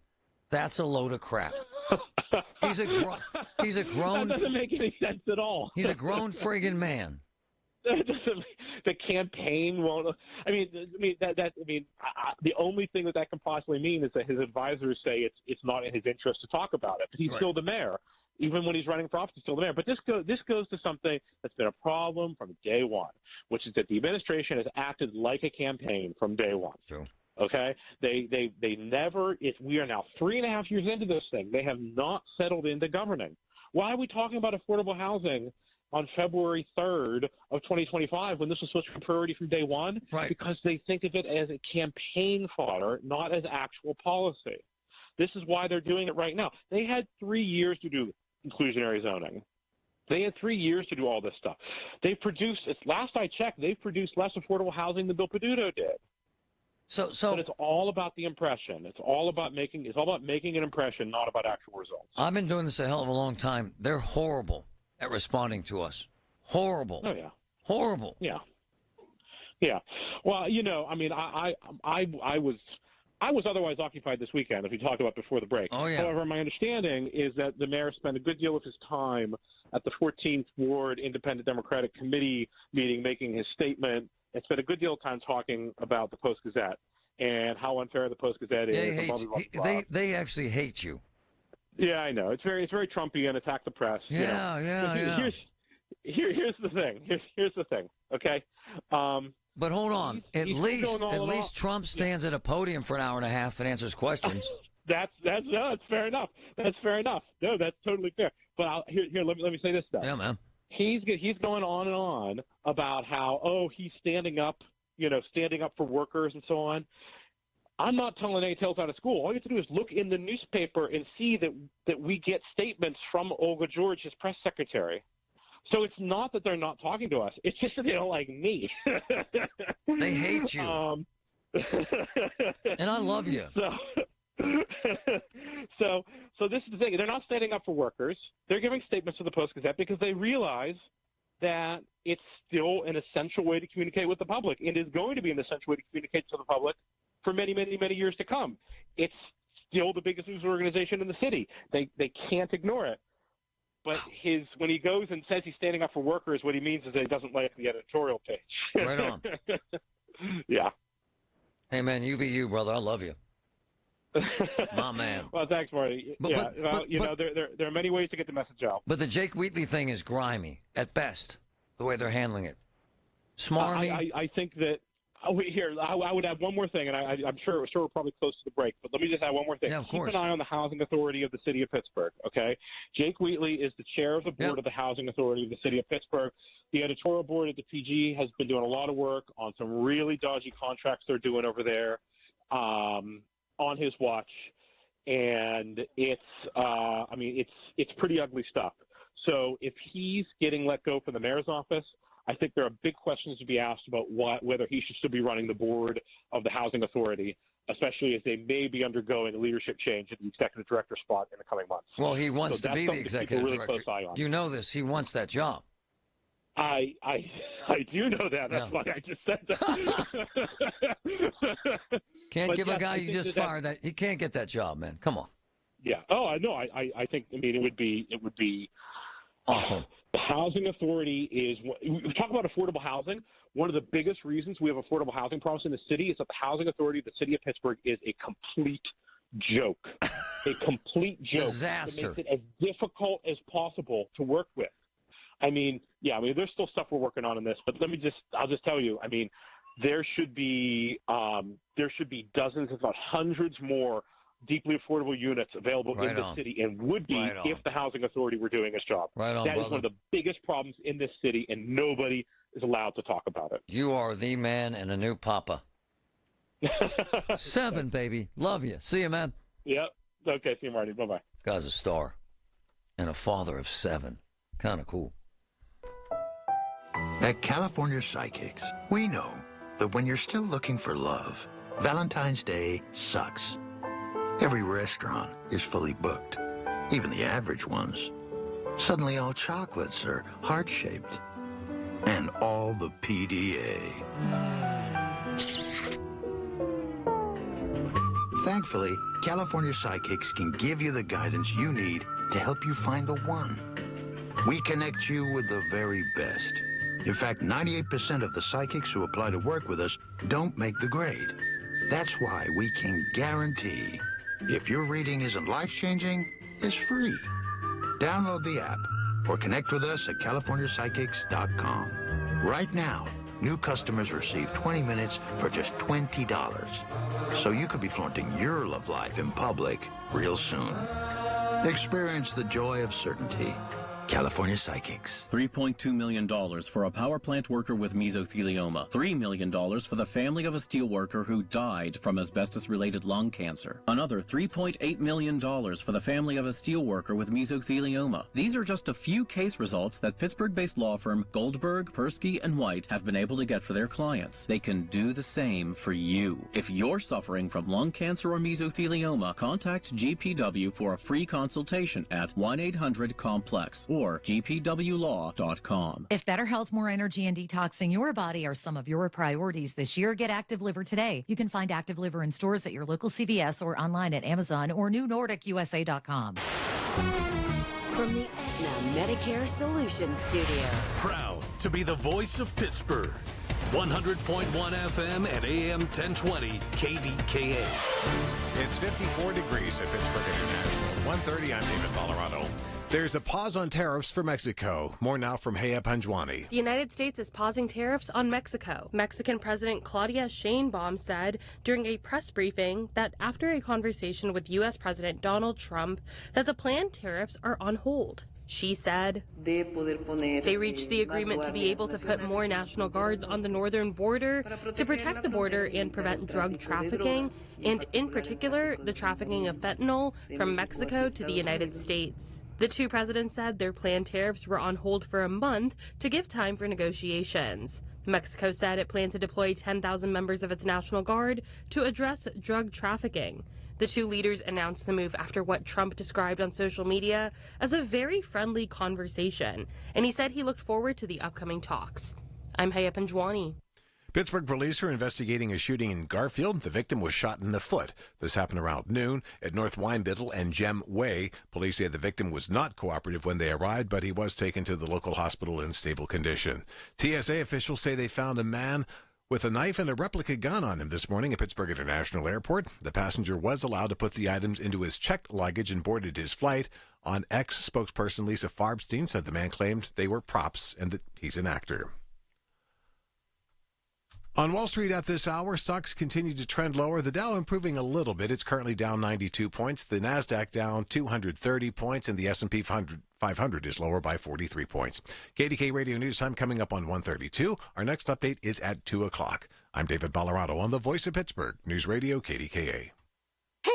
That's a load of crap. He's a grown. That doesn't make any sense at all. He's a grown friggin' man. The campaign won't. The only thing that can possibly mean is that his advisors say it's not in his interest to talk about it. But he's still the mayor, even when he's running for office. He's still the mayor. But this goes to something that's been a problem from day one, which is that the administration has acted like a campaign from day one. True. Okay, they never. If we are now 3.5 years into this thing, they have not settled into governing. Why are we talking about affordable housing on February 3rd of 2025 when this was supposed to be a priority from day one? Right. Because they think of it as a campaign fodder, not as actual policy. This is why they're doing it right now. They had 3 years to do inclusionary zoning. They had 3 years to do all this stuff. They've produced, last I checked, they've produced less affordable housing than Bill Peduto did. But it's all about the impression. It's all about making an impression, not about actual results. I've been doing this a hell of a long time. They're horrible at responding to us. Horrible. Oh yeah. Horrible. Yeah. Yeah. Well, you know, I mean, I was otherwise occupied this weekend, as we talked about before the break. Oh, yeah. However, my understanding is that the mayor spent a good deal of his time at the 14th Ward Independent Democratic Committee meeting making his statement, and spent a good deal of time talking about the Post-Gazette and how unfair the Post-Gazette is. They actually hate you. Yeah, I know. It's very Trumpian, attack the press. Yeah, you know. Here's the thing. Here's the thing. Okay. But hold on. At least Trump stands at a podium for an hour and a half and answers questions. That's fair enough. That's fair enough. No, that's totally fair. But let me say this stuff. Yeah, man. He's going on and on about how he's standing up for workers and so on. I'm not telling any tales out of school. All you have to do is look in the newspaper and see that we get statements from Olga George, his press secretary. So it's not that they're not talking to us. It's just that they don't like me. They hate you. And I love you. So this is the thing. They're not standing up for workers. They're giving statements to the Post-Gazette because they realize that it's still an essential way to communicate with the public. It is going to be an essential way to communicate to the public for many, many, many years to come. It's still the biggest news organization in the city. They can't ignore it. But when he goes and says he's standing up for workers, what he means is that he doesn't like the editorial page. Right on. Yeah. Hey, man, you be you, brother. I love you. My man. Well, thanks, Marty. There are many ways to get the message out. But the Jake Wheatley thing is grimy at best, the way they're handling it. Smarmy. I think that I would add one more thing, and I'm sure we're probably close to the break, but let me just add one more thing. Yeah, of course. Keep an eye on the Housing Authority of the City of Pittsburgh, okay? Jake Wheatley is the chair of the board of the Housing Authority of the City of Pittsburgh. The editorial board at the PG has been doing a lot of work on some really dodgy contracts they're doing over there on his watch, and it's pretty ugly stuff. So if he's getting let go from the mayor's office, I think there are big questions to be asked about whether he should still be running the board of the Housing Authority, especially as they may be undergoing a leadership change in the executive director spot in the coming months. Well, he wants to be the executive director. Close eye on. You know this. He wants that job. I do know that. That's why I just said that. Can't give a guy you just fired that. He can't get that job, man. Come on. Yeah. Oh, I know. I think. I mean, it would be awful. The Housing Authority we talk about affordable housing. One of the biggest reasons we have affordable housing problems in the city is that the Housing Authority of the City of Pittsburgh is a complete joke. A complete joke. Disaster. That makes it as difficult as possible to work with. I mean, there's still stuff we're working on in this, but I'll just tell you, I mean, there should be dozens, if not hundreds more deeply affordable units available in the city, and would be if the Housing Authority were doing its job. Right on, that is brother. one of the biggest problems in this city, and nobody is allowed to talk about it. You are the man and a new papa. 7, baby. Love you. See you, man. Yep. Okay, see you, Marty. Bye-bye. Guy's a star and a father of 7. Kind of cool. At California Psychics, we know that when you're still looking for love, Valentine's Day sucks. Every restaurant is fully booked, even the average ones. Suddenly all chocolates are heart-shaped, and all the PDA. Thankfully, California Psychics can give you the guidance you need to help you find the one. We connect you with the very best. In fact, 98% of the psychics who apply to work with us don't make the grade. That's why we can guarantee if your reading isn't life-changing, it's free. Download the app or connect with us at CaliforniaPsychics.com. Right now, new customers receive 20 minutes for just $20. So you could be flaunting your love life in public real soon. Experience the joy of certainty. California Psychics. $3.2 million for a power plant worker with mesothelioma. $3 million for the family of a steel worker who died from asbestos-related lung cancer. Another $3.8 million for the family of a steel worker with mesothelioma. These are just a few case results that Pittsburgh-based law firm Goldberg, Persky, and White have been able to get for their clients. They can do the same for you. If you're suffering from lung cancer or mesothelioma, contact GPW for a free consultation at 1-800-COMPLEX or gpwlaw.com. If better health, more energy, and detoxing your body are some of your priorities this year, get Active Liver today. You can find Active Liver in stores at your local CVS or online at Amazon or newnordicusa.com. From the Aetna Medicare Solutions Studio. Proud to be the voice of Pittsburgh. 100.1 FM and AM 1020 KDKA. It's 54 degrees at Pittsburgh International. 1:30, I'm David Colorado. There's a pause on tariffs for Mexico. More now from Heya Panjwani. The United States is pausing tariffs on Mexico. Mexican President Claudia Sheinbaum said during a press briefing that after a conversation with U.S. President Donald Trump that the planned tariffs are on hold. She said they reached the agreement to be able to put more National Guards on the northern border to protect the border and prevent drug trafficking, and in particular, the trafficking of fentanyl from Mexico to the United States. The two presidents said their planned tariffs were on hold for a month to give time for negotiations. Mexico said it planned to deploy 10,000 members of its National Guard to address drug trafficking. The two leaders announced the move after what Trump described on social media as a very friendly conversation, and he said he looked forward to the upcoming talks. I'm Heya Panjwani. Pittsburgh police are investigating a shooting in Garfield. The victim was shot in the foot. This happened around noon at North Weinbittle and Gem Way. Police say the victim was not cooperative when they arrived, but he was taken to the local hospital in stable condition. TSA officials say they found a man with a knife and a replica gun on him this morning at Pittsburgh International Airport. The passenger was allowed to put the items into his checked luggage and boarded his flight. On X, spokesperson Lisa Farbstein said the man claimed they were props and that he's an actor. On Wall Street at this hour, stocks continue to trend lower. The Dow improving a little bit. It's currently down 92 points. The Nasdaq down 230 points, and the S&P 500 is lower by 43 points. KDK Radio News Time coming up on 1:32. Our next update is at 2 o'clock. I'm David Colorado on the Voice of Pittsburgh, News Radio KDKA.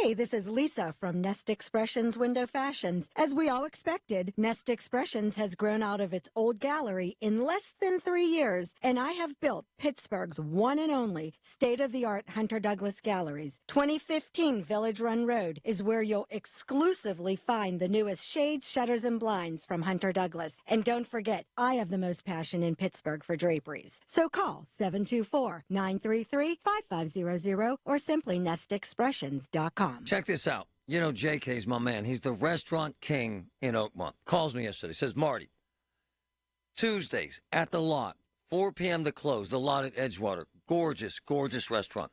Hey, this is Lisa from Nest Expressions Window Fashions. As we all expected, Nest Expressions has grown out of its old gallery in less than 3 years, and I have built Pittsburgh's one and only state-of-the-art Hunter Douglas galleries. 2015 Village Run Road is where you'll exclusively find the newest shades, shutters, and blinds from Hunter Douglas. And don't forget, I have the most passion in Pittsburgh for draperies. So call 724-933-5500 or simply nestexpressions.com. Check this out. You know, JK's my man. He's the restaurant king in Oakmont. Calls me yesterday. Says, Marty, Tuesdays at the lot, 4 p.m. to close, the lot at Edgewater. Gorgeous, gorgeous restaurant.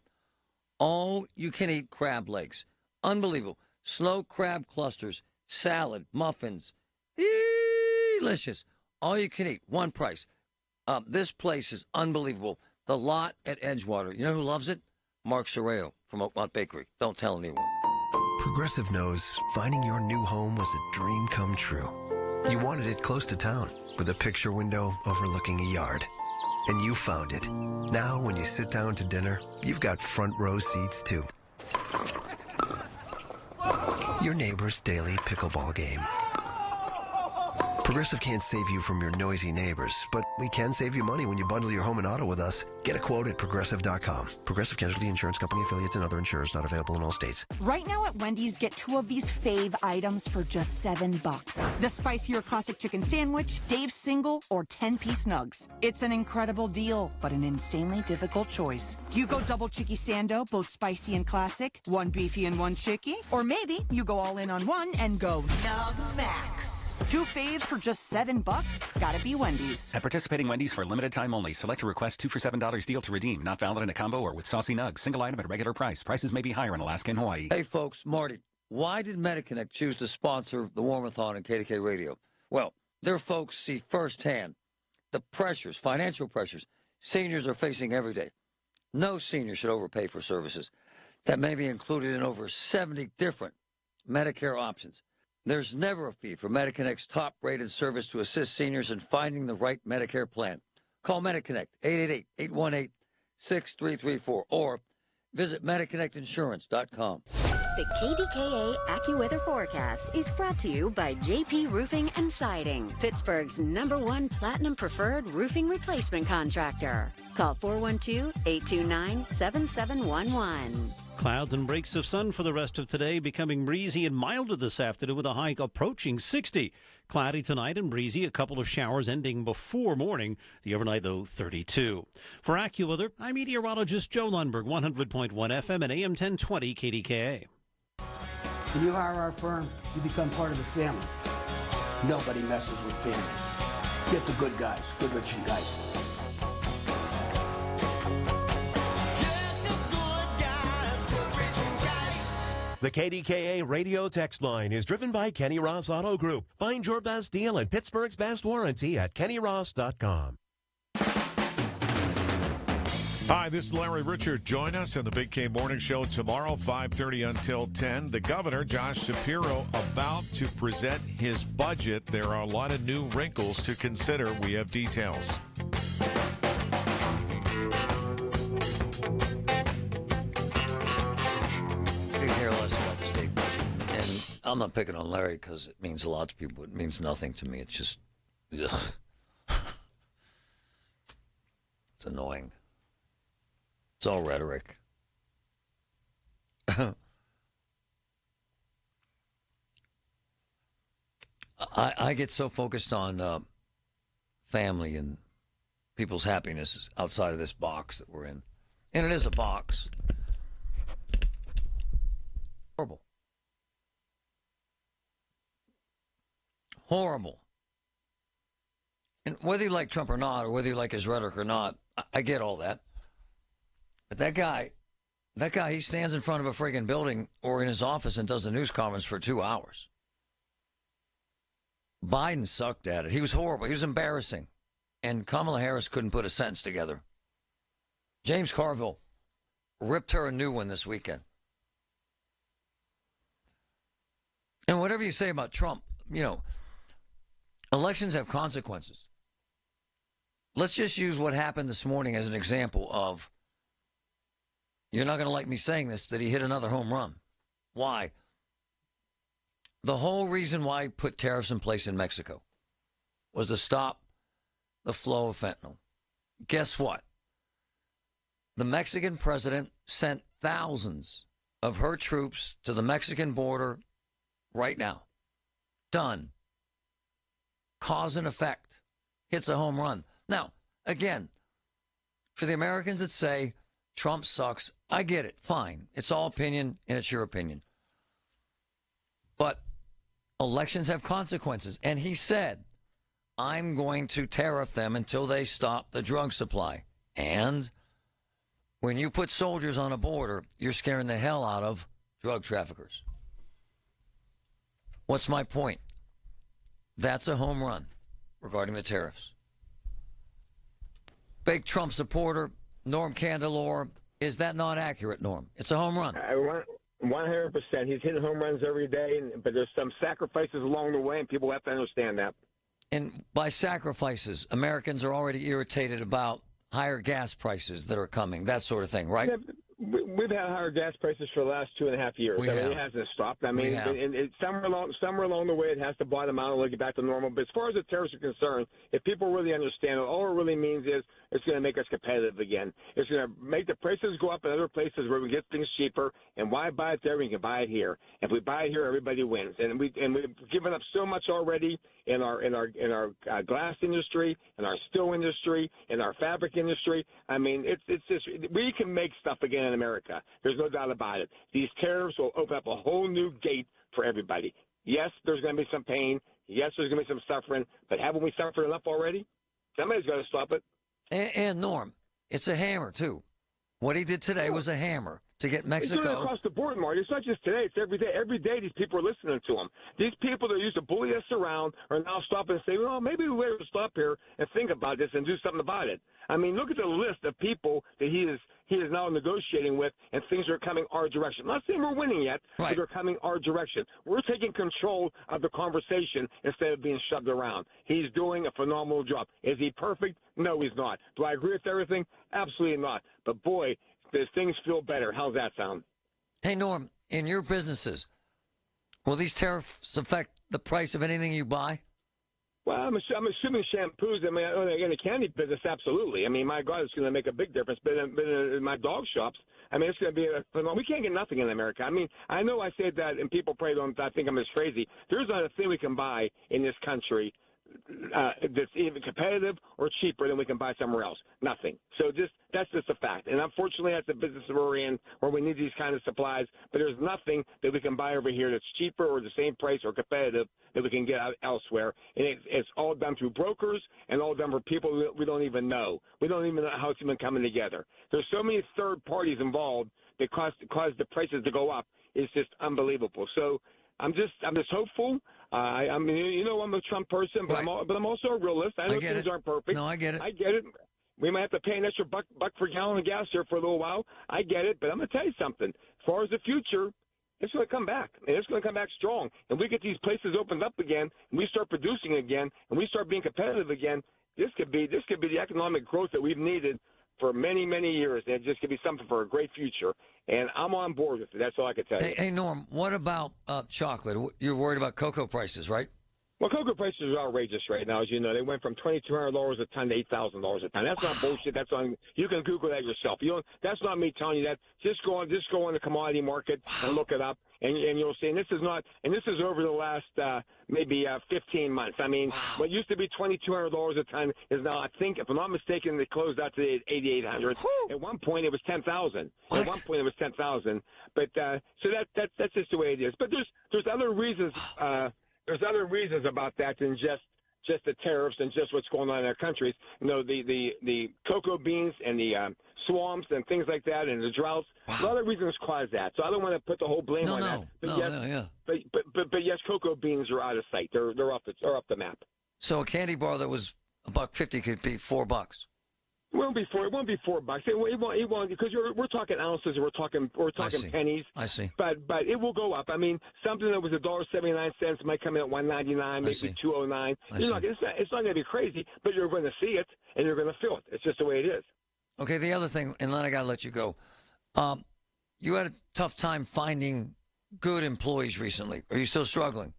All you can eat crab legs. Unbelievable. Snow crab clusters, salad, muffins. Delicious. All you can eat. One price. This place is unbelievable. The lot at Edgewater. You know who loves it? Mark Sorreo from Oakmont Bakery. Don't tell anyone. Progressive knows finding your new home was a dream come true. You wanted it close to town with a picture window overlooking a yard. And you found it. Now when you sit down to dinner, you've got front row seats too. Your neighbor's daily pickleball game. Progressive can't save you from your noisy neighbors, but we can save you money when you bundle your home and auto with us. Get a quote at Progressive.com. Progressive Casualty Insurance Company affiliates and other insurers not available in all states. Right now at Wendy's, get 2 of these fave items for just $7. The spicier classic chicken sandwich, Dave's single, or 10-piece nugs. It's an incredible deal, but an insanely difficult choice. Do you go double chicky sando, both spicy and classic, 1 beefy and 1 chicky? Or maybe you go all in on one and go Nug Max. 2 faves for just $7? Gotta be Wendy's. At participating Wendy's for a limited time only. Select a request 2 for $7 deal to redeem. Not valid in a combo or with saucy nugs. Single item at regular price. Prices may be higher in Alaska and Hawaii. Hey, folks, Marty, why did MediConnect choose to sponsor the Warmathon and KDK Radio? Well, their folks see firsthand the pressures, financial pressures, seniors are facing every day. No senior should overpay for services that may be included in over 70 different Medicare options. There's never a fee for MediConnect's top-rated service to assist seniors in finding the right Medicare plan. Call MediConnect, 888-818-6334, or visit MediConnectInsurance.com. The KDKA AccuWeather forecast is brought to you by JP Roofing and Siding, Pittsburgh's #1 Platinum Preferred Roofing Replacement Contractor. Call 412-829-7711. Clouds and breaks of sun for the rest of today, becoming breezy and milder this afternoon with a high approaching 60. Cloudy tonight and breezy, a couple of showers ending before morning. The overnight, though, 32. For AccuWeather, I'm meteorologist Joe Lundberg, 100.1 FM and AM 1020 KDKA. When you hire our firm, you become part of the family. Nobody messes with family. Get the good guys, Goodrich and Geist. The KDKA radio text line is driven by Kenny Ross Auto Group. Find your best deal and Pittsburgh's best warranty at kennyross.com. Hi, this is Larry Richard. Join us in the Big K Morning Show tomorrow, 5:30 until 10. The governor, Josh Shapiro, about to present his budget. There are a lot of new wrinkles to consider. We have details. I'm not picking on Larry because it means a lot to people. It means nothing to me. It's just, ugh. It's annoying. It's all rhetoric. I get so focused on family and people's happiness outside of this box that we're in. And it is a box. Horrible. Horrible. And whether you like Trump or not, or whether you like his rhetoric or not, I get all that. But that guy, he stands in front of a friggin' building or in his office and does a news conference for 2 hours. Biden sucked at it. He was horrible. He was embarrassing. And Kamala Harris couldn't put a sentence together. James Carville ripped her a new one this weekend. And whatever you say about Trump, you know, elections have consequences. Let's just use what happened this morning as an example of, you're not going to like me saying this, that he hit another home run. Why? The whole reason why he put tariffs in place in Mexico was to stop the flow of fentanyl. Guess what? The Mexican president sent thousands of her troops to the Mexican border right now. Done. Cause and effect. Hits a home run. Now, again, for the Americans that say Trump sucks, I get it. Fine. It's all opinion, and it's your opinion. But elections have consequences. And he said, I'm going to tariff them until they stop the drug supply. And when you put soldiers on a border, you're scaring the hell out of drug traffickers. What's my point? That's a home run regarding the tariffs. Big Trump supporter, Norm Candelore. Is that not accurate, Norm? It's a home run. 100%. He's hitting home runs every day, but there's some sacrifices along the way, and people have to understand that. And by sacrifices, Americans are already irritated about higher gas prices that are coming, that sort of thing, right? Yeah, we've had higher gas prices for the last 2.5 years. It hasn't stopped. I mean, somewhere along the way, it has to bottom out and get back to normal. But as far as the tariffs are concerned, if people really understand it, all it really means is it's going to make us competitive again. It's going to make the prices go up in other places where we get things cheaper. And why buy it there when you can buy it here? If we buy it here, everybody wins. And we've given up so much already in our glass industry, in our steel industry, in our fabric industry. I mean, it's just, we can make stuff again in America. There's no doubt about it. These tariffs will open up a whole new gate for everybody. Yes, there's going to be some pain. Yes, there's going to be some suffering. But haven't we suffered enough already? Somebody's got to stop it. And Norm, it's a hammer, too. What he did today was a hammer. to get It's Mexico. doing it across the board, Marty. It's not just today. It's every day. Every day these people are listening to him. These people that used to bully us around are now stopping and saying, well, maybe we better stop here and think about this and do something about it. I mean, look at the list of people that he is now negotiating with, and things are coming our direction. I'm not saying we're winning yet, but they're coming our direction. We're taking control of the conversation instead of being shoved around. He's doing a phenomenal job. Is he perfect? No, he's not. Do I agree with everything? Absolutely not. But, boy, does things feel better. How's that sound? Hey, Norm, in your businesses, will these tariffs affect the price of anything you buy? Well, I'm assuming shampoos. I mean, in the candy business, absolutely. I mean, my God, it's going to make a big difference. But in my dog shops, I mean, it's going to be we can't get nothing in America. I mean, I know I said that, and people probably don't. I think I'm just crazy. There's not a thing we can buy in this country that's even competitive or cheaper than we can buy somewhere else. Nothing. So that's just a fact. And unfortunately, that's the business we're in, where we need these kind of supplies. But there's nothing that we can buy over here that's cheaper or the same price or competitive that we can get out elsewhere. And it's all done through brokers and all done for people we don't even know. We don't even know how it's even coming together. There's so many third parties involved that cause the prices to go up. It's just unbelievable. So I'm just hopeful. I mean, you know, I'm a Trump person, but I'm also a realist. I know things aren't perfect. No, I get it. I get it. We might have to pay an extra buck per gallon of gas here for a little while. I get it, but I'm going to tell you something. As far as the future, it's going to come back, and it's going to come back strong. And we get these places opened up again, and we start producing again, and we start being competitive again. This could be the economic growth that we've needed for many, many years, and it just could be something for a great future. And I'm on board with it. That's all I can tell you. Hey, Norm, what about chocolate? You're worried about cocoa prices, right? Well, cocoa prices are outrageous right now, as you know. They went from $2,200 a ton to $8,000 a ton. That's not bullshit. That's on. You can Google that yourself. That's not me telling you that. Just go on the commodity market and look it up, and you'll see. And this is over the last maybe 15 months. I mean, what used to be $2,200 a ton is now, I think, if I'm not mistaken, they closed out to $8,800. At one point, it was $10,000. At one point, it was $10,000. But so that's just the way it is. But there's other reasons. There's other reasons about that than just the tariffs and just what's going on in our countries. You know, the cocoa beans and the swamps and things like that, and the droughts. A lot of reasons cause that. So I don't want to put the whole blame on that. But yes, cocoa beans are out of sight. They're off the map. So a candy bar that was $1.50 could be $4. It won't be $4. It won't because we're talking ounces and we're talking pennies. I see. But it will go up. I mean, something that was $1.79 might come in at $1.99, maybe $2.09. It's not going to be crazy, but you're going to see it and you're going to feel it. It's just the way it is. Okay. The other thing, and then I got to let you go. You had a tough time finding good employees recently. Are you still struggling?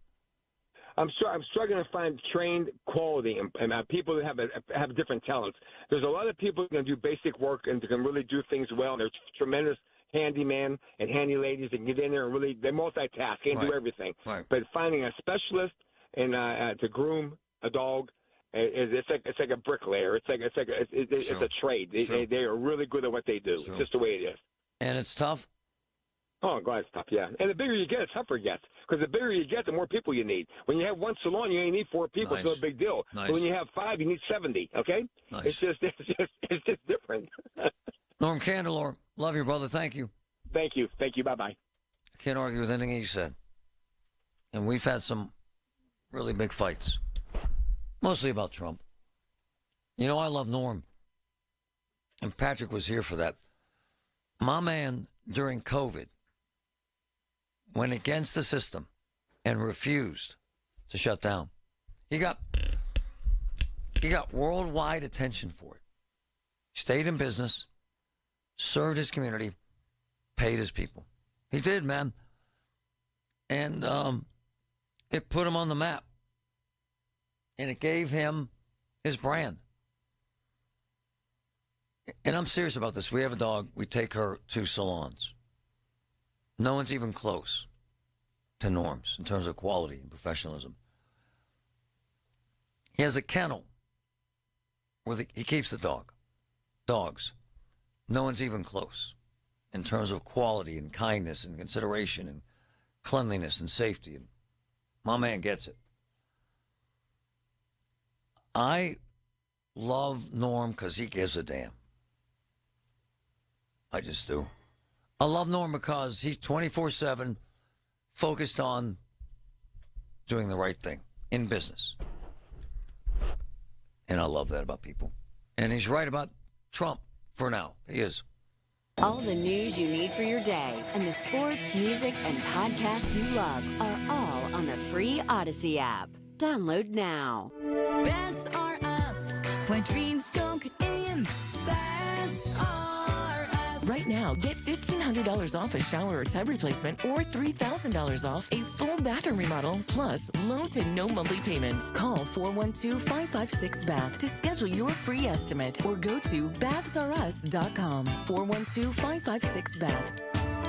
I'm struggling to find trained quality and people that have different talents. There's a lot of people who can do basic work and can really do things well. And they're tremendous handyman and handy ladies that can get in there and really they multitask and do everything. Right. But finding a specialist and to groom a dog, it's like a bricklayer. It's a trade. They are really good at what they do. It's just the way it is. And it's tough. Oh, God, it's tough, yeah. And the bigger you get, the tougher it gets. Because the bigger you get, the more people you need. When you have one salon, you only need 4 people. Nice. It's no big deal. Nice. But when you have 5, you need 70, okay? Nice. It's just different. Norm Candelor, love you, brother. Thank you. Thank you. Bye-bye. I can't argue with anything he said. And we've had some really big fights, mostly about Trump. You know, I love Norm. And Patrick was here for that. My man, during COVID, went against the system and refused to shut down. He got worldwide attention for it. Stayed in business, served his community, paid his people. He did, man. And it put him on the map. And it gave him his brand. And I'm serious about this. We have a dog. We take her to salons. No one's even close to Norm's in terms of quality and professionalism. He has a kennel where he keeps the dogs. No one's even close in terms of quality and kindness and consideration and cleanliness and safety. And my man gets it. I love Norm because he gives a damn. I just do. I love Norm because he's 24/7 focused on doing the right thing in business. And I love that about people. And he's right about Trump for now. He is. All the news you need for your day and the sports, music, and podcasts you love are all on the free Odyssey app. Download now. Beds are us when dreams don't get in. Beds are us. Right now, get $1,500 off a shower or tub replacement or $3,000 off a full bathroom remodel, plus low to no monthly payments. Call 412-556-BATH to schedule your free estimate or go to bathsareus.com. 412-556-BATH.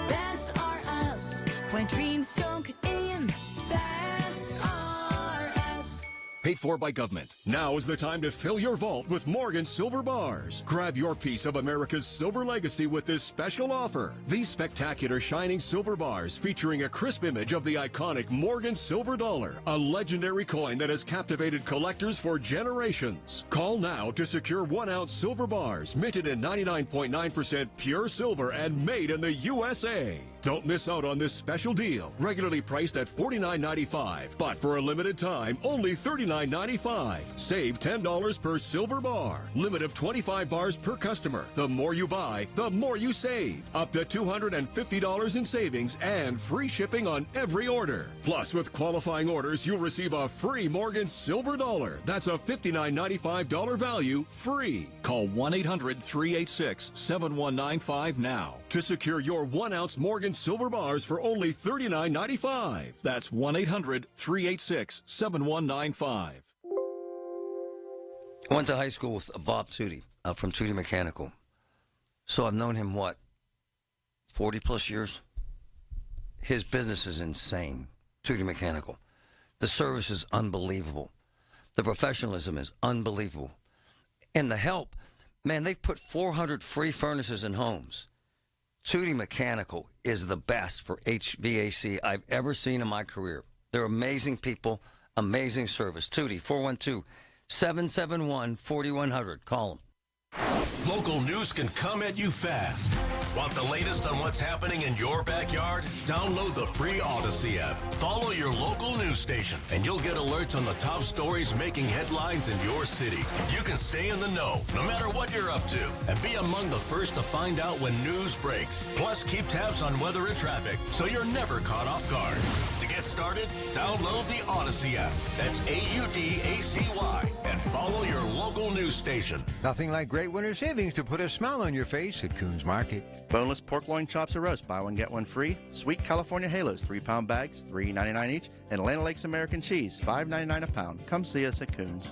Beds are us when dreams don't get in. Beds are us. Paid for by government. Now is the time to fill your vault with Morgan Silver Bars. Grab your piece of America's silver legacy with this special offer. These spectacular shining silver bars featuring a crisp image of the iconic Morgan Silver Dollar, a legendary coin that has captivated collectors for generations. Call now to secure 1-ounce silver bars minted in 99.9% pure silver and made in the USA. Don't miss out on this special deal, regularly priced at $49.95, but for a limited time, only $39.95. Save $10 per silver bar. Limit of 25 bars per customer. The more you buy, the more you save. Up to $250 in savings and free shipping on every order. Plus, with qualifying orders, you'll receive a free Morgan Silver Dollar. That's a $59.95 value free. Call 1-800-386-7195 now to secure your 1-ounce Morgan Silver Bars for only $39.95. That's 1-800-386-7195. I went to high school with Bob Tootie from Tootie Mechanical. So I've known him, 40 plus years? His business is insane. Tootie Mechanical. The service is unbelievable. The professionalism is unbelievable. And the help, man, they've put 400 free furnaces in homes. Tootie Mechanical is the best for HVAC I've ever seen in my career. They're amazing people, amazing service. Tootie, 412-771-4100. Call them. Local news can come at you fast. Want the latest on what's happening in your backyard? Download the free Odyssey app. Follow your local news station, and you'll get alerts on the top stories making headlines in your city. You can stay in the know, no matter what you're up to, and be among the first to find out when news breaks. Plus, keep tabs on weather and traffic, so you're never caught off guard. To get started, download the Odyssey app. That's AUDACY, and follow your local news station. Nothing like great winter savings to put a smile on your face at Coons Market. Boneless pork loin chops or roast, buy one get one free. Sweet California Halos, 3-pound bags, $3.99 each. And Atlanta Lakes American cheese, $5.99 a pound. Come see us at Coons.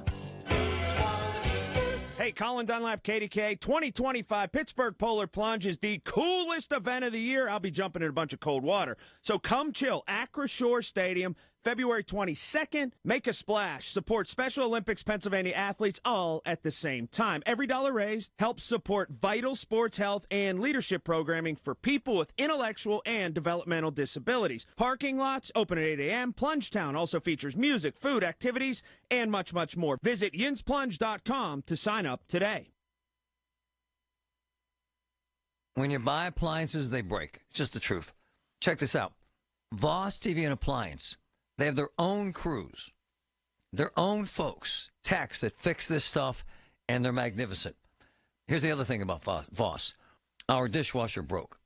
Hey, Colin Dunlap, KDKA. 2025 Pittsburgh Polar Plunge is the coolest event of the year. I'll be jumping in a bunch of cold water. So come chill. Acra Shore Stadium, February 22nd. Make a splash. Support Special Olympics Pennsylvania athletes all at the same time. Every dollar raised helps support vital sports health and leadership programming for people with intellectual and developmental disabilities. Parking lots open at 8 a.m. Plunge Town also features music, food, activities, and much, much more. Visit yinsplunge.com to sign up today. When you buy appliances, they break. It's just the truth. Check this out. Voss TV and Appliance. They have their own crews, their own folks, techs that fix this stuff, and they're magnificent. Here's the other thing about Voss. Our dishwasher broke.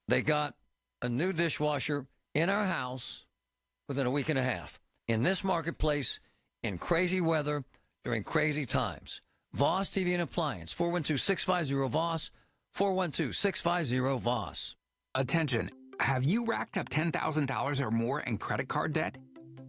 They got a new dishwasher in our house within a week and a half. In this marketplace, in crazy weather, during crazy times. Voss TV and Appliance, 412-650-VOSS, 412-650-VOSS. Attention. Have you racked up $10,000 or more in credit card debt?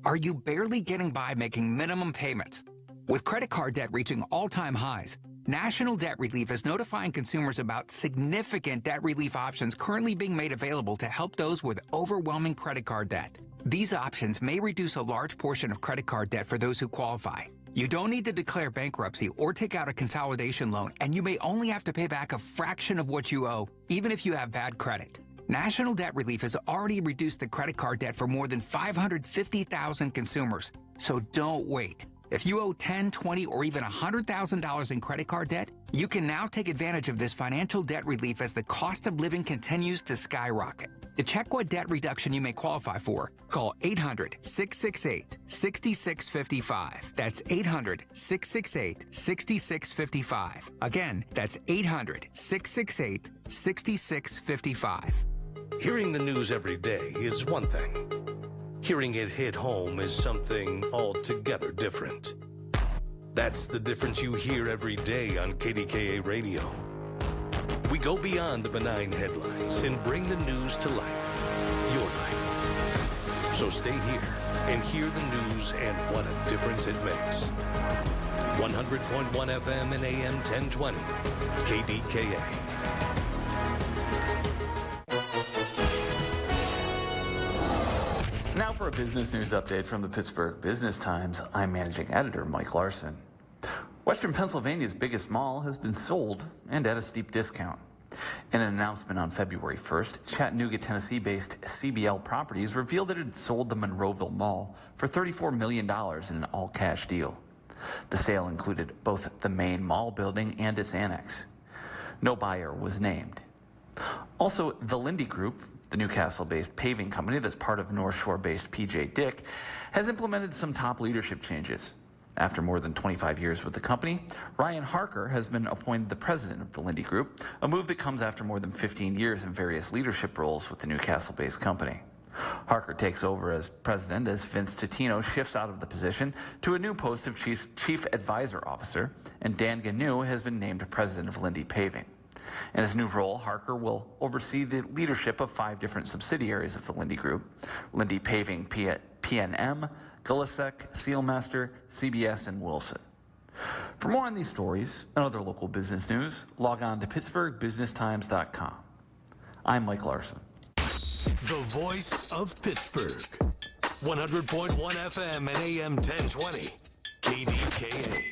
Are you barely getting by making minimum payments? With credit card debt reaching all-time highs, National Debt Relief is notifying consumers about significant debt relief options currently being made available to help those with overwhelming credit card debt. These options may reduce a large portion of credit card debt for those who qualify. You don't need to declare bankruptcy or take out a consolidation loan, and you may only have to pay back a fraction of what you owe, even if you have bad credit. National Debt Relief has already reduced the credit card debt for more than 550,000 consumers. So don't wait. If you owe $10,000, $20,000, or even $100,000 in credit card debt, You can now take advantage of this financial debt relief as the cost of living continues to skyrocket. To check what debt reduction you may qualify for, call 800-668-6655. That's 800-668-6655. Again, that's 800-668-6655. Hearing the news every day is one thing. Hearing it hit home is something altogether different. That's the difference you hear every day on KDKA Radio. We go beyond the benign headlines and bring the news to life, your life. So stay here and hear the news and what a difference it makes. 100.1 FM and AM 1020, KDKA. Now for a business news update from the Pittsburgh Business Times, I'm managing editor Mike Larson. Western Pennsylvania's biggest mall has been sold and at a steep discount. In an announcement on February 1st, Chattanooga, Tennessee-based CBL Properties revealed that it had sold the Monroeville Mall for $34 million in an all-cash deal. The sale included both the main mall building and its annex. No buyer was named. Also, the Lindy Group, the Newcastle-based paving company that's part of North Shore-based P.J. Dick, has implemented some top leadership changes. After more than 25 years with the company, Ryan Harker has been appointed the president of the Lindy Group, a move that comes after more than 15 years in various leadership roles with the Newcastle-based company. Harker takes over as president as Vince Titino shifts out of the position to a new post of chief advisor officer, and Dan Gnu has been named president of Lindy Paving. In his new role, Harker will oversee the leadership of 5 different subsidiaries of the Lindy Group: Lindy Paving PNM, Gillisec, Sealmaster, CBS, and Wilson. For more on these stories and other local business news, log on to PittsburghBusinessTimes.com. I'm Mike Larson. The voice of Pittsburgh. 100.1 FM and AM 1020. KDKA.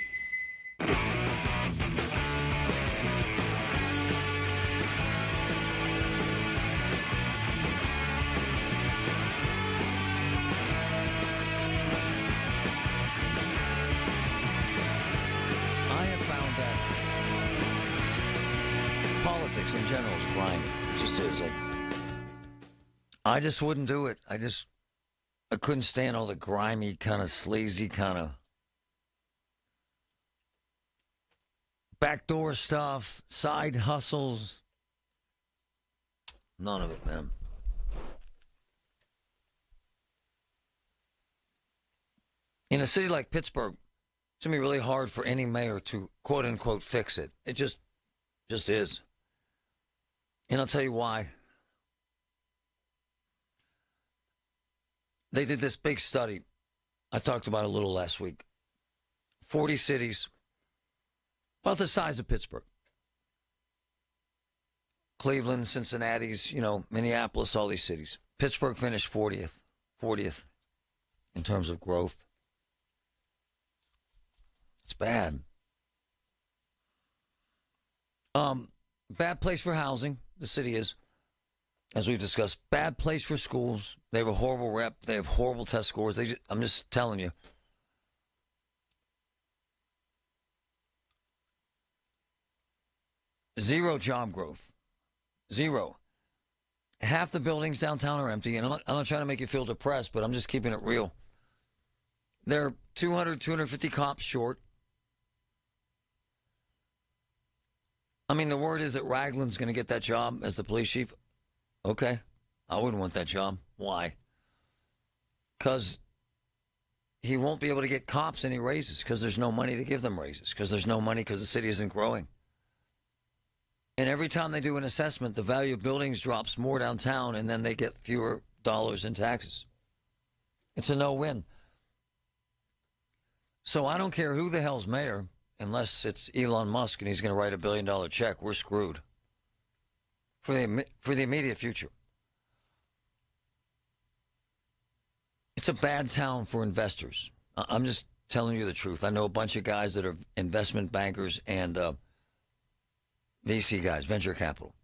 Politics in general is grimy. It just is. I just wouldn't do it. I couldn't stand all the grimy, kind of sleazy, kind of backdoor stuff, side hustles. None of it, man. In a city like Pittsburgh, it's going to be really hard for any mayor to, quote unquote, fix it. It just is. And I'll tell you why. They did this big study. I talked about it a little last week. 40 cities, about the size of Pittsburgh. Cleveland, Cincinnati's, Minneapolis, all these cities. Pittsburgh finished 40th in terms of growth. It's bad. Bad place for housing, the city is, as we've discussed. Bad place for schools. They have a horrible rep. They have horrible test scores. I'm just telling you. Zero job growth. Zero. Half the buildings downtown are empty, and I'm not trying to make you feel depressed, but I'm just keeping it real. They're 250 cops short. I mean, the word is that Ragland's going to get that job as the police chief. Okay. I wouldn't want that job. Why? Because he won't be able to get cops any raises because there's no money to give them raises, because there's no money because the city isn't growing. And every time they do an assessment, the value of buildings drops more downtown, and then they get fewer dollars in taxes. It's a no-win. So I don't care who the hell's mayor. Unless it's Elon Musk and he's going to write $1 billion check, we're screwed for the immediate future. It's a bad town for investors. I'm just telling you the truth. I know a bunch of guys that are investment bankers and VC guys, venture capital.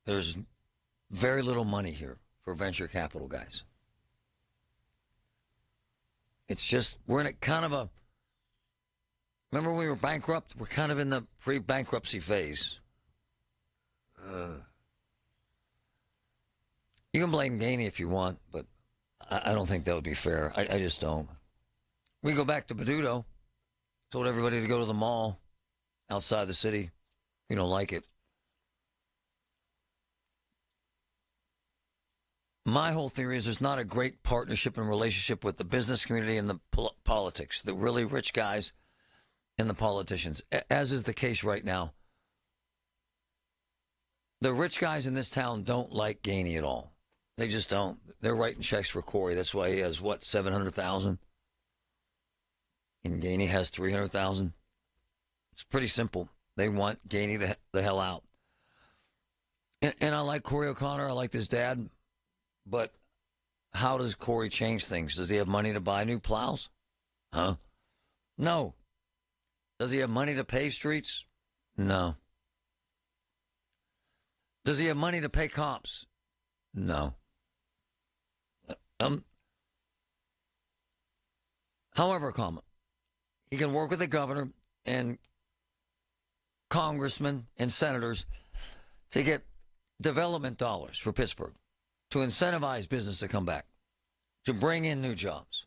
There's very little money here for venture capital guys. It's just, we're in a kind of a Remember when we were bankrupt? We're kind of in the pre-bankruptcy phase. You can blame Gainey if you want, but I don't think that would be fair. I just don't. We go back to Peduto. Told everybody to go to the mall outside the city. You don't like it. My whole theory is there's not a great partnership and relationship with the business community and the politics, the really rich guys and the politicians, as is the case right now. The rich guys in this town don't like Gainey at all. They just don't. They're writing checks for Corey. That's why he has, what, $700,000? And Gainey has $300,000. It's pretty simple. They want Gainey the hell out. And I like Corey O'Connor. I like his dad. But how does Corey change things? Does he have money to buy new plows? Huh? No. Does he have money to pave streets? No. Does he have money to pay cops? No. However, he can work with the governor and congressmen and senators to get development dollars for Pittsburgh, to incentivize business to come back, to bring in new jobs.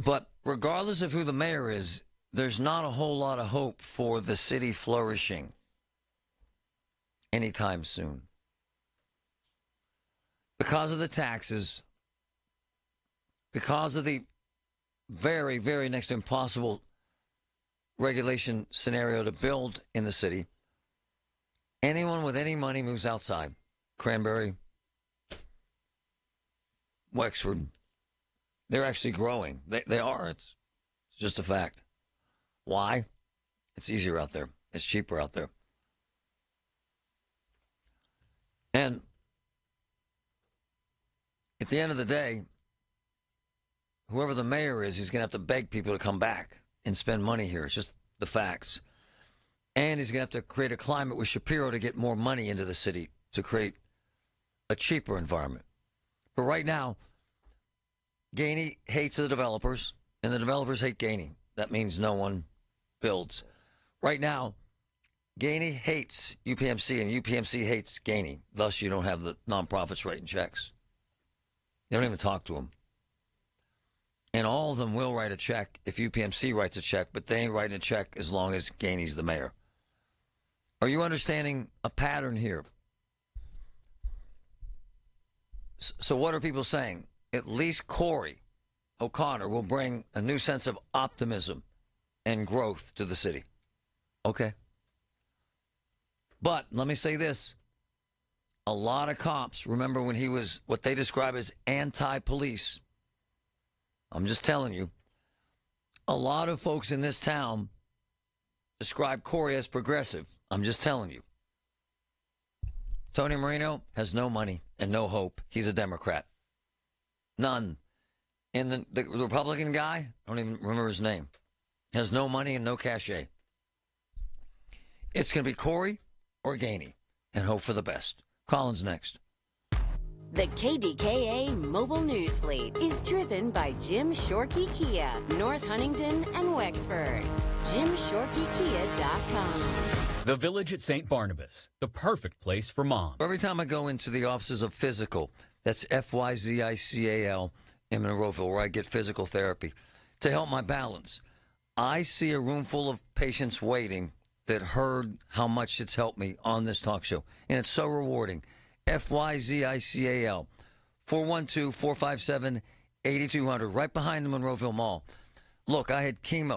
But regardless of who the mayor is, there's not a whole lot of hope for the city flourishing anytime soon. Because of the taxes, because of the very, very next to impossible regulation scenario to build in the city, anyone with any money moves outside. Cranberry, Wexford, they're actually growing. They are. It's just a fact. Why? It's easier out there. It's cheaper out there. And at the end of the day, whoever the mayor is, he's going to have to beg people to come back and spend money here. It's just the facts. And he's going to have to create a climate with Shapiro to get more money into the city to create a cheaper environment. But right now, Gainey hates the developers, and the developers hate Gainey. That means no one builds. Right now, Gainey hates UPMC, and UPMC hates Gainey. Thus, you don't have the nonprofits writing checks. They don't even talk to them. And all of them will write a check if UPMC writes a check, but they ain't writing a check as long as Gainey's the mayor. Are you understanding a pattern here? So what are people saying? At least Corey O'Connor will bring a new sense of optimism and growth to the city. Okay. But let me say this. A lot of cops, remember when he was what they describe as anti-police. I'm just telling you. A lot of folks in this town describe Corey as progressive. I'm just telling you. Tony Marino has no money and no hope. He's a Democrat. None. And the Republican guy, I don't even remember his name, has no money and no cachet. It's going to be Corey or Gainey, and hope for the best. Colin's next. The KDKA mobile news fleet is driven by Jim Shorkey Kia, North Huntington and Wexford. JimShorkeyKia.com. The Village at St. Barnabas, the perfect place for mom. Every time I go into the offices of Physical, that's F-Y-Z-I-C-A-L in Monroeville, where I get physical therapy, to help my balance, I see a room full of patients waiting that heard how much it's helped me on this talk show. And it's so rewarding. F-Y-Z-I-C-A-L, 412-457-8200, right behind the Monroeville Mall. Look, I had chemo.